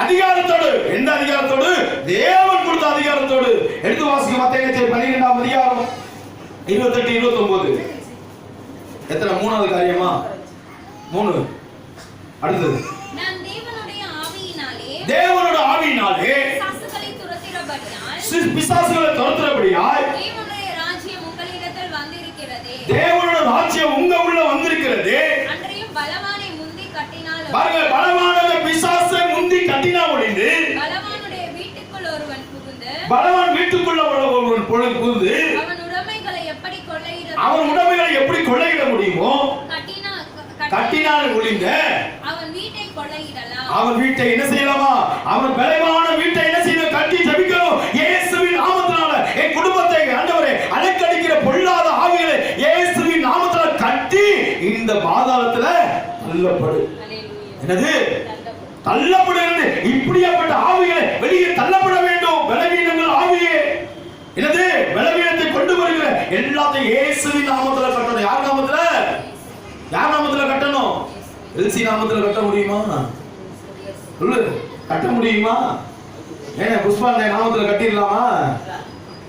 அதிகாரத்தோடு. எந்த அதிகாரத்தோடு? தேவன் கொடுத்த அதிகாரத்தோடு. எடுத்து வாசிக்க மத்தேயு 12ஆம் அதிகாரம் 28 29. எத்தனை? மூணாவது காரியமா? 3. அடுத்தது நான் தேவனுடைய ஆவியினாலே பிசாசுகளை துரத்துகிறபடியால் பிசாசுகளை துரத்துகிறபடியால் தேவனுடைய ராஜ்யம் உங்களிடத்தில் வந்திருக்கிறதே. தேவனுடைய ராஜ்யம் உங்க உள்ள வந்திருக்கிறதே. அன்றையும் பலவானை முந்தி கட்டினால் பாருங்க, பலவான பிசாசை முந்தி கட்டினால் ஒழிந்து பலவானுடைய வீட்டுக்குள் ஒருவன் புகுந்து பலவான் வீட்டுக்குள்ள ஒருவன் புகுந்து அவன் உடைமைகளை எப்படி கொள்ளையிட முடியுமோ கட்டினால் ஒழிந்த அவன் வீட்டை என்ன செய்யலாமா? அவன் பலவான வீட்டை என்ன செய்யணும்? கட்டி ஜெபிக்கணும். இயேசுவின் நாமத்தினால என் குடும்பத்தை ஆண்டவரே அலக்கடிக்கிற பொல்லாத ஆவிகளை இயேசுவின் நாமத்தினால கட்டி இந்த பாதாளத்துல தள்ளப்படு. என்னது? தள்ளப்படுகிறது. இப்படியாப்பட்ட ஆவிகளை வெளியே தள்ளப்பட வேண்டும். பலவீனங்கள் ஆவியே என்னது? பலவீனத்தை கொண்டு வருகிற எல்லாத்தையும் இயேசுவின் நாமத்தில கட்டணும். யார் நாமத்தில? யார் நாமத்தில கட்டணும்? எல்சி நாமத்தில கட்ட முடியுமா? சொல்லு, கட்ட முடியுமா? ஏன்னா புஷ்பா நாமத்தில கட்டிடலாமா?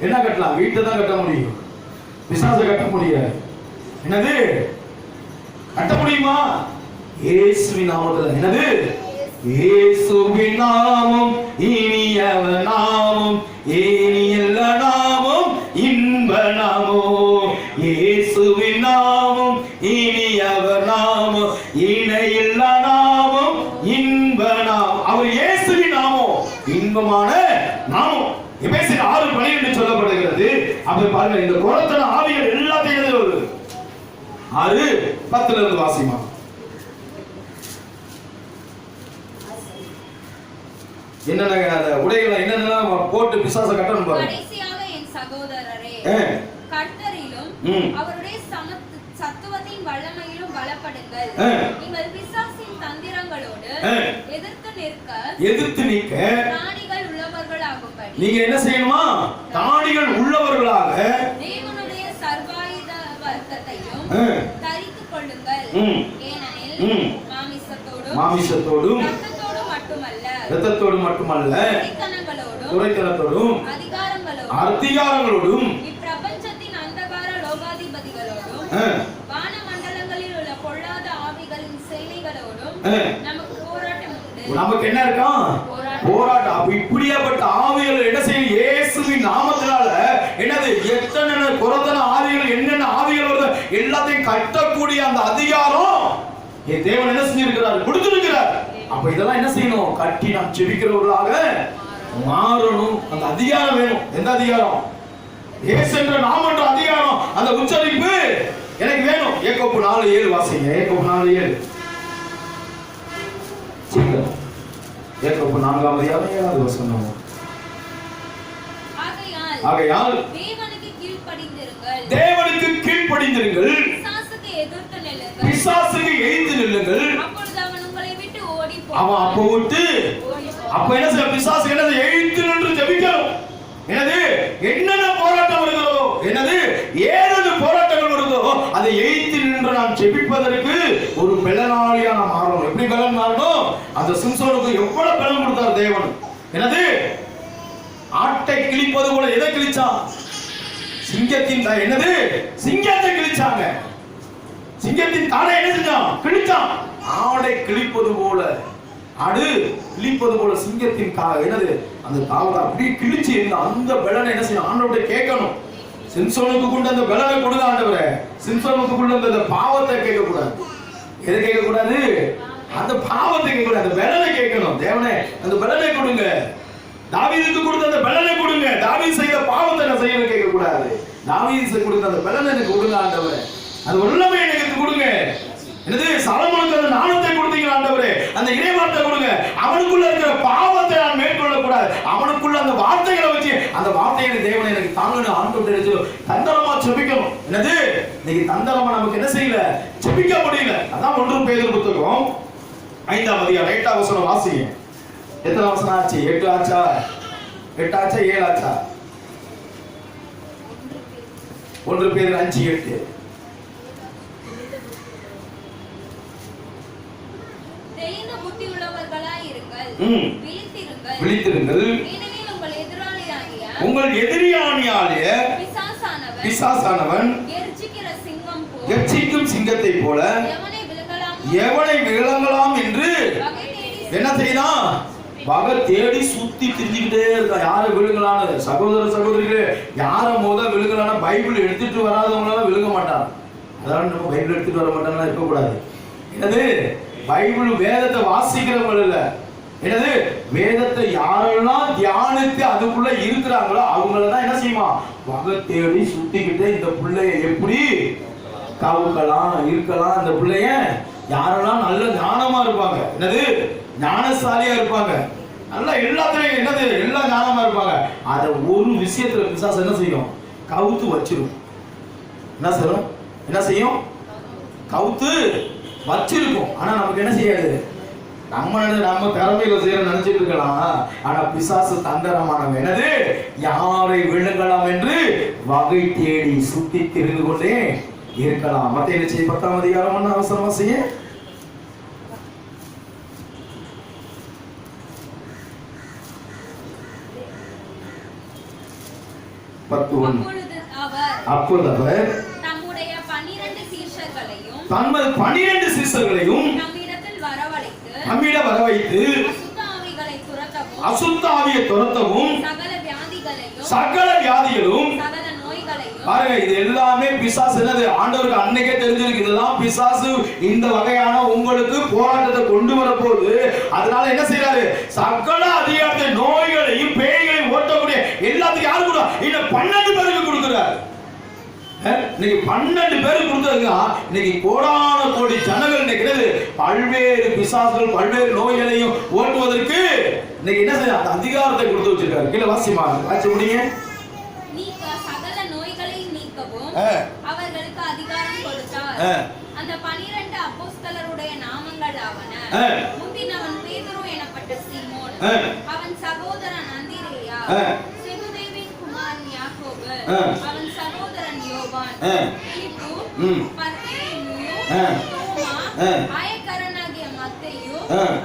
என்ன கட்டலாம்? வீட்டை தான் கட்ட முடியும், பிசாசை கட்ட முடியாது. என்னது? கட்ட முடியுமா? இயேசுவின் நாமத்தில. என்னது? இயேசுவின் நாமம் இனியவ நாமம், இனியல்ல நாமம் இன்ப நாமம். இயேசுவின் நாமம் இனியவ நாமம், இணையில்ல நாமம் இன்ப நாமம். அவர் இயேசுவின் நாமம் இன்பமான நாமம். எபேசியர் 6:12 சொல்லப்படுகிறது. அப்ப பாருங்க, இந்த கொலத்தன ஆவிகள் எல்லாத்தையும் 6:10 இருந்து வாசிமா. என்னென்ன உடைகளை என்னென்னலாம் போட்டு பிசாசை கட்டணும் பாருங்க. கடைசியாக என் சகோதரரே, கர்த்தரிலும் அவருடைய சத்துவத்தின் வல்லமையிலும் பலப்படுங்கள். நீங்கள் பிசாசின் தந்திரங்களோடு எதிர்த்து நிற்க தானிகள் உள்ளவர்களாகும்படி நீங்க என்ன செய்யணுமா? தானிகள் உள்ளவர்களாக தேவனுடைய சர்வாயுத வர்க்கத்தையும் தரித்துக் கொள்ளுங்கள். ஏனெனில் மாமிசத்தோடும் இரத்தத்தோடு மட்டுமல்ல துரைத்தனத்தோடும் அதிகாரங்களோடும் இப்பிரபஞ்சத்தின் அந்தகார லோகாதிபதிகளோடும் வானமண்டலங்களில் உள்ள பொல்லாத ஆவிகளின் சேனைகளோடும் நமக்கு போராட்டம் உண்டு. நமக்கு என்ன இருக்காம்? போராட்டம். அப்ப இப்படியாப்பட்ட ஆவிகள் என்ன செய்யும்? இயேசுவின் நாமத்தினால என்னது? எத்தனை கொரத்தன ஆவிகள், என்னென்ன ஆவிகள் வருது எல்லாத்தையும் கட்டக்கூடிய அந்த அதிகாரம் தேவன் என்ன செஞ்சிருக்கிறார்? கொடுத்திருக்கிறார். அப்ப இதெல்லாம் என்ன செய்யணும்? கட்டி நாம் ஜெபிக்கிறவர்களாக மாறணும். அந்த அதிகாரம் வேணும். எந்த அதிகாரம்? இயேசு என்ற நாமம் என்ற அதிகாரம், அந்த உச்சரிப்பு எனக்கு வேணும். யாக்கோபு 4:7 வாசிங்க. யாக்கோபு 4:7. யாக்கோபு 4ஆம் அதிகாரம் 7வது வசனம். ஆகையால் தேவனுக்கு கீழ்ப்படிந்திருங்கள், பிசாசுக்கு எதிர்த்து நில்லுங்கள். அவன் அப்ப விட்டு அப்ப என்ன செய்ய? பிசாசு என்னது? எழுத்து நின்று ஜெபிக்கணும். என்னது? என்னென்ன போராட்டம் வருகிறதோ, என்னது ஏதாவது போராட்டங்கள் வருதோ அதை எழுத்து நின்று நாம் ஜெபிப்பதற்கு ஒரு பலனாளியா நாம் மாறணும். எப்படி பலன் மாறணும்? அந்த சிம்சோனுக்கு எவ்வளவு பலன் கொடுத்தார் தேவன். என்னது? ஆட்டை கிழிப்பது போல எதை கிழிச்சான்? சிங்கத்தின் என்னது? சிங்கத்தை கிழிச்சாங்க. சிங்கத்தின் தாடை என்ன செஞ்சான்? கிழிச்சான். ஆடை கிழிப்பது போல, ஆடு கிழிப்பது போல சிங்கத்தின் என்னது? அந்த தாவத்தை அப்படியே கிழிச்சு அந்த பலனை என்ன செய்யணும்? ஆண்டவரை கேட்கணும். சிம்சோனுக்கு கொண்டு அந்த பலனை கொடுங்க ஆண்டவரே. சிம்சோனுக்கு கொண்டு அந்த பாவத்தை கேட்க கூடாது. எதை கேட்க கூடாது? அந்த பாவத்தை கேட்க கூடாது, அந்த பலனை கேட்கணும். தேவனே அந்த பலனை கொடுங்க. தாவீதுக்கு கொடுத்த அந்த பலனை கொடுங்க. தாவீது செய்த பாவத்தை நான் செய்யணும் கேட்க கூடாது. தாவீது கொடுத்த அந்த பலனை எனக்கு கொடுங்க ஆண்டவரே. அது வல்லமை எனக்கு கொடுங்க. என்னது? சாலமோனுக்கு அந்த ஞானத்தை கொடுத்தீங்க ஆண்டவரே. அந்த இறைவார்த்தை கொடுங்க. அவனுக்குள்ள இருக்கிற பாவத்தை நான் மேற்கொள்ள கூடாது. அவனுக்குள்ள அந்த வார்த்தைகளை வச்சு அந்த வார்த்தையை தேவனை எனக்கு தாங்கன்னு ஆண்டவரே தந்தரமா ஜெபிக்கணும். என்னது? இன்னைக்கு தந்தரமா நமக்கு என்ன செய்யல? ஜெபிக்க முடியல. அதான் 1 பேதுரு புத்தகம் 5ஆம் அதிகாரம் 8ஆம் வசனம் வாசிங்க. எத்தனை வசனம் ஆச்சு? 8 ஆச்சா? 8 ஆச்சா 7 ஆச்சா? 1 பேர் 5:8. தெளிந்த புத்தி உள்ளவர்களாய் இருங்கள், விழித்திருங்கள், ஏனெனில் உங்கள் எதிரியாகிய பிசாசானவன் எர்ச்சிக்கும் சிங்கத்தை போல எவனை விழுங்கலாம் என்று என்ன செய்யலாம்? வகை தேடி சுத்தி திரிஞ்சுக்கிட்டே இருக்கா. யாரை விழுங்கலான்னு. சகோதரிகளே, யாரை முதல் விழுங்கலான்னா பைபிள் எடுத்துட்டு வராதவங்களால விழுங்க மாட்டாங்க. அதான் நம்ம பைபிள் எடுத்துட்டு வர மாட்டாங்களா இருக்கக்கூடாது. என்னது? பைபிள் வேதத்தை வாசிக்கிறவங்க இல்ல. என்னது? வேதத்தை யாரெல்லாம் தியானித்து அதுக்குள்ள இருக்கிறாங்களோ அவங்களதான் என்ன செய்யுமா? வகை தேடி சுத்திக்கிட்டே இந்த பிள்ளைய எப்படி கவுக்கலாம் இருக்கலாம். இந்த பிள்ளைய யாரெல்லாம் நல்ல ஞானமா இருப்பாங்க, என்னது ஞானசாலியா இருப்பாங்க, நல்லா எல்லாத்துலயும் என்னது எல்லாம் ஞானமா இருப்பாங்க, அத ஒரு விஷயத்துல பிசாசு என்ன செய்யும்? கவுத்து வச்சிரும். என்ன செய்யும்? கவுத்து வச்சிருக்கும். ஆனா நமக்கு என்ன செய்யாது? நம்ம திறமையில செய்ய நினைச்சிட்டு இருக்கலாம். ஆனா பிசாசு தந்திரமானவன். என்னது? யாரை விழுங்கலாம் என்று வகை தேடி சுத்தி திரிந்து கொண்டே இருக்கலாம். மத்தேயு 10ஆம் அதிகாரம் அவசரமா செய்ய 10:1. அப்பொழுது அவர் தம்முடைய 12 சீஷர்களையும் நம்மிடம் வரவைத்து அசுத்த ஆவியை துரத்தவும் சகல வியாதிகளும் பாருங்க. இது எல்லாமே பிசாசு. என்னது? ஆண்டவருக்கு அன்னைக்கே தெரிஞ்சிருக்கு இதெல்லாம் பிசாசு இந்த வகையான உங்களுக்கு போராட்டத்தை கொண்டு வரப்போகுது. அதனால என்ன செய்யறாரு? சகல அதிகாரத்தை நோய்களையும் பேய்களையும் ஓட்டக்கூடிய எல்லாத்துக்கும் யாரு கூட? இன்னும் 12 பேருக்கு கொடுக்கிறார். இன்னைக்கு 12 பேருக்கு கொடுத்ததுங்க. இன்னைக்கு கோடான கோடி ஜனங்கள் நினைக்கிறது பல்வேறு பிசாசுகள் பல்வேறு நோய்களையும் ஓட்டுவதற்கு இன்னைக்கு என்ன செய்ய அந்த அதிகாரத்தை கொடுத்து வச்சிருக்காரு. கீழே வாசிமா வாசி முடியுங்க. அவர்களுக்கு அதிகாரம் கொடுத்தார். அந்த 12 அப்போஸ்தலருடைய நாமங்கள் ஆவன: முந்தினவன் பேதுரு எனப்பட்ட சீமோன், அவன் சகோதரன் அந்திரேயா, செபதேவின் குமாரன் யாக்கோபு, அவன் சகோதரன் யோவான், பிலிப்பு, பர்தேலோமு, தோமா, ஆயக்காரனாகிய மத்தேயு,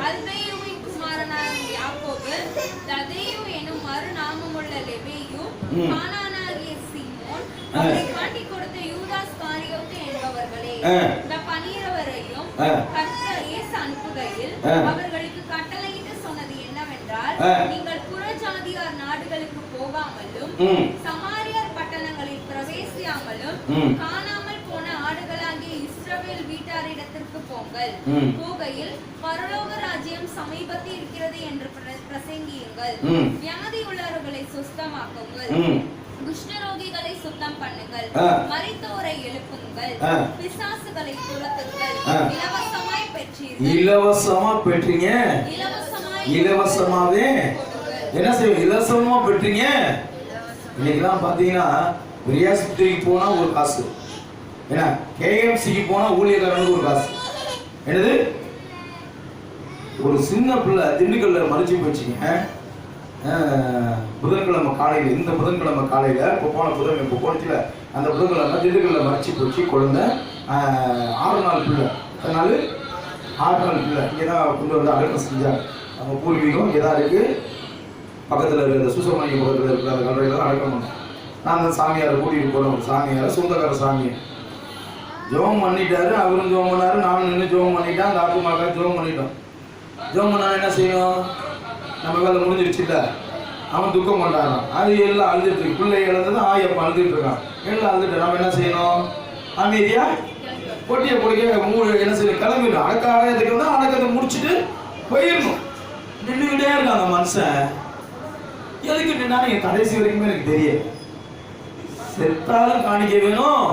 அல்பேயுவின் குமாரனாகிய யாக்கோபு, ததேயு எனும் மறுநாமமுள்ள லெபேயு, கானானாகிய சீமோன், அவரை காட்டிக் கொடுத்த யூதாஸ் காரியோத்து என்பவர்களே. இந்த 12வரையும் கர்த்தர் இயேசு அனுப்புகையில் அவர்களுக்கு கட்டளையிட்டு சொன்னது என்னவென்றால், நீங்கள் புறஜாதியார் நாடுகளுக்கு போகாமலும் சமாரியார் பட்டணங்களில் பிரவேசியாமலும் காணாமல் போன ஆடுகளாகிய இஸ்ரவேல் வீட்டாரிடத்திற்கு போங்கள். போகையில் பரலோக ராஜ்யம் சமீபத்தில் இருக்கிறது என்று பிரசங்கியுங்கள். வியாதி உள்ளவர்களை சுத்தமாக்குங்கள், குஷ்டரோகிகளை சுத்தம் பண்ணுங்கள், மரித்தோரை எழுப்புங்கள், பிசாசுகளை துரத்துங்கள். இலவசமாய் பெற்றீர்கள். இலவசமா பெற்றீங்க. இலவசமாவே என்ன செய்யும்? இலவசமா பெற்றீங்க. இன்னைக்கெல்லாம் பாத்தீங்கன்னா பிரியாஸ்பத்திரிக்கு போனா ஒரு காசு, என்ன கேஎம்சிக்கு போனா ஊழியக்காரனுக்கு ஒரு காசு. என்னது? ஒரு சின்ன பிள்ளை திண்டுக்கல்ல மறைச்சு போச்சுங்க. புதன்கிழமை காலையில், இந்த புதன்கிழமை காலையில் இப்போ போனச்சுல அந்த புதன்கிழமை திண்டுக்கல்ல மறைச்சி போச்சு குழந்தை. 6 நாள் பிள்ளை. அதனால 6 நாள் பிள்ளை இங்கே தான் கொண்டு வந்து அடக்கம் செஞ்சாங்க. நம்ம பூர்வீகம் இங்கே தான் இருக்குது. பக்கத்தில் இருக்கிற சுசமணிய பக்கத்தில் இருக்கிற அந்த கல்லறையில் தான் அடக்கம் பண்ணோம். நான் அந்த சாமியாரை கூட்டிகிட்டு போகிறோம். சாமியார் சொந்தக்கார சாமியை ஜோம் பண்ணிட்டாரு. அவரும் ஜோம் பண்ணாரு, நானும் நின்று ஜோம் பண்ணிட்டேன். அந்த ஆக்குமாக்கா ஜோம் பண்ணிட்டோம். ஜோம் பண்ணா என்ன செய்யணும்? நம்ம வேலை முடிஞ்சிருச்சுல்ல. அவன் துக்கம் கொண்டாடுறான். அது எல்லாம் அழுதுட்டு இருக்கு. பிள்ளை இழந்தது ஆயப்பா அழுதுட்டு இருக்கான். எல்லாம் அழுதுட்டு நம்ம என்ன செய்யணும்? அமைதியா பொட்டியை பொடிக்க என்ன செய்யணும்? கிளம்பிடும். அடக்கத்துக்கு வந்து அடக்கத்தை முடிச்சுட்டு போயிடணும். நின்றுகிட்டே இருக்கான் அந்த மனுஷன். எதுக்கு நின்னாலும் என் கடைசி வரைக்குமே எனக்கு தெரியும். செத்தாலும் காணிக்க வேணும்.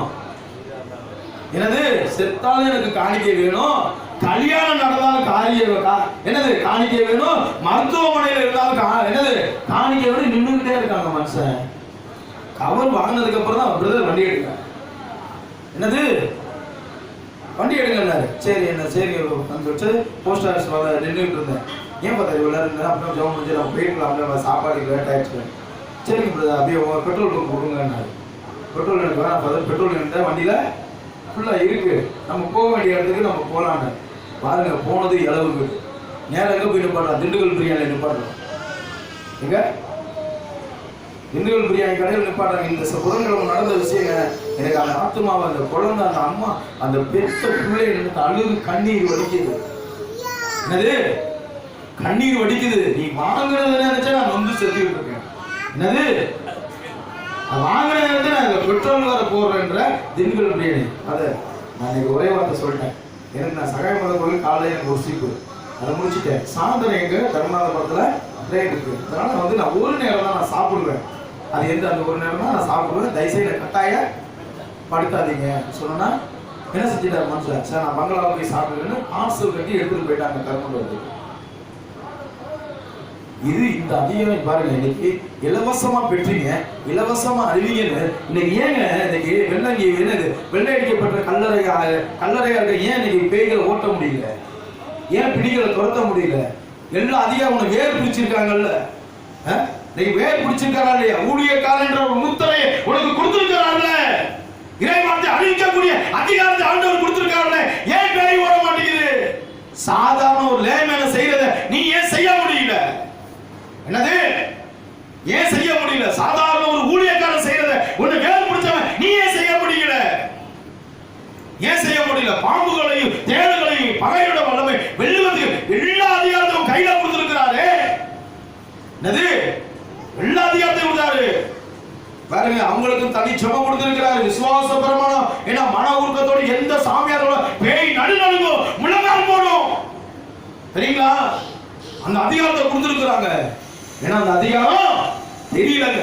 என்னது? செத்தாலும் எனக்கு காணிக்க வேணும். கல்யாணம் நடந்தாலும் என்னது காணிக்க வேணும். மருத்துவமனையில் இருந்தாலும் என்னது காணிக்க வேணும். நின்றுகிட்டே இருக்காங்க மனுஷன். கவர் வாங்கினதுக்கு அப்புறம் தான் பிரதர் வண்டி எடுக்க. என்னது? வண்டி எடுங்கன்னாரு. சரி என்ன சரி வந்து வச்சு போஸ்ட் ஆஃபீஸ் வர நின்றுட்டு இருந்தேன். ஏன் பார்த்தா இவ்வளோ இருந்தேன் அப்புறம் ஜோம் முடிஞ்சு நம்ம போயிடலாம், சாப்பாடுக்கு லேட் ஆயிடுச்சு. சரிங்க பிரதர் அப்படியே பெட்ரோல் பங்க் கொடுங்கன்னாரு. பெட்ரோல் எனக்கு வேணாம் பிரதர், பெட்ரோல் இருந்தால் வண்டியில் ஃபுல்லாக இருக்கு, நம்ம போக வேண்டிய இடத்துக்கு நம்ம போகலான்னு. பாருங்க போனது இளவுக்கு நேரம் எங்கே போய் நிப்பாடுறோம், திண்டுக்கல் பிரியாணி நிப்பாடுறோம். எங்க திண்டுக்கல் பிரியாணி கடையில் நிப்பாடுறாங்க. இந்த புதன்கிழமை நடந்த விஷயங்க எனக்கு அந்த ஆத்துமாவை, அந்த குழந்தை, அந்த அம்மா, அந்த பெத்த பிள்ளை எனக்கு அழுது கண்ணீர் வடிக்குது. என்னது கண்ணீர் வடிக்குது. நீ வாங்குறது நினைச்சா நான் வந்து செத்துக்கிட்டு இருக்கேன். என்னது வாங்குறது நினைச்சா நான் பெட்ரோல் வர போடுறேன்ற திண்டுக்கல் பிரியாணி. அதை நான் எனக்கு ஒரே வார்த்தை சொல்லிட்டேன். எனக்கு நான் சகாய மத கோயில் காலையில் எனக்கு ஒரு சீப்பு அதை முடிச்சுட்டேன். சாயந்தரம் எங்க தர்மநாதபுரத்தில் ட்ரெயின் இருக்கு. அதனால வந்து நான் ஒரு நேரம் தான் நான் சாப்பிடுவேன். அது எந்த அந்த ஒரு நேரம் தான் நான் சாப்பிடுவேன். தயவுசெய்து கட்டாய படுத்தாதீங்க சொன்னா என்ன செஞ்சுட்டாரு மனுஷன், சார் நான் பங்களாவை போய் சாப்பிடுவேன்னு ஆர்சல் கட்டி எடுத்துட்டு போயிட்டாங்க கருமண்டலத்துக்கு. இது இந்த அதிகம் பாருங்க. இன்னைக்கு இலவசமா பெற்றீங்க, இலவசமா அறிவிங்கன்னு இன்னைக்கு ஏங்க இன்னைக்கு வெள்ளங்கி என்னது வெள்ளை அடிக்கப்பட்ட கல்லறையா இருக்க ஏன் இன்னைக்கு பேய்களை ஓட்ட முடியல, ஏன் பிடிகளை துரத்த முடியல? எல்லா அதிகம் உனக்கு வேர் பிடிச்சிருக்காங்கல்ல, இன்னைக்கு வேர் பிடிச்சிருக்காரா இல்லையா? ஊழியக்காரன் என்ற ஒரு முத்திரையை உனக்கு கொடுத்திருக்கிறார்ல, இறைவார்த்தை அறிவிக்கக்கூடிய அதிகாரத்தை ஆண்டவர் கொடுத்திருக்காருல்ல, ஏன் பேய் ஓட மாட்டேங்குது? சாதாரண ஒரு லேமேன செய்யறத நீ ஏன் செய்ய முடியல? என்னது ஏன் செய்ய முடியல? சாதாரண ஒரு ஊழியக்காரன் செய்யறத உன்னை வேர் பிடிச்சவன் நீ ஏன் செய்ய முடியல? ஏன் செய்ய முடியல? பாம்புகளையும் தேடுகளையும் பகையோட வல்லமை வெல்லுவதற்கு எல்லா அதிகாரத்தையும் கையில கொடுத்திருக்கிறாரு. என்னது எல்லா அதிகாரத்தையும் கொடுத்தாரு பாருங்க. அவங்களுக்கும் தனி ஜெபம் கொடுத்திருக்கிறாரு, விசுவாச பிரமாணம். ஏன்னா மன உருக்கத்தோட எந்த சாமியாரோட பேய் நடுநடுங்கோ முழங்கால் போடும் தெரியுங்களா? அந்த அதிகாரத்தை கொடுத்திருக்கிறாங்க. ஏன்னா அந்த அதிகாரம் தெரியலங்க.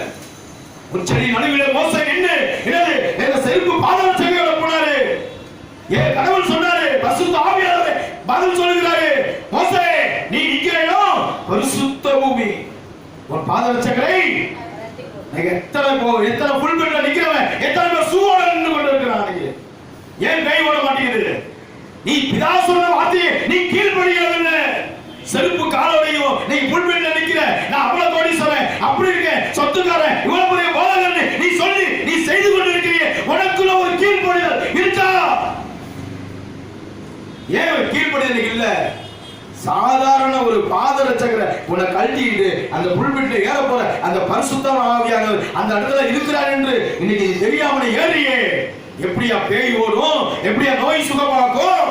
ஒரு செடி நடுவிலே மோசே நின்று என்னது எங்க செருப்பு பாதம் செய்ய போனாரு. ஏன் கடவுள் சொன்னாரு, பரிசுத்த ஆவியானவர் பதில் சொல்லுகிறாரு, மோசே நீ நிக்கிறேனோ பரிசுத்த பூமி உன் பாதரட்சகரை எத்தனை புல்பெண்ல நிக்கிறவன் எத்தனை பேர் சூழல நின்று கொண்டிருக்கிறான். ஏன் கை ஓட மாட்டேங்குது? நீ பிதா சொன்ன வார்த்தையை நீ கீழ்படியவில்லை. செருப்பு காலோடையும் நீ புல்பெண்ல நிக்கிற, நான் அவ்வளவு கோடி சொல்றேன் அப்படி இருக்கேன் சொத்துக்காரன் இவ்வளவு பெரிய போதகர் நீ சொல்லி நீ செய்து கொண்டிருக்கிறீங்க. உனக்குள்ள ஒரு கீழ்படிதல் இருக்கா? ஏன் கீழ்படிதல் இல்ல? சாதாரண ஒரு பாதரட்சகரை உன்னை கழட்டிட்டு அந்த புல்பெட்ல ஏற போற அந்த பரிசுத்த ஆவியானவர் அந்த இடத்துல இருக்கிறார் என்று இன்னைக்கு தெரியாம ஏறியே. எப்படியா பேய் ஓடும்? எப்படியா நோய் சுகமாகும்?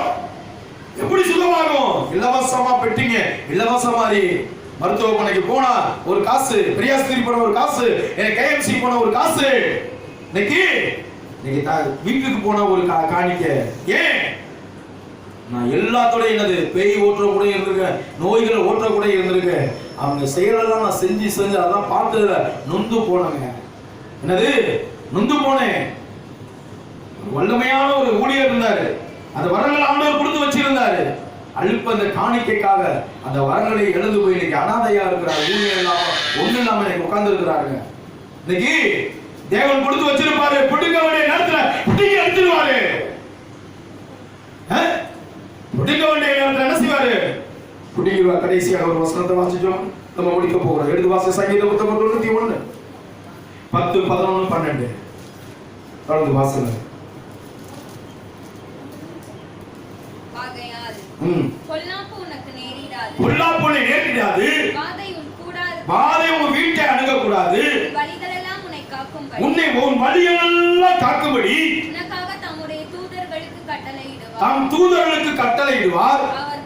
எப்படி சுகமாகும்? இலவசமா பெற்றீங்க, இலவசமா மருத்துவமனைக்கு போனா ஒரு காசு, பிரியாஸ்திரி போன ஒரு காசு, கேஎம்சி போன ஒரு காசு, இன்னைக்கு வீட்டுக்கு போன ஒரு காணிக்க. ஏன் நான் எல்லாத்தோட என்னது பேய் ஓட்டுற கூட இருந்திருக்கேன், நோய்களை ஓட்டுற கூட இருந்திருக்கேன். அவங்க செயலெல்லாம் நான் செஞ்சு அதான் பார்த்ததுல நொந்து போனேங்க. என்னது நொந்து போனேன். வல்லமையான ஒரு ஊழியர் இருந்தாரு, அந்த வரங்களை ஆண்டவர் கொடுத்து வச்சிருந்தாரு. அழுப்பு அந்த காணிக்கைக்காக அந்த வரங்களை எழுந்து போய் இன்னைக்கு அனாதையா இருக்கிறார். ஊழியர் இல்லாம ஒண்ணு இல்லாம இன்னைக்கு உட்கார்ந்து இருக்கிறாருங்க. இன்னைக்கு தேவன் கொடுத்து வச்சிருப்பாரு, பிடிக்க வேண்டிய நேரத்துல பிடிக்க எடுத்துருவாரு. பிடிக்க வேண்டிய நேரத்துல என்ன செய்வாரு? பிடிக்குவா. கடைசியாக ஒரு வசனத்தை வாசிச்சோம், நம்ம முடிக்க போகிறோம். எடுத்து வாச சங்கீத புத்தகம் 91 10 11 12 தொடர்ந்து வாசனை. பொல்லாப்பு உனக்கு நேரிடாது, பொல்லாப்பு உன்னை நேரிடாது, வாதை உன் வீட்டை அணுகக்கூடாது, வழிகளெல்லாம் உன்னை காக்கும்படி, உன்னை உன் வழிகளெல்லாம் காக்கும்படி உனக்காக தம்முடைய தூதர்களுக்கு கட்டளையிடுவார். தம் தூதர்களுக்கு கட்டளையிடுவார். அவர்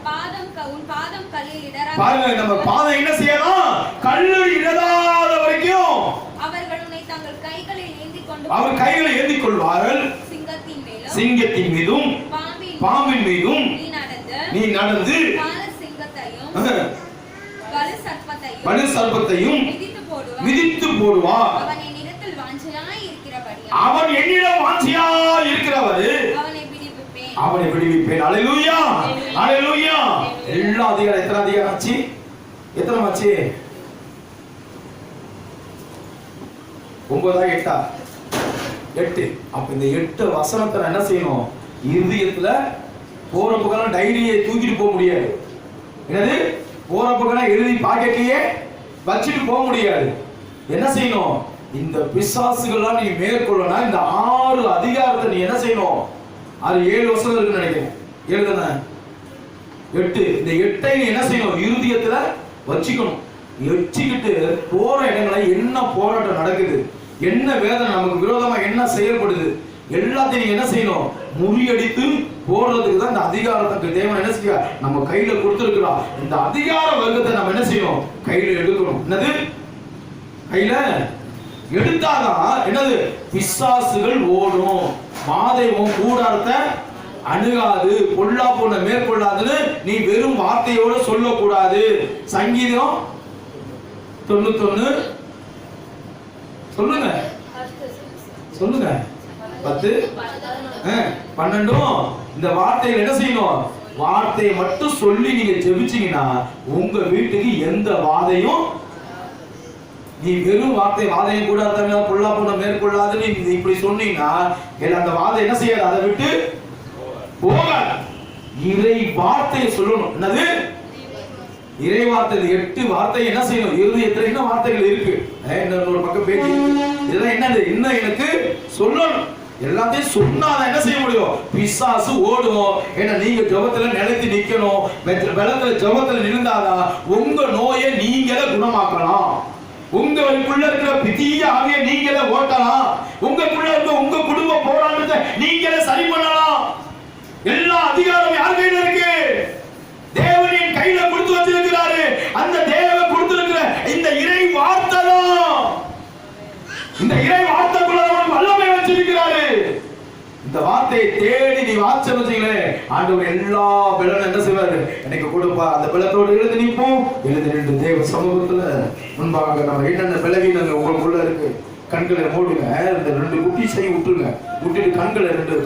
உன் பாதம் கல்லில் இடரா. பாருங்க, நம்ம பாதம் என்ன செய்யணும்? கல்லில் இடராத வரைக்கும் அவர்கள் உன்னை தங்கள் கைகளில் ஏந்தி கொண்டு அவர் கைகளை ஏந்தி கொள்வார்கள். சிங்கத்தின் மீதும் பாம்பின் மீதும் நீ நடந்து வலு சர்ப்பத்தையும் மிதித்து போடுவார். அவன் என்னிடம் வாஞ்சியாய் இருக்கிறவர், அவனை விடுவிப்பேன். அல்லேலூயா, அல்லேலூயா. எல்லா அதிகாரம் எத்தனை அதிகாரம் ஆச்சு? எத்தனை ஆச்சு? 9 8. அப்ப இந்த 8 வசனத்தை என்ன செய்யணும்? இருதயத்துல போற பக்கம் டைரியை தூக்கிட்டு போக முடியாது. என்னது போற பக்கம் எழுதி பாக்கெட்லயே வச்சுட்டு போக முடியாது. என்ன செய்யணும்? இந்த பிசாசுகள்லாம் நீ மேற்கொள்ளனா இந்த 6 அதிகாரத்தை நீ என்ன செய்யணும்? 7 வருஷம் இருக்குன்னு நினைக்கிறேன். 7 தானே? 8. இந்த 8ஐ நீ என்ன செய்யணும்? இருதயத்துல வச்சுக்கணும். வச்சுக்கிட்டு போற இடங்களை என்ன போராட்டம் நடக்குது, என்ன வேதனை நமக்கு விரோதமா என்ன செயல்படுது, எல்லாத்தையும் நீங்க என்ன செய்யணும்? முறியடித்து போடுறதுக்கு தான் இந்த அதிகாரத்துக்கு தேவன் என்ன செய்ய நம்ம கையில கொடுத்திருக்கிறோம். இந்த அதிகார வர்க்கத்தை நம்ம என்ன செய்யணும்? கையில எடுக்கணும். என்னது? கையில எடுத்தாதான் என்னது? பிசாசுகள் ஓடும். மாதைவும் கூடாரத்தை அணுகாது, பொல்லா போன மேற்கொள்ளாதுன்னு நீ வெறும் வார்த்தையோட சொல்லக்கூடாது. சங்கீதம் 91 சொல்லுங்க சொல்லுங்க 10 12 இந்த வார்த்தைகள் என்ன செய்யணும்? வார்த்தையை மட்டும் சொல்லி நீங்க ஜெபிச்சீங்கன்னா உங்க வீட்டுக்கு எந்த வாதையும், நீ வெறும் வாதையும் கூட பொல்லா போன மேற்கொள்ளாதுன்னு நீ இப்படி சொன்னீங்கன்னா அந்த வாதை என்ன செய்யாது? அதை விட்டு போகாது. இறை வார்த்தையை சொல்லணும். என்னது? இறை வார்த்தை. 8 வார்த்தை என்ன செய்யணும்? இருதயத்துல என்ன வார்த்தைகள் இருக்கு? ஒரு பக்கம் பேச்சு இதெல்லாம் என்னது? இன்னும் எனக்கு சொல்லணும். எல்லாத்தையும் சொன்னாதான் என்ன செய்ய முடியும்? பிசாசு ஓடும். ஏன்னா நீங்க ஜெபத்துல நிலைத்து நிக்கணும். வெள்ளத்துல ஜெபத்துல நின்றாதான் உங்க நோயை நீங்களே குணமாக்கலாம். உங்களுக்குள்ள இருக்கிற பிதிய ஆவியை நீங்களே ஓட்டலாம். உங்களுக்குள்ள இருக்க உங்க குடும்ப போராட்டத்தை நீங்களே சரி பண்ணலாம். எல்லா அதிகாரம் யார் கையில இருக்கு? தேவனின் கையில கொடுத்து வச்சிருக்கிறாரு. அந்த தேவன் கொடுத்திருக்கிற இந்த இறை வார்த்தை தான். இந்த இறை வார்த்தைக்குள்ள அவனுக்கு வல்லமை வச்சிருக்கிறாரு. இந்த வார்த்தையை தேடி நீ வாட்சம் வச்சீங்களே ஆண்டவர் எல்லா பலனும் என்ன செய்வாரு? எனக்கு கொடுப்பா. அந்த பலத்தோடு எழுதி நிற்போம். எழுதி நின்று தேவ சமூகத்துல முன்பாக நம்ம என்னென்ன பலவீனங்கள் உங்களுக்குள்ள இருக்கு கண்களை மூடுங்க. இந்த 2 குட்டி செய்ய விட்டுருங்க. விட்டுட்டு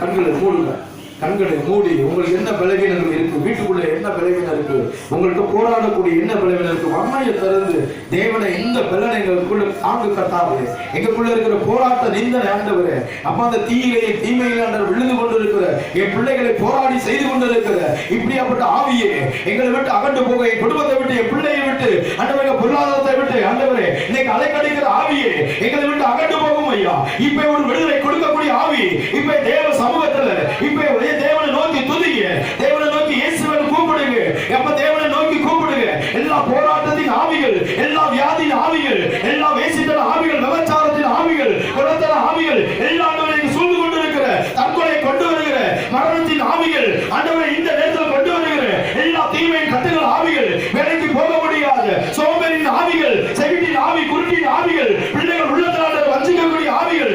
கண்களை மூடுங்க. கண்களை மூடி உங்களுக்கு என்ன பலவீனங்கள் இருக்கு, வீட்டுக்குள்ள என்ன பலவீனம் இருக்கு, உங்கள்கிட்ட போராடக்கூடிய என்ன பலவீனம் இருக்கு, வன்மையை திறந்து தேவனை இந்த பலனை எங்களுக்குள்ள தாங்கு கட்டாது. எங்களுக்குள்ள இருக்கிற போராட்ட நிந்தனை ஆண்டவரே, அப்ப அந்த தீமையில விழுந்து கொண்டு இருக்கிற என் பிள்ளைகளை போராடி செய்து கொண்டு இருக்கிற இப்படியாப்பட்ட ஆவியே எங்களை விட்டு அகண்டு போக, என் குடும்பத்தை விட்டு, என் பிள்ளையை விட்டு, ஆண்டவரே பொருளாதாரத்தை விட்டு, ஆண்டவரே இன்னைக்கு அலைக்கடிக்கிற ஆவியே எங்களை விட்டு அகண்டு போகும் ஐயா. இப்ப ஒரு விடுதலை கொடுக்கக்கூடிய ஆவி இப்ப தேவ சமூகத்துல இப்ப தேவனை நோக்கி துதிங்க. தேவனை நோக்கி இயேசுவை கூப்பிடுங்க. எப்ப தேவனை நோக்கி கூப்பிடுங்க. எல்லா போராட்டத்தின் ஆவிகள், எல்லா வியாதியின் ஆவிகள், எல்லா வேசித்தன ஆவிகள், விபச்சாரத்தின் ஆவிகள், குலத்தன ஆவிகள் எல்லாம் சூழ்ந்து கொண்டு இருக்கிற தற்கொலை கொண்டு வருகிற மரணத்தின் ஆவிகள் ஆண்டவரை இந்த நேரத்தில் கொண்டு வருகிற எல்லா தீமையின் கட்டுகள் ஆவிகள், வேலைக்கு போக முடியாத சோம்பேறின் ஆவிகள், செவிட்டின் ஆவி, குருட்டின் ஆவிகள், பிள்ளைகள் உள்ளத்தினால வஞ்சிக்கக்கூடிய ஆவிகள்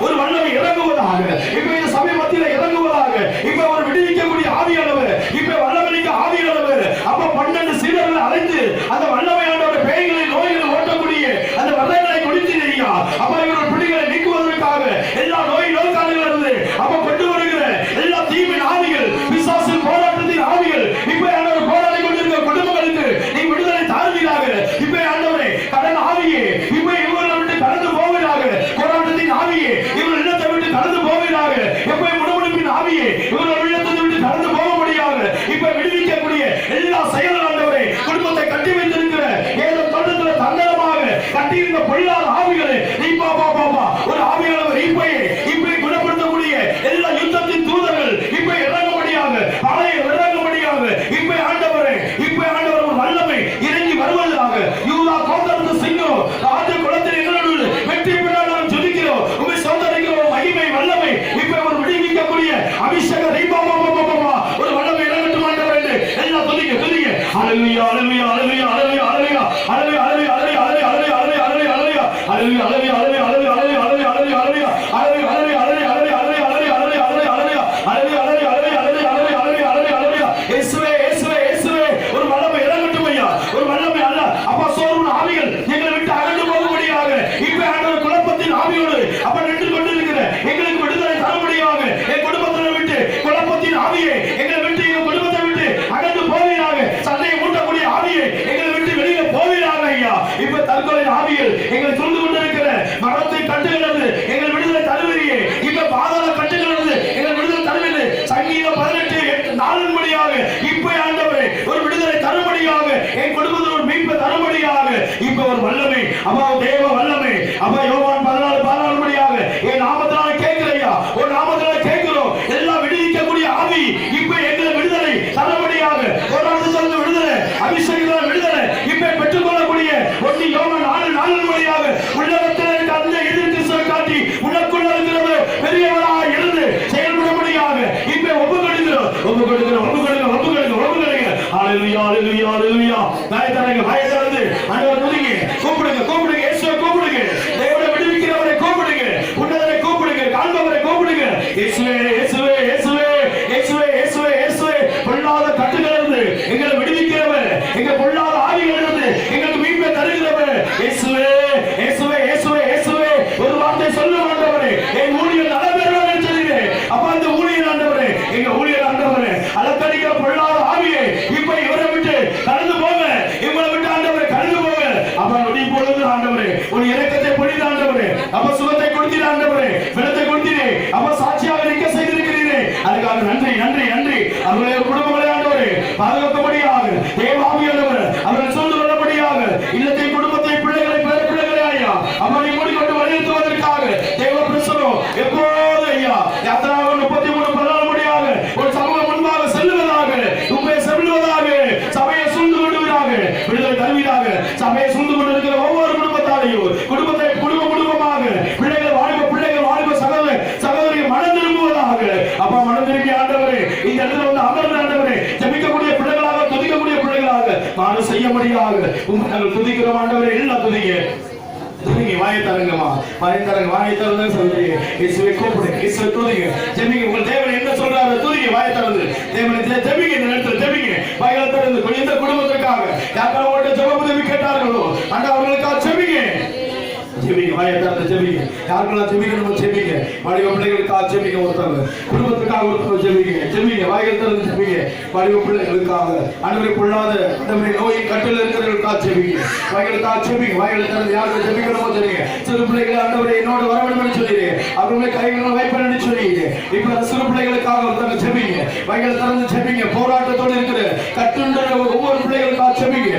ஒரு வல்லமை இறங்குவதாக. இப்ப இந்த சபை மத்தியில இறங்குவதாக. இப்ப ஒரு விடுவிக்கக்கூடிய ஆவியானவர், இப்ப வல்லமைக்கு ஆவியானவர் அப்ப 12 சீடர்களை அழைத்து அந்த வல்லமையானோட பேய்களை நோய்களை ஓட்டக்கூடிய அந்த வல்லமையை கொடுத்தீங்க. அப்ப இவரோட பிள்ளைகளை நீக்குவதற்காக எல்லா நோய்காரர்கள் இருந்து அப்ப கொண்டு வருகிற எல்லா தீவின் ஆவிகள், பிசாசு போராட்டத்தின் ஆவிகள் இப்ப ஆண்டவர் போராடி கொண்டிருக்கிற குடும்பங்களுக்கு நீ விடுதலை தாருவீராக. இப்ப ஆண்டவரே கடன் ஆவியே இப்ப இவர்களை விட்டு கடந்து போவீராக. போராட்டத்தின் ஆவியே இவர்கள் இடத்தை விட்டு கடந்து போவீராக. எப்ப முடுமுடுப்பின் ஆவியே இவர்கள் இடத்தை விட்டு கடந்து போக முடியாது. இப்ப விடுவிக்கக்கூடிய எல்லா செயல்கள் ஆண்டவரே குடும்பத்தை கட்டி வைத்திருக்கிற ஏதோ தோட்டத்தில் தங்கமாக கட்டியிருந்த பொல்லாத ஆவிகளை நீ பாபா ஒரு ஆவியானவர் இப்ப குணப்படுத்தக்கூடிய எல்லா யுத்தத்தின் தூதர்கள் இப்ப இறங்கும்படியாக, பழைய இறங்கும்படியாக இப்ப ஆண்டவரே ஒரு வல்லமை இறங்கி வருவதாக. யூதா கோத்திரத்து சிங்கம் ராஜ குலத்தில் எங்களோடு வெற்றி பெற நாம் ஜெபிக்கிறோம். உம்மை சோதரிக்கிறோம். மகிமை வல்லமை இப்ப ஒரு விடுவிக்கக்கூடிய அபிஷேக ஒரு வல்லமை இறங்கட்டும் ஆண்டவரே. எல்லாம் துதிங்க. ஹல்லேலூயா hallelujah hallelujah hallelujah hallelujah hallelujah hallelujah hallelujah hallelujah ஹல்லேலூயா ஒரு வல்லமை இறங்கட்டும் ஐயா. ஒரு வல்லமை அல்ல அப்பா சோர்வு ஆவிகள் எங்களை விட்டு அகன்று போக முடியாக. இப்ப ஆண்டவர் குழப்பத்தின் ஆவியோடு அப்ப நின்று கொண்டிருக்கிற எங்களுக்கு விடுதலை தர முடியாக. என் குடும்பத்தை விட்டு குழப்பத்தின் ஆவியை எங்களை விட்டு, எங்க குடும்பத்தை விட்டு அகன்று போவீராக. சண்டையை மூட்டக்கூடிய ஆவியை எங்களை விட்டு வெளியில போவீராக ஐயா. இப்ப தற்கொலை ஆவிகள் எங்களை சூழ்ந்து கொண்டிருக்கிற மரணத்தை கட்டுகிறது எங்கள் விடுதலை தருவீரே. இப்ப பாதாள கட்டுகிறது எங்கள் விடுதலை தருவீரே. சங்கீதம் 18 அபிஷேகத்தால் விடுதலை இப்ப பெற்றுக்கொள்ளக்கூடிய ஒன்று யோவான் 4:4 வழியாக உள்ளத்தில் இருக்க அந்த எதிர் கிறிஸ்துவை காட்டி உனக்குள்ள இருக்கிறது பெரியவராய் இருந்து செயல்படும்படியாக இப்ப ஒப்பு கொடுக்கிறோம். ஹalleluya ஹalleluya ஹalleluya. வாயை திறந்து ஆண்டவரை துதிங்க, கூப்பிடுங்க இயேசுவை கூப்பிடுங்க, தேவனை விடுவிக்கிறவரை கூப்பிடுங்க, உன்னதரை கூப்பிடுங்க, காண்பவரை கூப்பிடுங்க. இயேசுவே இயேசுவே இயேசுவே இயேசுவே இயேசுவே இயேசுவே. பொல்லாத கட்டுகளிலிருந்து எங்களை விடுவிக்கிறவர், எங்க பொல்லாத ஆவிகளிலிருந்து எங்களுக்கு மீட்பை தருகிறவர் இயேசுவே இயேசுவே இயேசுவே இயேசுவே. ஒரு வார்த்தை சொல்லும் ஆண்டவரே, என் ஊழியர் நலம்பெறுவார் சொல்லுங்க. அப்ப அந்த ஊழியர் ஆண்டவரே, எங்க ஊழியர் ஆண்டவரே, அலக்கடிக்கிற பொல்லாத ஆவியை இப்ப இவரை விட்டு கடந்து போங்க, இவங்களை விட்டு ஆண்டவரே கடந்து போங்க. அப்ப நொடி பொழுது ஆண்டவரே ஒரு இரக்கத்தை பொழிந்த ஆண்டவரே, அப்ப சுகத்தை கொடுத்தீர் ஆண்டவரே, பலத்தை கொடுத்தீரே, அப்ப சாட்சியாக நிற்க செய்திருக்கிறீரே, அதுக்காக நன்றி நன்றி நன்றி. அவருடைய குடும்பங்களை ஆண்டவரே பாதுகாக்கபடியாக தேவ ஆவியானவர் அவர்கள் சூழ்ந்து கொள்ளபடியாக இல்லத்தை குடும்பத்தை பிள்ளைகளை பேர பிள்ளைகளை ஐயா அவரை மூடிக்கொண்டு வலியுறுத்துவதற்காக தேவ பிரசனம் எப்போது ஐயா யாத்திராக 33 முடியாக ஒரு சமூகம் முன்பாக செல்லுவதாக, உண்மை செல்லுவதாக, சபையை சூழ்ந்து கொள்வதாக, விடுதலை தருவீராக. சபையை சூழ்ந்து கொண்டிருக்கிற ஒவ்வொரு குடும்பத்தாரையும் குடும்பத்தை குடும்பமாக பிள்ளைகள் வாலிப சகோதரி மனம் திரும்புவதாக. அப்பா மனம் திரும்பி ஆண்டவரே இந்த இடத்துல வந்து அமர்ந்த ஆண்டவரே ஜெபிக்கக்கூடிய பிள்ளைகளாக துதிக்கக்கூடிய பிள்ளைகளாக நான் செய்ய முடியாது. நாங்கள் துதிக்கிறோம் ஆண்டவரே, எல்லாம் துதிங்க துதிங்க. வாயை தரங்கம்மா, வாயை திறந்து சொல்றீங்க. இயேசுவை கூப்பிடுங்க, இயேசுவை துதிங்க, ஜெபிங்க. உங்கள் தேவன் என்ன சொல்றாரு துதிங்க, வாயை திறந்து தேவனை ஜெபிங்க. இந்த நேரத்தில் ஜெபிங்க, வாயை திறந்து. எந்த குடும்பத்திற்காக யாருக்காக உங்கள்ட்ட ஜெப உதவி கேட்டார்களோ அந்த அவர்களுக்காக ஜெபிங்க. வாயை திறந்து ஜெபிங்க. யாருக்கெல்லாம் ஜெபிக்கணும் ஜெபிங்க. வாலிப பிள்ளைகளுக்காக ஜெபிங்க, ஒருத்தவங்க குடும்பத்துக்காக ஒருத்தவங்க ஜெபிங்க. வாயை திறந்து ஜெபிங்க. வாலிப பிள்ளைகளுக்காக ஆண்டவரை பொல்லாத ஆண்டவரை நோயின் கட்டில் இருக்கிறவர்களுக்காக ஜெபிங்க. வாய்களுக்காக ஜெபிங்க. வாய்களை திறந்து யாருக்கு ஜெபிக்கணுமோ சொல்லுங்க. சிறு பிள்ளைகளை ஆண்டவரை என்னோட வர வேண்டும் என்று சொல்லிடு, அவர்களை கைகளை வைப்பேன் என்று சொல்லிடு. இப்ப அந்த சிறு பிள்ளைகளுக்காக ஒருத்தவங்க ஜெபிங்க. வாய்களை திறந்து ஜெபிங்க. போராட்டத்தோடு இருக்கிற கட்டுண்ட ஒவ்வொரு பிள்ளைகளுக்காக ஜெபிங்க.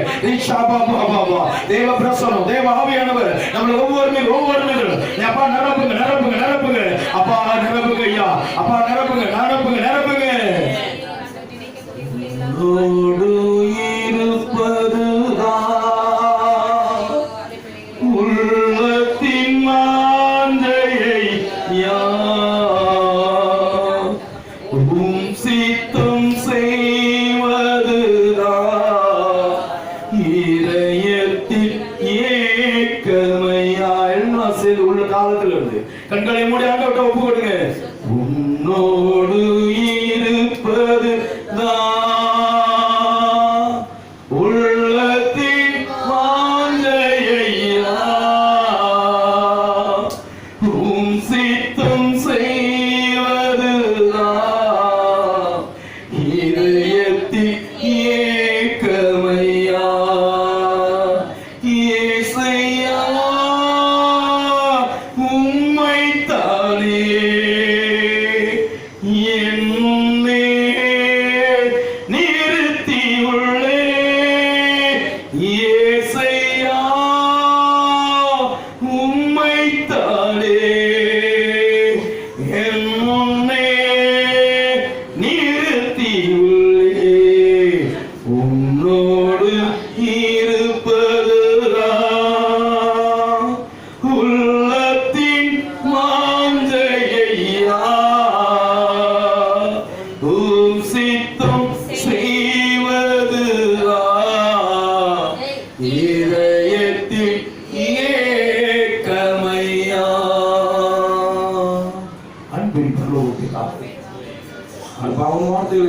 தேவ பிரசனம் தேவ ஆவியானவர் நம்மளை ஒவ்வொரு அப்பா நிரப்புங்க அப்பா நிரப்புங்க ஐயா, அப்பா நிரப்புங்க உள்ளத்தின் மாந்தையை சித்தம் செய்வதுதான் இதயத்தில் ஏக்கமையா. உள்ள காலத்தில் இருந்து கண்களை மூடி ஆண்டவர்ட்ட ஒப்பு கொடுங்க. உன்னோடு இருப்பது தான் உள்ளத்தின் வாஞ்சையா, சித்தம் செய்வது தான் இதயத்தில் ஏக்கமையா.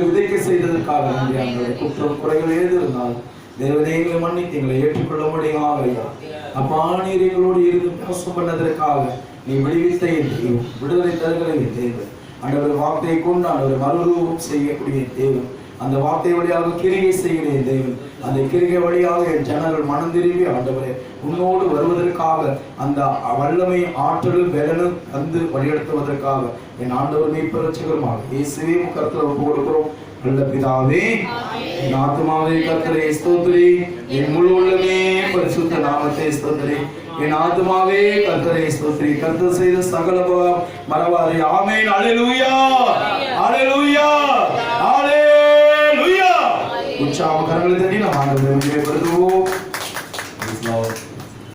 விதைக்க செய்ததற்காக நன்றி ஆண்டவரே. குற்றம் குறைகள் ஏது இருந்தால் தேவனே எங்களை மன்னித்து எங்களை ஏற்றுக்கொள்ள முடியுமாக ஐயா. அப்பா நீர் எங்களோடு இருந்து மோசம் பண்ணதற்காக நீ விடுவித்த தேவன், விடுதலை தருகிற தேவன் ஆண்டவர், வார்த்தையை கொண்டு ஆண்டவர் மறுரூபம் செய்யக்கூடிய தேவன், அந்த வார்த்தை வழியாக கிரிகை செய்கிற தேவன், அந்த கிரிகை வழியாக என் ஜனங்கள் மனம் திரும்பி ஆண்டவரே உன்னோடு வருவதற்காக அந்த வல்லமை ஆற்றலும் பலனும் வந்து வழிநடத்துவதற்காக என் ஆண்டவர் மீட்பர் ரட்சகருமாக இயேசுவே கர்த்தர் ஒப்பு கொடுக்கிறோம். நல்ல பிதாவே, என் ஆத்துமாவே கர்த்தரை ஸ்தோத்திரி, என் முழு உள்ளமே பரிசுத்த நாமத்தை ஸ்தோத்திரி, என் ஆத்துமாவே கர்த்தரை ஸ்தோத்திரி, கர்த்தர் செய்த சகல மறவாதே. ஆமென். அல்லேலூயா, அல்லேலூயா, அல்லேலூயா. உற்சாக கரங்களை தட்டி நாம் ஆண்டவரை மகிமைப்படுத்துவோம்.